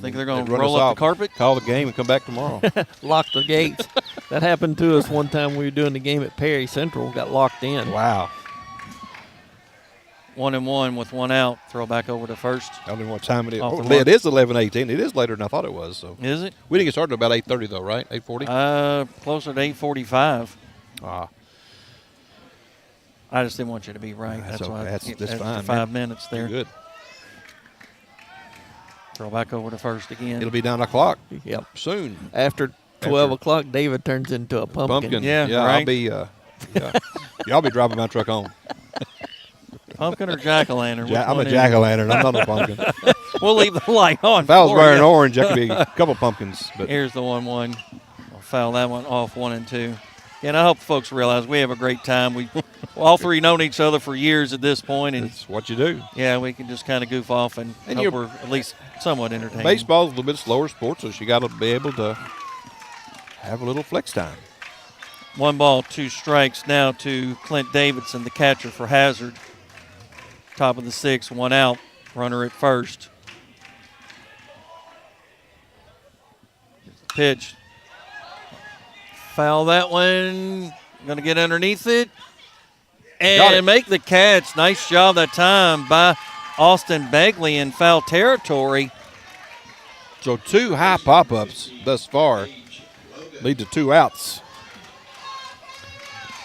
think they're going to roll up the carpet? Call the game and come back tomorrow. Lock the gates. That happened to us one time we were doing the game at Perry Central. Got locked in. Wow. 1-1 with 1 out. Throw back over to first. I don't know what time it is. Off Oh, the it is 11:18. It is later than I thought it was. So Is it? we didn't get started about 8:30 though, right? 8:40. Closer to 8:45. Ah, I just didn't want you to be right. That's okay. why That's extra fine. 5 minutes there. Good. Throw back over to first again. It'll be 9 o'clock. Yep. Soon. After 12 o'clock, David turns into a pumpkin. Yeah, I'll right. be. Yeah. Y'all be driving my truck home. Pumpkin or jack-o'-lantern? I'm a jack-o'-lantern. I'm not a pumpkin. We'll leave the light on. If I was for wearing you. orange, that could be a couple pumpkins. But Here's the 1-1. I'll foul that one off 1-2. And I hope folks realize we have a great time. We all 3 known each other for years at this point, and it's what you do. yeah, we can just kind of goof off and hope we're at least somewhat entertaining. Baseball's a little bit slower sport, so you got to be able to have a little flex time. 1 ball, 2 strikes now to Clint Davidson, the catcher for Hazard. Top of the 6th, 1 out. Runner at first. Pitch. Foul that one. Going to get underneath it. And make the catch. Nice job that time by Austin Begley in foul territory. So 2 high pop-ups thus far lead to 2 outs.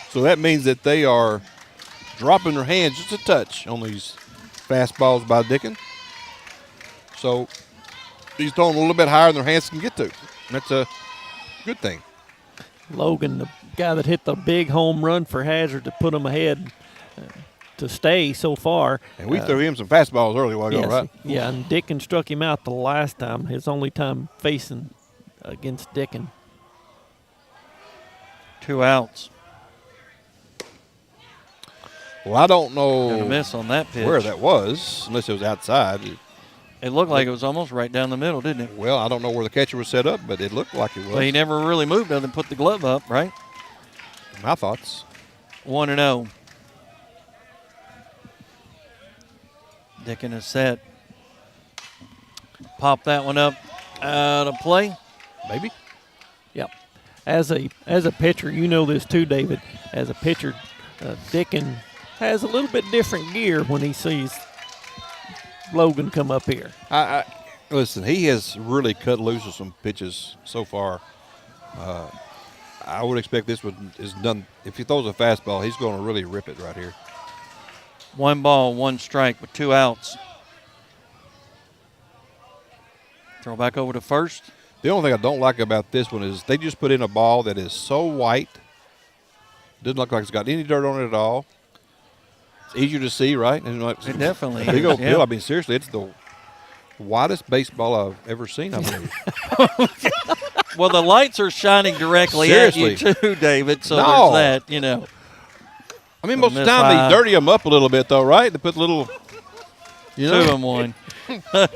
So that means that they are dropping their hands just a touch on these fastballs by Dickin. So he's throwing a little bit higher than their hands can get to. That's a good thing. Logan, the guy that hit the big home run for Hazard to put them ahead to stay so far. And we threw him some fastballs early while ago, right? Yeah, and Dickin struck him out the last time, his only time facing against Dickin. 2 outs. Well, I don't know Got a miss on that pitch. where that was, unless it was outside. It looked like it was almost right down the middle, didn't it? Well, I don't know where the catcher was set up, but it looked like it was. Well, he never really moved other than put the glove up, right? My thoughts. 1-0. Dickin is set. Pop that one up out of play. Maybe. Yep. As a pitcher, you know this too, David. As a pitcher, Dickin has a little bit different gear when he sees Logan come up here. Listen, he has really cut loose with some pitches so far. I would expect this one is done. If he throws a fastball, he's going to really rip it right here. 1 ball, 1 strike with 2 outs. Throw back over to first. The only thing I don't like about this one is they just put in a ball that is so white. Doesn't look like it's got any dirt on it at all. It's easier to see, right? And like, It definitely big is, old yeah. field. I mean, seriously, it's the whitest baseball I've ever seen, I believe. Well, the lights are shining directly Seriously. at you too, David, so No. there's that, you know. I mean, most of the time they dirty them up a little bit, though, right? They put little, 2-1.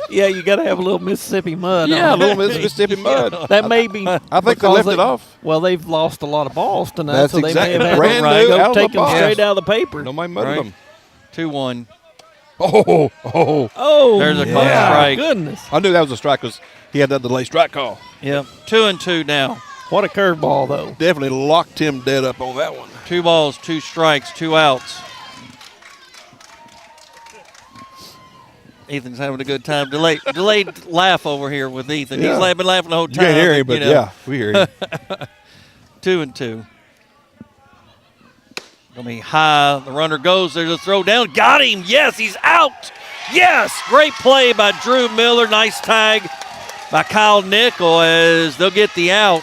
Yeah, you got to have a little Mississippi mud. Yeah, on a little it. Mississippi mud. That may be. I think they because left it off. Well, they've lost a lot of balls tonight, That's so they exactly may have brand had new to out of the take them box. straight out of the paper. Nobody mudded Right. them. 2-1. Oh, There's a close my strike. goodness. I knew that was a strike because he had that delay strike call. Yep. 2-2 now. What a curveball, though. Definitely locked him dead up on that one. 2 balls, 2 strikes, 2 outs. Ethan's having a good time. Delayed laugh over here with Ethan. Yeah. He's been laughing the whole You time. can't hear him, but you know. yeah, we hear him. 2-2. Gonna be high. The runner goes. There's a throw down. Got him. Yes, he's out. Yes, great play by Drew Miller. Nice tag by Kyle Nickel as they'll get the out.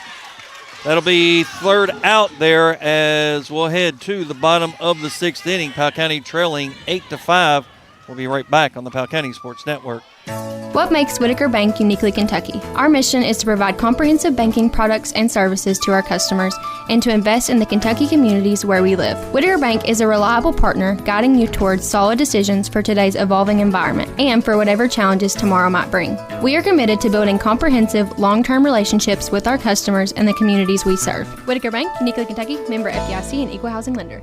That'll be 3rd out there as we'll head to the bottom of the 6th inning. Powell County trailing 8-5. We'll be right back on the Powell County Sports Network. What makes Whitaker Bank uniquely Kentucky? Our mission is to provide comprehensive banking products and services to our customers and to invest in the Kentucky communities where we live. Whitaker Bank is a reliable partner guiding you towards solid decisions for today's evolving environment and for whatever challenges tomorrow might bring. We are committed to building comprehensive, long-term relationships with our customers and the communities we serve. Whitaker Bank, uniquely Kentucky, member FDIC, and equal housing lender.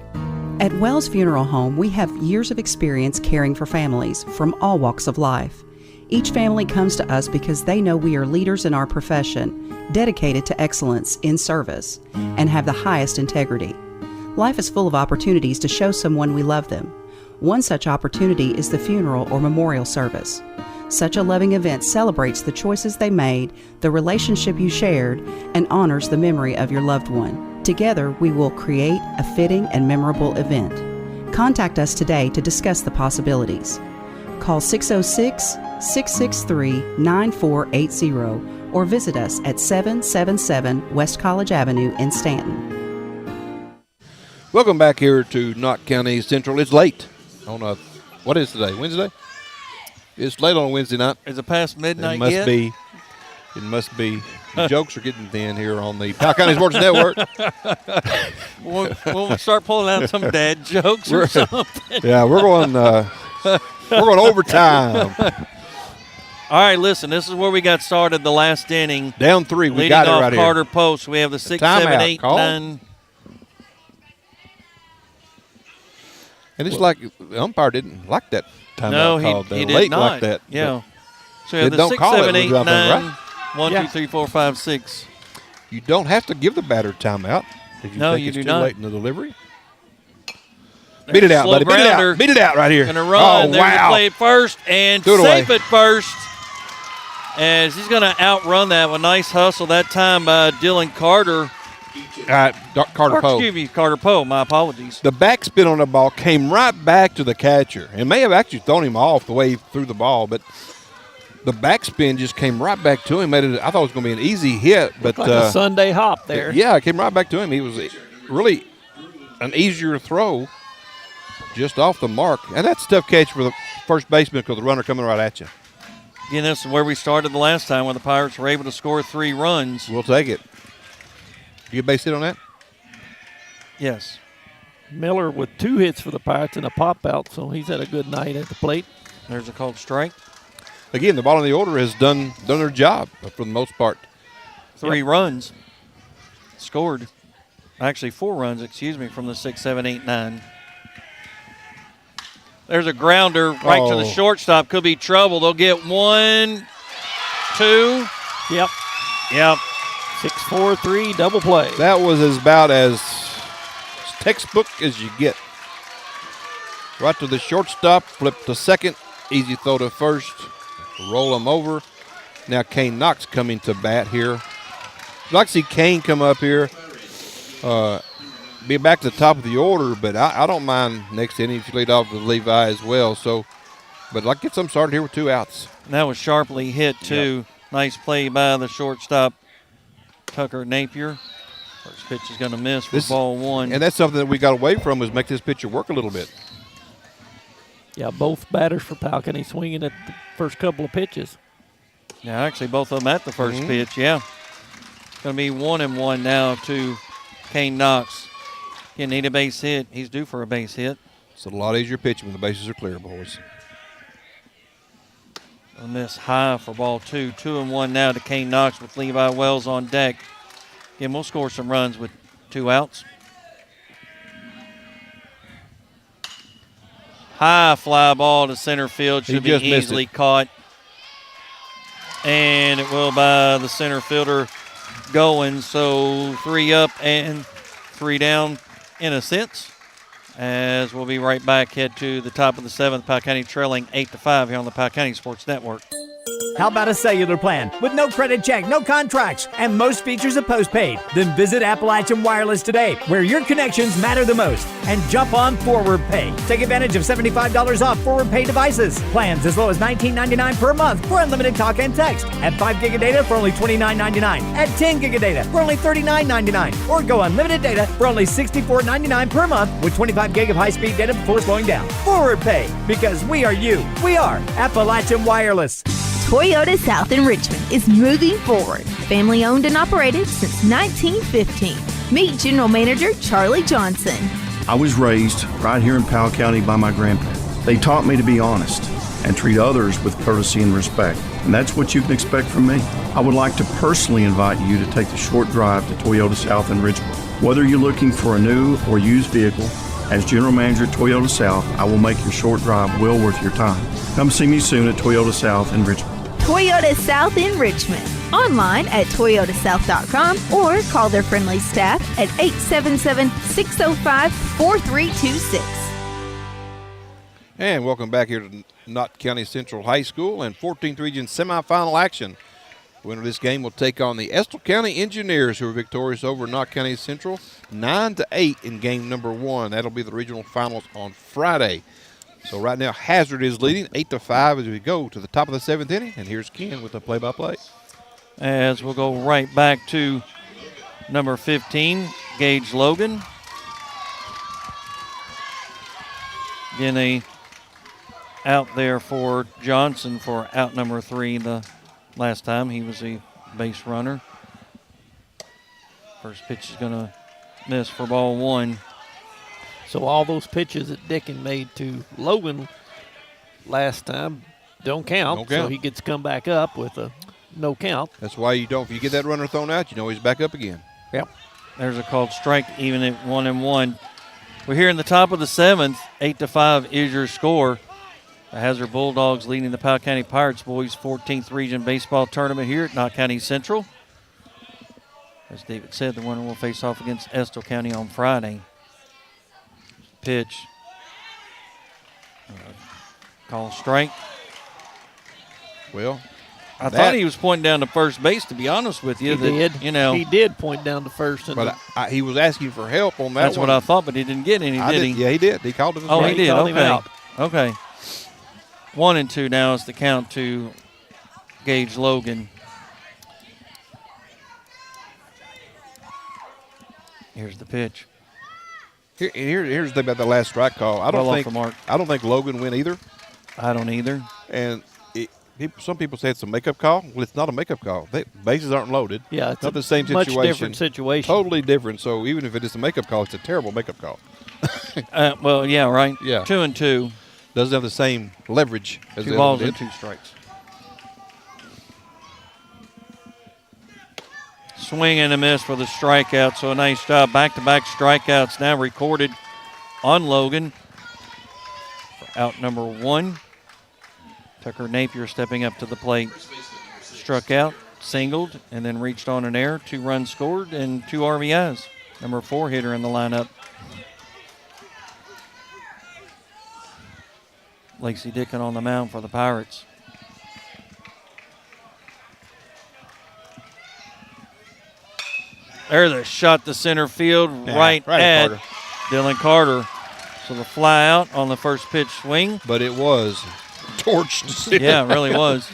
At Wells Funeral Home, we have years of experience caring for families from all walks of life. Each family comes to us because they know we are leaders in our profession, dedicated to excellence in service, and have the highest integrity. Life is full of opportunities to show someone we love them. One such opportunity is the funeral or memorial service. Such a loving event celebrates the choices they made, the relationship you shared, and honors the memory of your loved one. Together, we will create a fitting and memorable event. Contact us today to discuss the possibilities. Call 606-663-9480 or visit us at 777 West College Avenue in Stanton. Welcome back here to Knott County Central. It's late on what is today? Wednesday? It's late on a Wednesday night. Is it past midnight It must yet? be. It must be. The jokes are getting thin here on the Powell County Sports Network. We'll start pulling out some dad jokes or something. Yeah, we're going overtime. All right, listen, this is where we got started the last inning. Down 3, we Leading got it off right Carter here. Post. We have the 6, timeout 7, 8, call. 9. And it's like the umpire didn't like that timeout No, call. he Late did not. like that. Yeah. So you have They the don't 6, call it 7, with 8, nothing, 9, right? 1, 2, 3, 4, 5, 6. You don't have to give the batter timeout if you No, think you it's do too not. late in the delivery. Beat it out, Slow buddy. Beat it grounder. out. Beat it out right here. Gonna run. Oh, There's wow. a play at first and Threw it away. safe at first. As he's going to outrun that with nice hustle that time by Dylan Carter. Carter Poe. Excuse me, Carter Poe. My apologies. The backspin on the ball came right back to the catcher. It may have actually thrown him off the way he threw the ball, but the backspin just came right back to him. I thought it was going to be an easy hit, but like a Sunday hop there. Yeah, it came right back to him. He was really an easier throw, just off the mark, and that's a tough catch for the first baseman because the runner coming right at you. Again, this is where we started the last time, where the Pirates were able to score 3 runs. We'll take it. You get base hit on that? Yes. Miller with 2 hits for the Pirates and a pop out, so he's had a good night at the plate. There's a called strike. Again, the ball in the order has done their job for the most part. 3 runs scored. Actually, 4 runs, excuse me, from the 6, 7, 8, 9. There's a grounder right to the shortstop. Could be trouble. They'll get 1, 2. Yep. 6-4-3 double play. That was about as textbook as you get. Right to the shortstop, flip to second, easy throw to first, roll him over. Now Kane Knox coming to bat here. I'd like to see Kane come up here, be back to the top of the order, but I don't mind next inning if you lead off with Levi as well. So, but I'd like to get some started here with 2 outs. And that was sharply hit, too. Yep. Nice play by the shortstop, Tucker Napier. First pitch is going to miss for ball 1. And that's something that we got away from, is make this pitcher work a little bit. Yeah, both batters for Powell County swinging at the first couple of pitches. Yeah, actually both of them at the first pitch, yeah. It's going to be 1-1 now to Kane Knox. He need a base hit. He's due for a base hit. It's a lot easier pitching when the bases are clear, boys. A miss high for ball 2. 2-1 now to Kane Knox with Levi Wells on deck. Again, we'll score some runs with 2 outs. High fly ball to center field. Should be easily caught. And it will by the center fielder going. So 3 up and 3 down in a sense. As we'll be right back, head to the top of the 7th. Powell County trailing 8-5 here on the Powell County Sports Network. How about a cellular plan with no credit check, no contracts, and most features of postpaid? Then visit Appalachian Wireless today, where your connections matter the most, and jump on Forward Pay. Take advantage of $75 off Forward Pay devices. Plans as low as $19.99 per month for unlimited talk and text. At 5 gig of data for only $29.99. At 10 gig of data for only $39.99. Or go unlimited data for only $64.99 per month with 25 gig of high-speed data before slowing down. Forward Pay, because we are you. We are Appalachian Wireless. Toyota South in Richmond is moving forward. Family owned and operated since 1915. Meet General Manager Charlie Johnson. I was raised right here in Powell County by my grandparents. They taught me to be honest and treat others with courtesy and respect. And that's what you can expect from me. I would like to personally invite you to take the short drive to Toyota South in Richmond. Whether you're looking for a new or used vehicle, as General Manager at Toyota South, I will make your short drive well worth your time. Come see me soon at Toyota South in Richmond. Toyota South in Richmond. Online at toyotasouth.com or call their friendly staff at 877-605-4326. And welcome back here to Knott County Central High School and 14th Region semifinal action. The winner of this game will take on the Estill County Engineers, who are victorious over Knott County Central 9-8 in game number 1. That'll be the regional finals on Friday. So right now, Hazard is leading 8-5 as we go to the top of the 7th inning. And here's Ken with the play-by-play. As we'll go right back to number 15, Gage Logan. Again, a out there for Johnson for out number 3 the last time. He was a base runner. First pitch is going to miss for ball 1. So all those pitches that Dickin made to Logan last time don't count. So he gets to come back up with a no count. That's why you don't. If you get that runner thrown out, you know he's back up again. Yep. There's a called strike even at 1-1. We're here in the top of the 7th. 8-5 is your score. The Hazard Bulldogs leading the Powell County Pirates boys 14th Region Baseball Tournament here at Knott County Central. As David said, the winner will face off against Estill County on Friday. Pitch. Call strike. Well, I thought he was pointing down to first base, to be honest with you. He did. He did point down to first. But he was asking for help on that. That's what I thought, but he didn't get any, did he? Yeah, he did. He called him. Oh, he did. Called him out. Okay. 1-2 now is the count to Gage Logan. Here's the pitch. Here's the thing about the last strike call. I don't think Logan went either. I don't either. And some people say it's a makeup call. Well, it's not a makeup call. Bases aren't loaded. Yeah, it's not the same much situation. different situation. Totally different. So even if it is a makeup call, it's a terrible makeup call. Well, yeah, right. Yeah. 2-2. Doesn't have the same leverage as the 2 balls other and did. 2 strikes. Swing and a miss for the strikeout. So a nice job. Back-to-back strikeouts now recorded on Logan for out number 1. Tucker Napier stepping up to the plate. Struck out, singled, and then reached on an error. 2 runs scored and 2 RBIs. Number 4 hitter in the lineup. Lacey Dickin on the mound for the Pirates. There's a shot to center field right at Carter. Dylan Carter. So the fly out on the first pitch swing. But it was torched. Yeah, it really was.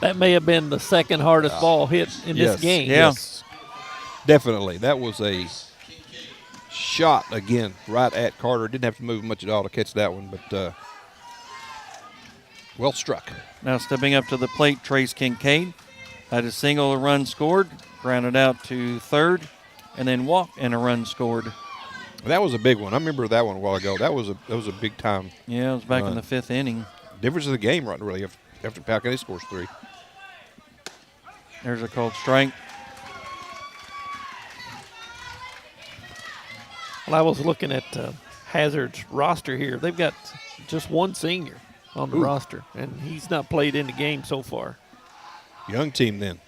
That may have been the second hardest ball hit in this game. Yeah. Yes, definitely. That was a shot again right at Carter. Didn't have to move much at all to catch that one, but well struck. Now stepping up to the plate, Trace Kincaid. Had a single, a run scored, grounded out to third, and then walked and a run scored. That was a big one. I remember that one a while ago. That was a big time. Yeah, it was back in the 5th inning. Difference of the game, right? Really, after Powell County scores 3. There's a called strike. Well, I was looking at Hazard's roster here. They've got just one senior on the roster, and he's not played in the game so far. Young team then.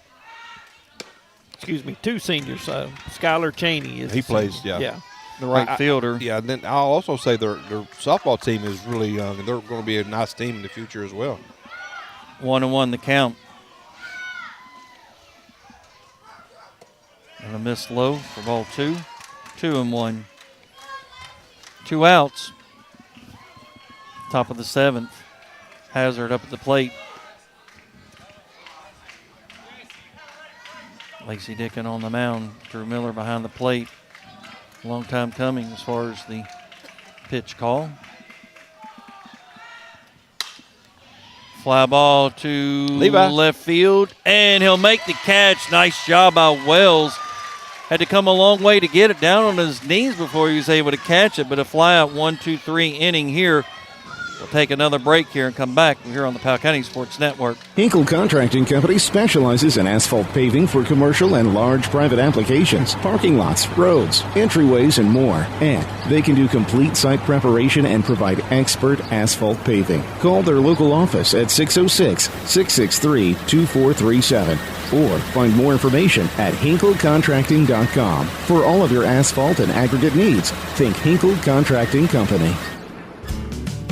Excuse me, 2 seniors. Skylar Cheney is. He plays, senior. yeah. The right fielder. Yeah, and then I'll also say their softball team is really young, and they're going to be a nice team in the future as well. 1-1 the count. And a miss low for ball 2. 2-1. 2 outs. Top of the 7th. Hazard up at the plate. Lacey Dickin on the mound. Drew Miller behind the plate. Long time coming as far as the pitch call. Fly ball to Nevaeh. left field, and he'll make the catch. Nice job by Wells. Had to come a long way to get it down on his knees before he was able to catch it, but a fly out 1-2-3 inning here. We'll take another break here and come back. We're here on the Powell County Sports Network. Hinkle Contracting Company specializes in asphalt paving for commercial and large private applications, parking lots, roads, entryways, and more. And they can do complete site preparation and provide expert asphalt paving. Call their local office at 606-663-2437 or find more information at hinklecontracting.com. For all of your asphalt and aggregate needs, think Hinkle Contracting Company.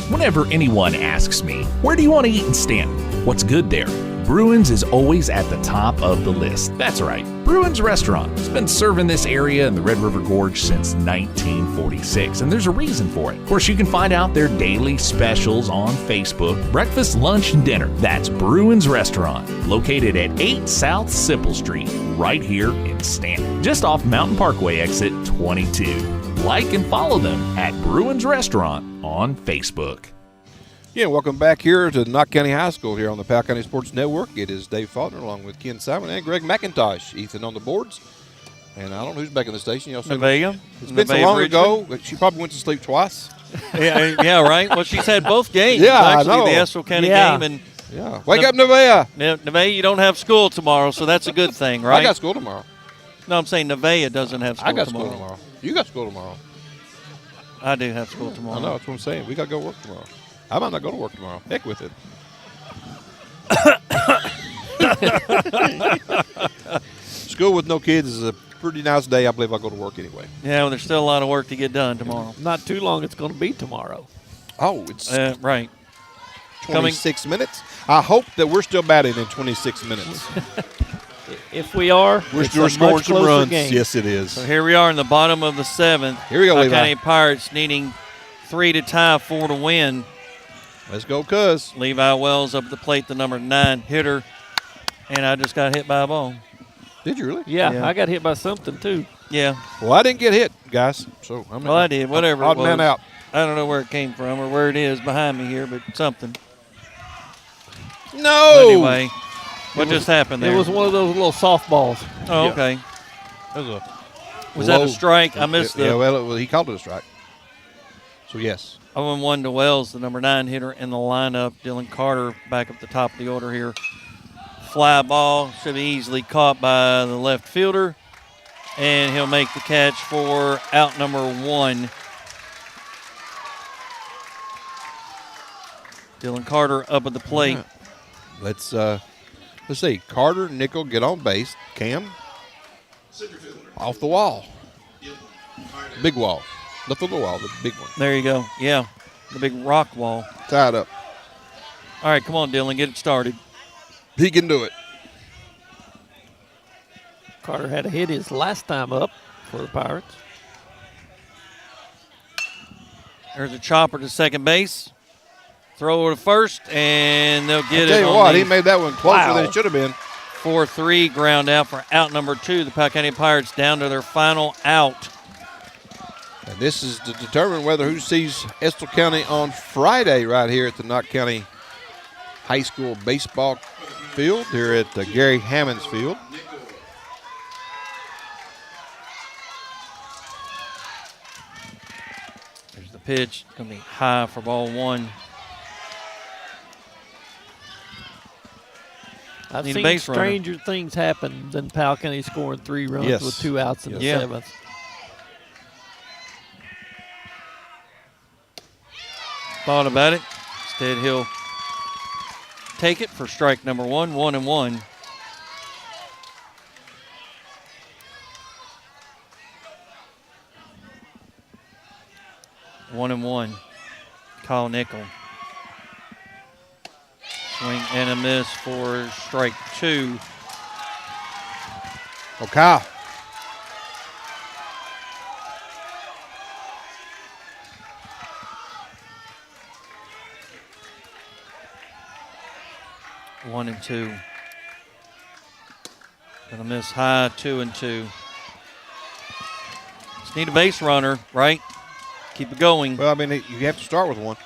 Whenever anyone asks me, where do you want to eat in Stanton? What's good there? Bruins is always at the top of the list. That's right. Bruins Restaurant has been serving this area in the Red River Gorge since 1946, and there's a reason for it. Of course, you can find out their daily specials on Facebook. Breakfast, lunch, and dinner. That's Bruins Restaurant, located at 8 South Sipple Street, right here in Stanton, just off Mountain Parkway exit 22. Like and follow them at Bruins Restaurant on Facebook. Yeah, welcome back here to Knott County High School here on the Powell County Sports Network. It is Dave Faulkner along with Ken Simon and Greg McIntosh. Ethan on the boards. And I don't know who's back in the station. Nevaeh. It's been so long ago that she probably went to sleep twice. Yeah, right. Well, she's had both games. Yeah, actually, I know. the Estill County game. And Wake up, Nevaeh. Nevaeh, you don't have school tomorrow, so that's a good thing, right? I got school tomorrow. No, I'm saying Nevaeh doesn't have school tomorrow. I got school tomorrow. You got school tomorrow. I do have school tomorrow. I know, that's what I'm saying. We got to go work tomorrow. I might not go to work tomorrow. Heck with it. School with no kids is a pretty nice day. I believe I'll go to work anyway. Yeah, well, there's still a lot of work to get done tomorrow. Not too long, it's going to be tomorrow. Oh, it's right. 26 minutes. I hope that we're still batting in 26 minutes. If we are, We're it's still a scoring much some closer runs. game. Yes, it is. So here we are in the bottom of the 7th. Here we go, Powell Levi. County Pirates needing 3 to tie, 4 to win. Let's go, Cuz. Levi Wells up at the plate, the number 9 hitter. And I just got hit by a ball. Did you really? Yeah, I got hit by something, too. Yeah. Well, I didn't get hit, guys. So Well, I did. Whatever odd it was. man out. I don't know where it came from or where it is behind me here, but something. No. But anyway, what just happened there? It was one of those little softballs. Oh, Yeah. okay. Was low- that a strike? I missed Yeah, the well, he called it a strike. So, yes. 0-1 to Wells, the number 9 hitter in the lineup. Dylan Carter back up the top of the order here. Fly ball should be easily caught by the left fielder, and he'll make the catch for out number 1. Dylan Carter up at the plate. Right. Let's see. Carter, Nickel, get on base. Cam, off the wall. Big wall. Not the little wall, the big one. There you go. Yeah, the big rock wall. Tied up. All right, come on, Dylan, get it started. He can do it. Carter had to hit his last time up for the Pirates. There's a chopper to second base. Throw over to first, and they'll get I'll it. tell you what, he made that one closer than it should have been. 4-3 ground out for out number 2. The Powell County Pirates down to their final out. And this is to determine whether who sees Estill County on Friday right here at the Knott County High School baseball field here at Gary Hammond's Field. There's the pitch. Going to be high for ball 1. I've Need a seen base runner. stranger things happen than Powell County scoring 3 runs Yes. with 2 outs in the Yeah. 7th. Thought about it. Instead, he'll take it for strike number 1, 1-1. One and one. Kyle Nickel. Swing and a miss for strike 2. Oh, Kyle. One and 2. Gonna miss high, 2-2. Just need a base runner, right? Keep it going. Well, I mean, you have to start with one.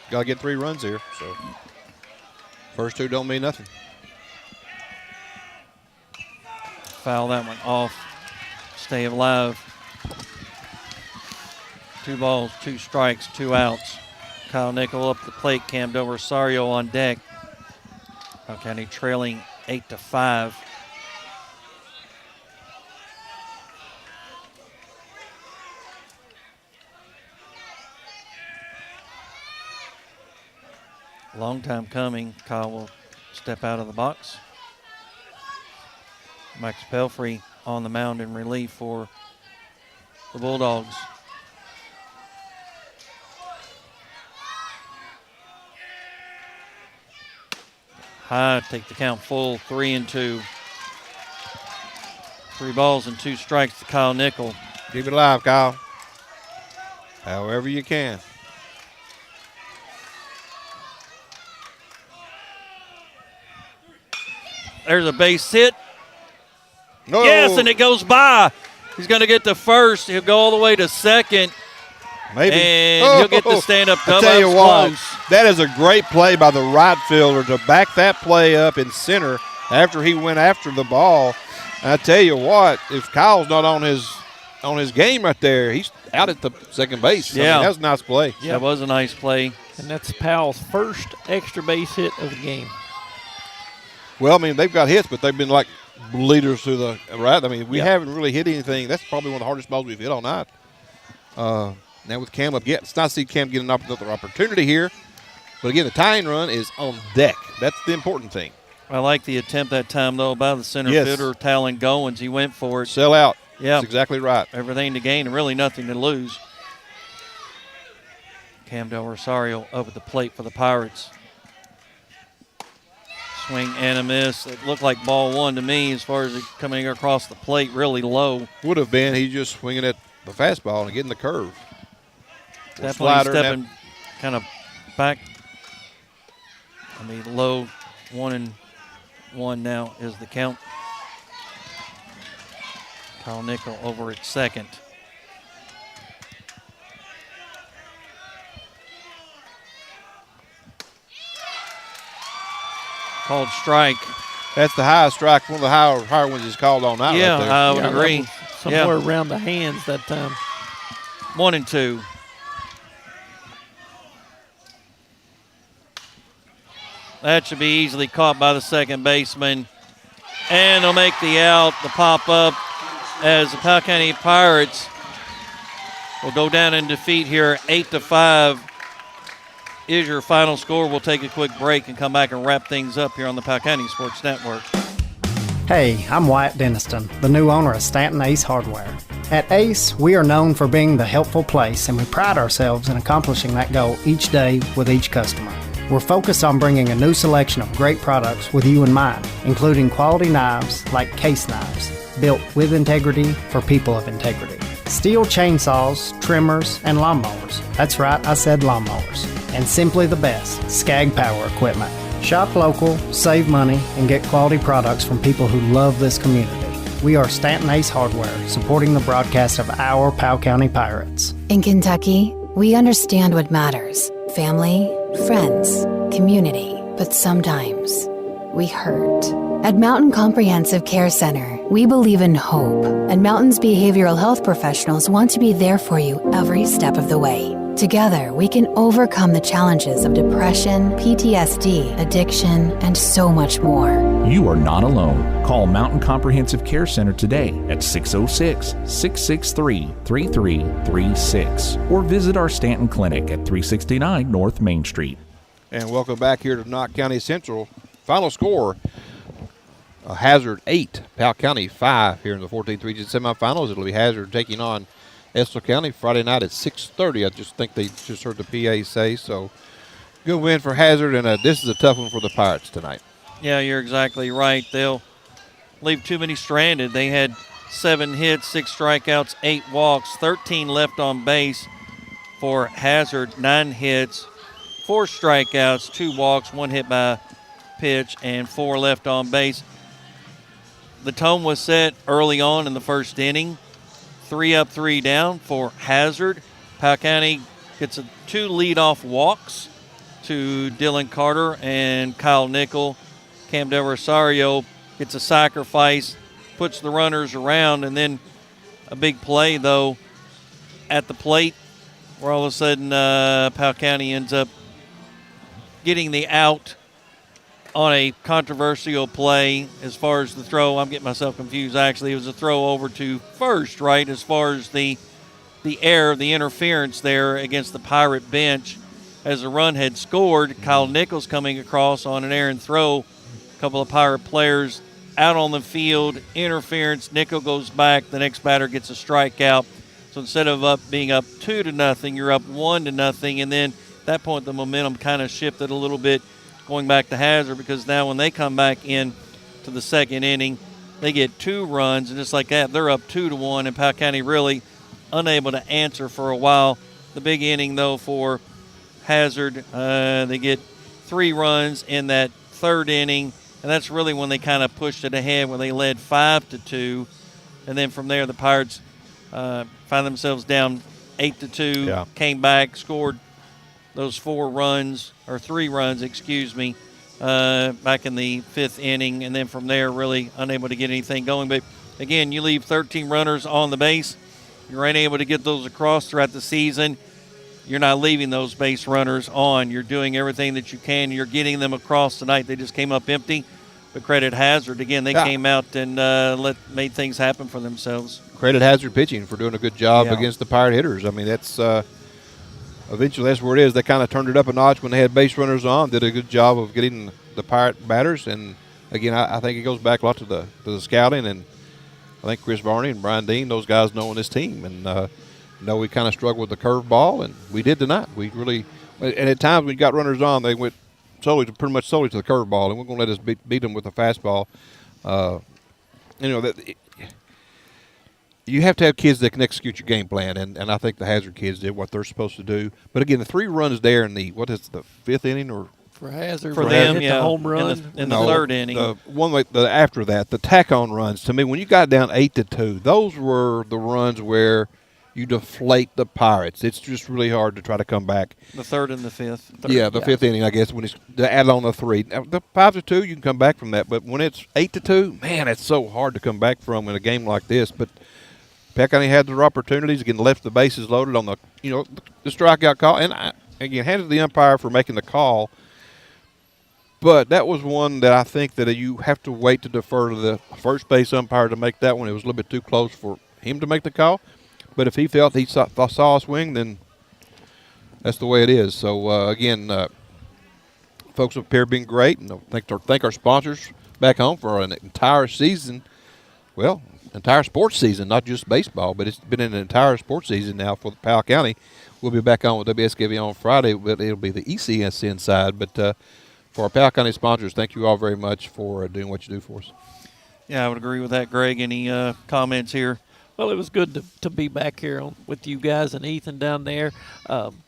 Got to get 3 runs here. So first 2 don't mean nothing. Foul that one off. Stay alive. 2 balls, 2 strikes, 2 outs. Kyle Nickel up the plate, cammed over Sario on deck. Powell County trailing 8-5. Long time coming. Kyle will step out of the box. Max Pelfrey on the mound in relief for the Bulldogs. High, take the count full, 3-2. 3 balls and 2 strikes to Kyle Nickel. Keep it alive, Kyle. However you can. There's a base hit. No. Yes, and it goes by. He's going to get to first. He'll go all the way to second. Maybe. And he'll get the stand-up I double. tell you That was what, close. that is a great play by the right fielder to back that play up in center after he went after the ball. And I tell you what, if Kyle's not on his game right there, he's out at the second base. Yeah. I mean, that was a nice play. Yeah. That was a nice play. And that's Powell's first extra base hit of the game. Well, I mean, they've got hits, but they've been like leaders through the right. I mean, we haven't really hit anything. That's probably one of the hardest balls we've hit all night. Now with Cam up, it's not to see Cam get another opportunity here. But again, the tying run is on deck. That's the important thing. I like the attempt that time, though, by the center fielder, Talon Goins. He went for it. Sell out. Yeah. That's exactly right. Everything to gain and really nothing to lose. Cam Del Rosario over the plate for the Pirates. Swing and a miss. It looked like ball one to me as far as it coming across the plate really low. Would have been. He's just swinging at the fastball and getting the curve. Definitely stepping kind of back. I mean, low 1-1 now is the count. Kyle Nickel over at second. Called strike. That's the highest strike. One of the higher ones he's called all night. Yeah, right there. I would agree. Somewhere around the hands that time. 1-2. That should be easily caught by the second baseman. And they'll make the out, the pop-up, as the Powell County Pirates will go down in defeat here 8-5. Is your final score. We'll take a quick break and come back and wrap things up here on the Powell County Sports Network. Hey, I'm Wyatt Denniston, the new owner of Stanton Ace Hardware. At Ace, we are known for being the helpful place, and we pride ourselves in accomplishing that goal each day with each customer. We're focused on bringing a new selection of great products with you in mind, including quality knives like case knives, built with integrity for people of integrity. Steel chainsaws, trimmers, and lawnmowers. That's right, I said lawnmowers. And simply the best, Skag Power equipment. Shop local, save money, and get quality products from people who love this community. We are Stanton Ace Hardware, supporting the broadcast of our Powell County Pirates. In Kentucky, we understand what matters. Family, friends, community. But sometimes, we hurt. At Mountain Comprehensive Care Center, we believe in hope, and Mountain's behavioral health professionals want to be there for you every step of the way. Together, we can overcome the challenges of depression, PTSD, addiction, and so much more. You are not alone. Call Mountain Comprehensive Care Center today at 606-663-3336 or visit our Stanton Clinic at 369 North Main Street. And welcome back here to Knox County Central. Final score, Hazard 8, Powell County 5 here in the 14th Region semifinals. It'll be Hazard taking on Estill County Friday night at 6:30. I just think they just heard the PA say. So good win for Hazard, and this is a tough one for the Pirates tonight. Yeah, you're exactly right. They'll leave too many stranded. They had 7 hits, 6 strikeouts, 8 walks, 13 left on base for Hazard, 9 hits, 4 strikeouts, 2 walks, 1 hit by pitch, and 4 left on base. The tone was set early on in the first inning. 3 up, 3 down for Hazard. Powell County gets 2 leadoff walks to Dylan Carter and Kyle Nickel. Cam Del Rosario gets a sacrifice, puts the runners around, and then a big play, though, at the plate where all of a sudden Powell County ends up getting the out on a controversial play as far as the throw. I'm getting myself confused, actually. It was a throw over to first, right, as far as the error, the interference there against the Pirate bench. As the run had scored, Kyle Nichols coming across on an errant throw. A couple of Pirate players out on the field, interference. Nickel goes back. The next batter gets a strikeout. So instead of being up 2-0, you're up 1-0. And then at that point, the momentum kind of shifted a little bit going back to Hazard, because now when they come back in to the second inning, they get 2 runs, and just like that, they're up 2-1, and Powell County really unable to answer for a while. The big inning, though, for Hazard, they get 3 runs in that third inning, and that's really when they kind of pushed it ahead, when they led 5-2, and then from there the Pirates find themselves down 8-2, came back, scored those 3 runs, back in the 5th inning, and then from there really unable to get anything going. But again, you leave 13 runners on the base. You're unable to get those across throughout the season. You're not leaving those base runners on. You're doing everything that you can. You're getting them across tonight. They just came up empty. But credit Hazard again; they came out and made things happen for themselves. Credit Hazard pitching for doing a good job against the Pirate hitters. I mean, that's eventually that's where it is. They kind of turned it up a notch when they had base runners on. Did a good job of getting the Pirate batters, and again, I think it goes back a lot to the scouting, and I think Chris Varney and Brian Dean, those guys knowing this team, and know we kind of struggled with the curveball, and we did tonight. We really, and at times when you got runners on, they went pretty much solely to the curveball, and we're going to let us beat them with the fastball. You have to have kids that can execute your game plan, and I think the Hazard kids did what they're supposed to do. But again, the 3 runs there in the fifth inning or for Hazard for them, hit the home run in the third inning. After that, the tack-on runs. To me, when you got down 8-2, those were the runs where you deflate the Pirates. It's just really hard to try to come back. The third and the fifth. Fifth inning, I guess, when it's add on the 3. Now, the 5-2, you can come back from that. But when it's 8-2, man, it's so hard to come back from in a game like this. But Powell County had their opportunities. Again, left the bases loaded on the strikeout call. And again, handed the umpire for making the call. But that was one that I think that you have to wait to defer to the first base umpire to make that one. It was a little bit too close for him to make the call. But if he felt he saw a swing, then that's the way it is. So, again, folks up here have been great. And thank our sponsors back home for an entire season. Well, entire sports season, not just baseball, but it's been an entire sports season now for Powell County. We'll be back on with WSKV on Friday, but it'll be the ECSN side. But for our Powell County sponsors, thank you all very much for doing what you do for us. Yeah, I would agree with that, Greg. Any comments here? Well, it was good to be back here with you guys and Ethan down there.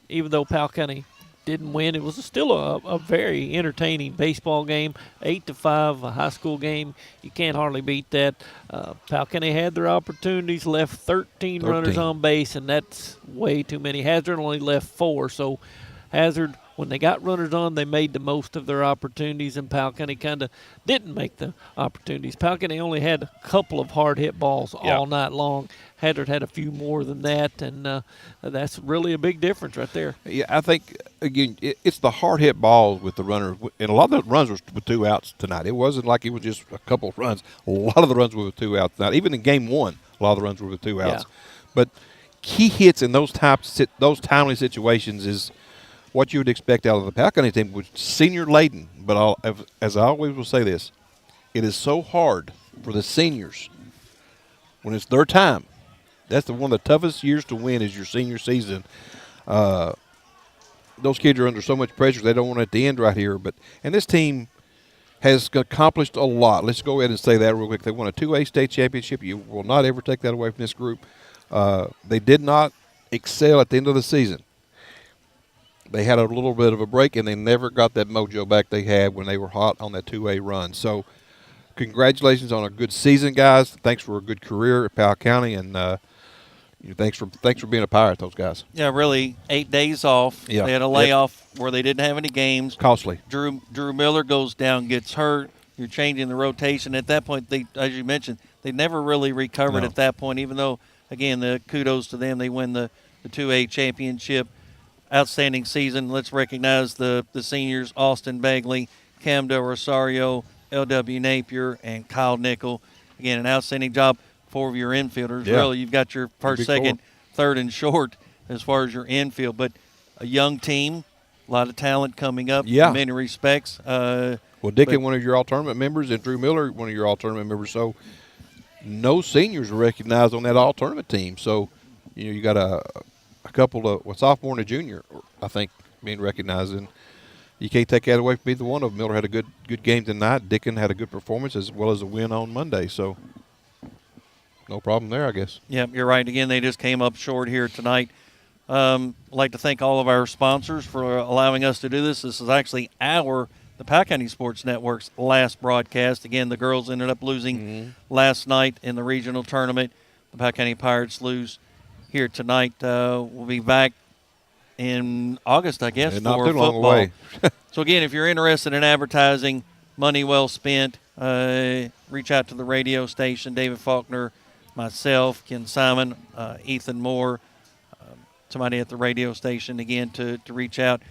Even though Powell County didn't win, it was still a very entertaining baseball game. 8-5, a high school game. You can't hardly beat that. Powell County had their opportunities, left 13 runners on base, and that's way too many. Hazard only left 4, so Hazard, when they got runners on, they made the most of their opportunities, and Powell County kind of didn't make the opportunities. Powell County only had a couple of hard hit balls all night long. Hazard had a few more than that, and that's really a big difference right there. Yeah, I think, again, it's the hard hit balls with the runners, and a lot of the runs were with 2 outs tonight. It wasn't like it was just a couple of runs. A lot of the runs were with 2 outs tonight. Even in game 1, a lot of the runs were with 2 outs. Yeah. But key hits in those timely situations is what you would expect out of the Powell County team, was senior laden. But as I always will say this, it is so hard for the seniors when it's their time. That's one of the toughest years to win is your senior season. Those kids are under so much pressure, they don't want it to end right here. And this team has accomplished a lot. Let's go ahead and say that real quick. They won a 2A state championship. You will not ever take that away from this group. They did not excel at the end of the season. They had a little bit of a break, and they never got that mojo back they had when they were hot on that 2A run. So congratulations on a good season, guys. Thanks for a good career at Powell County, and thanks for being a Pirate, those guys. Yeah, really, 8 days off. Yeah. They had a layoff where they didn't have any games. Costly. Drew Miller goes down, gets hurt. You're changing the rotation. At that point, as you mentioned, they never really recovered at that point, even though, again, the kudos to them. They win the 2A championship. Outstanding season. Let's recognize the seniors, Austin Bagley, Camdo Rosario, L.W. Napier, and Kyle Nickel. Again, an outstanding job. 4 of your infielders. Yeah. Really, you've got your first, second, third, and short as far as your infield. But a young team, a lot of talent coming up in many respects. Dickin, one of your all-tournament members, and Drew Miller, one of your all-tournament members. So no seniors are recognized on that all-tournament team. So, you got a couple of sophomore and a junior, I think, being recognized, and you can't take that away from either one of them. Miller had a good game tonight. Dickin had a good performance as well as a win on Monday, so no problem there, I guess. Yeah, you're right. Again, they just came up short here tonight. I'd like to thank all of our sponsors for allowing us to do this. This is actually the Powell County Sports Network's last broadcast. Again, the girls ended up losing last night in the regional tournament. The Powell County Pirates lose here tonight. We'll be back in August, I guess, not for too football. Long away. So, again, if you're interested in advertising, money well spent, reach out to the radio station, David Faulkner, myself, Ken Simon, Ethan Moore, somebody at the radio station, again, to reach out.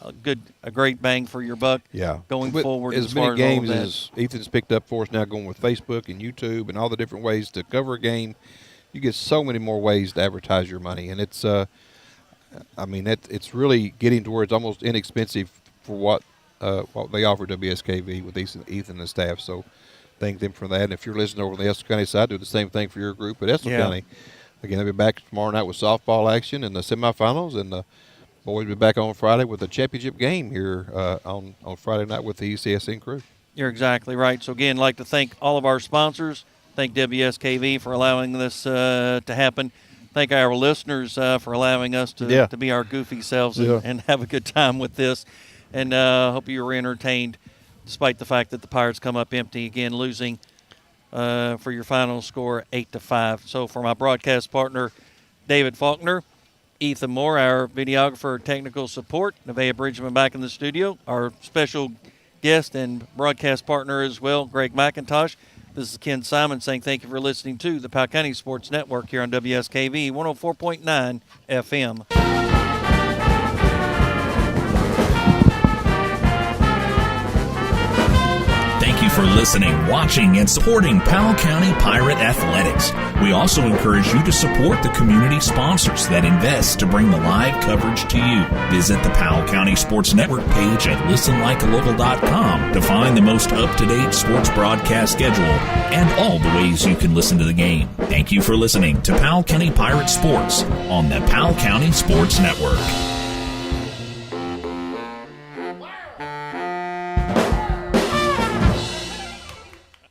a great bang for your buck. Yeah, going With forward. As far many games as as Ethan's picked up for us now, going with Facebook and YouTube and all the different ways to cover a game, you get so many more ways to advertise your money, and it's it's really getting to where it's almost inexpensive for what they offer WSKV with Ethan and the staff. So thank them for that. And if you're listening over on the Estill County side, do the same thing for your group at Estill County. Again, they'll be back tomorrow night with softball action in the semifinals, and the boys will be back on Friday with the championship game here on Friday night with the ECSN crew. You're exactly right. So, again, I'd like to thank all of our sponsors. Thank WSKV for allowing this to happen. Thank our listeners for allowing us to be our goofy selves and have a good time with this. And hope you were entertained, despite the fact that the Pirates come up empty again, losing for your final score 8-5. So for my broadcast partner, David Faulkner, Ethan Moore, our videographer, technical support, Nevaeh Bridgeman back in the studio, our special guest and broadcast partner as well, Greg McIntosh. This is Ken Simon saying thank you for listening to the Powell County Sports Network here on WSKV 104.9 FM. Thank you for listening, watching, and supporting Powell County Pirate Athletics. We also encourage you to support the community sponsors that invest to bring the live coverage to you. Visit the Powell County Sports Network page at listenlikealocal.com to find the most up-to-date sports broadcast schedule and all the ways you can listen to the game. Thank you for listening to Powell County Pirate Sports on the Powell County Sports Network.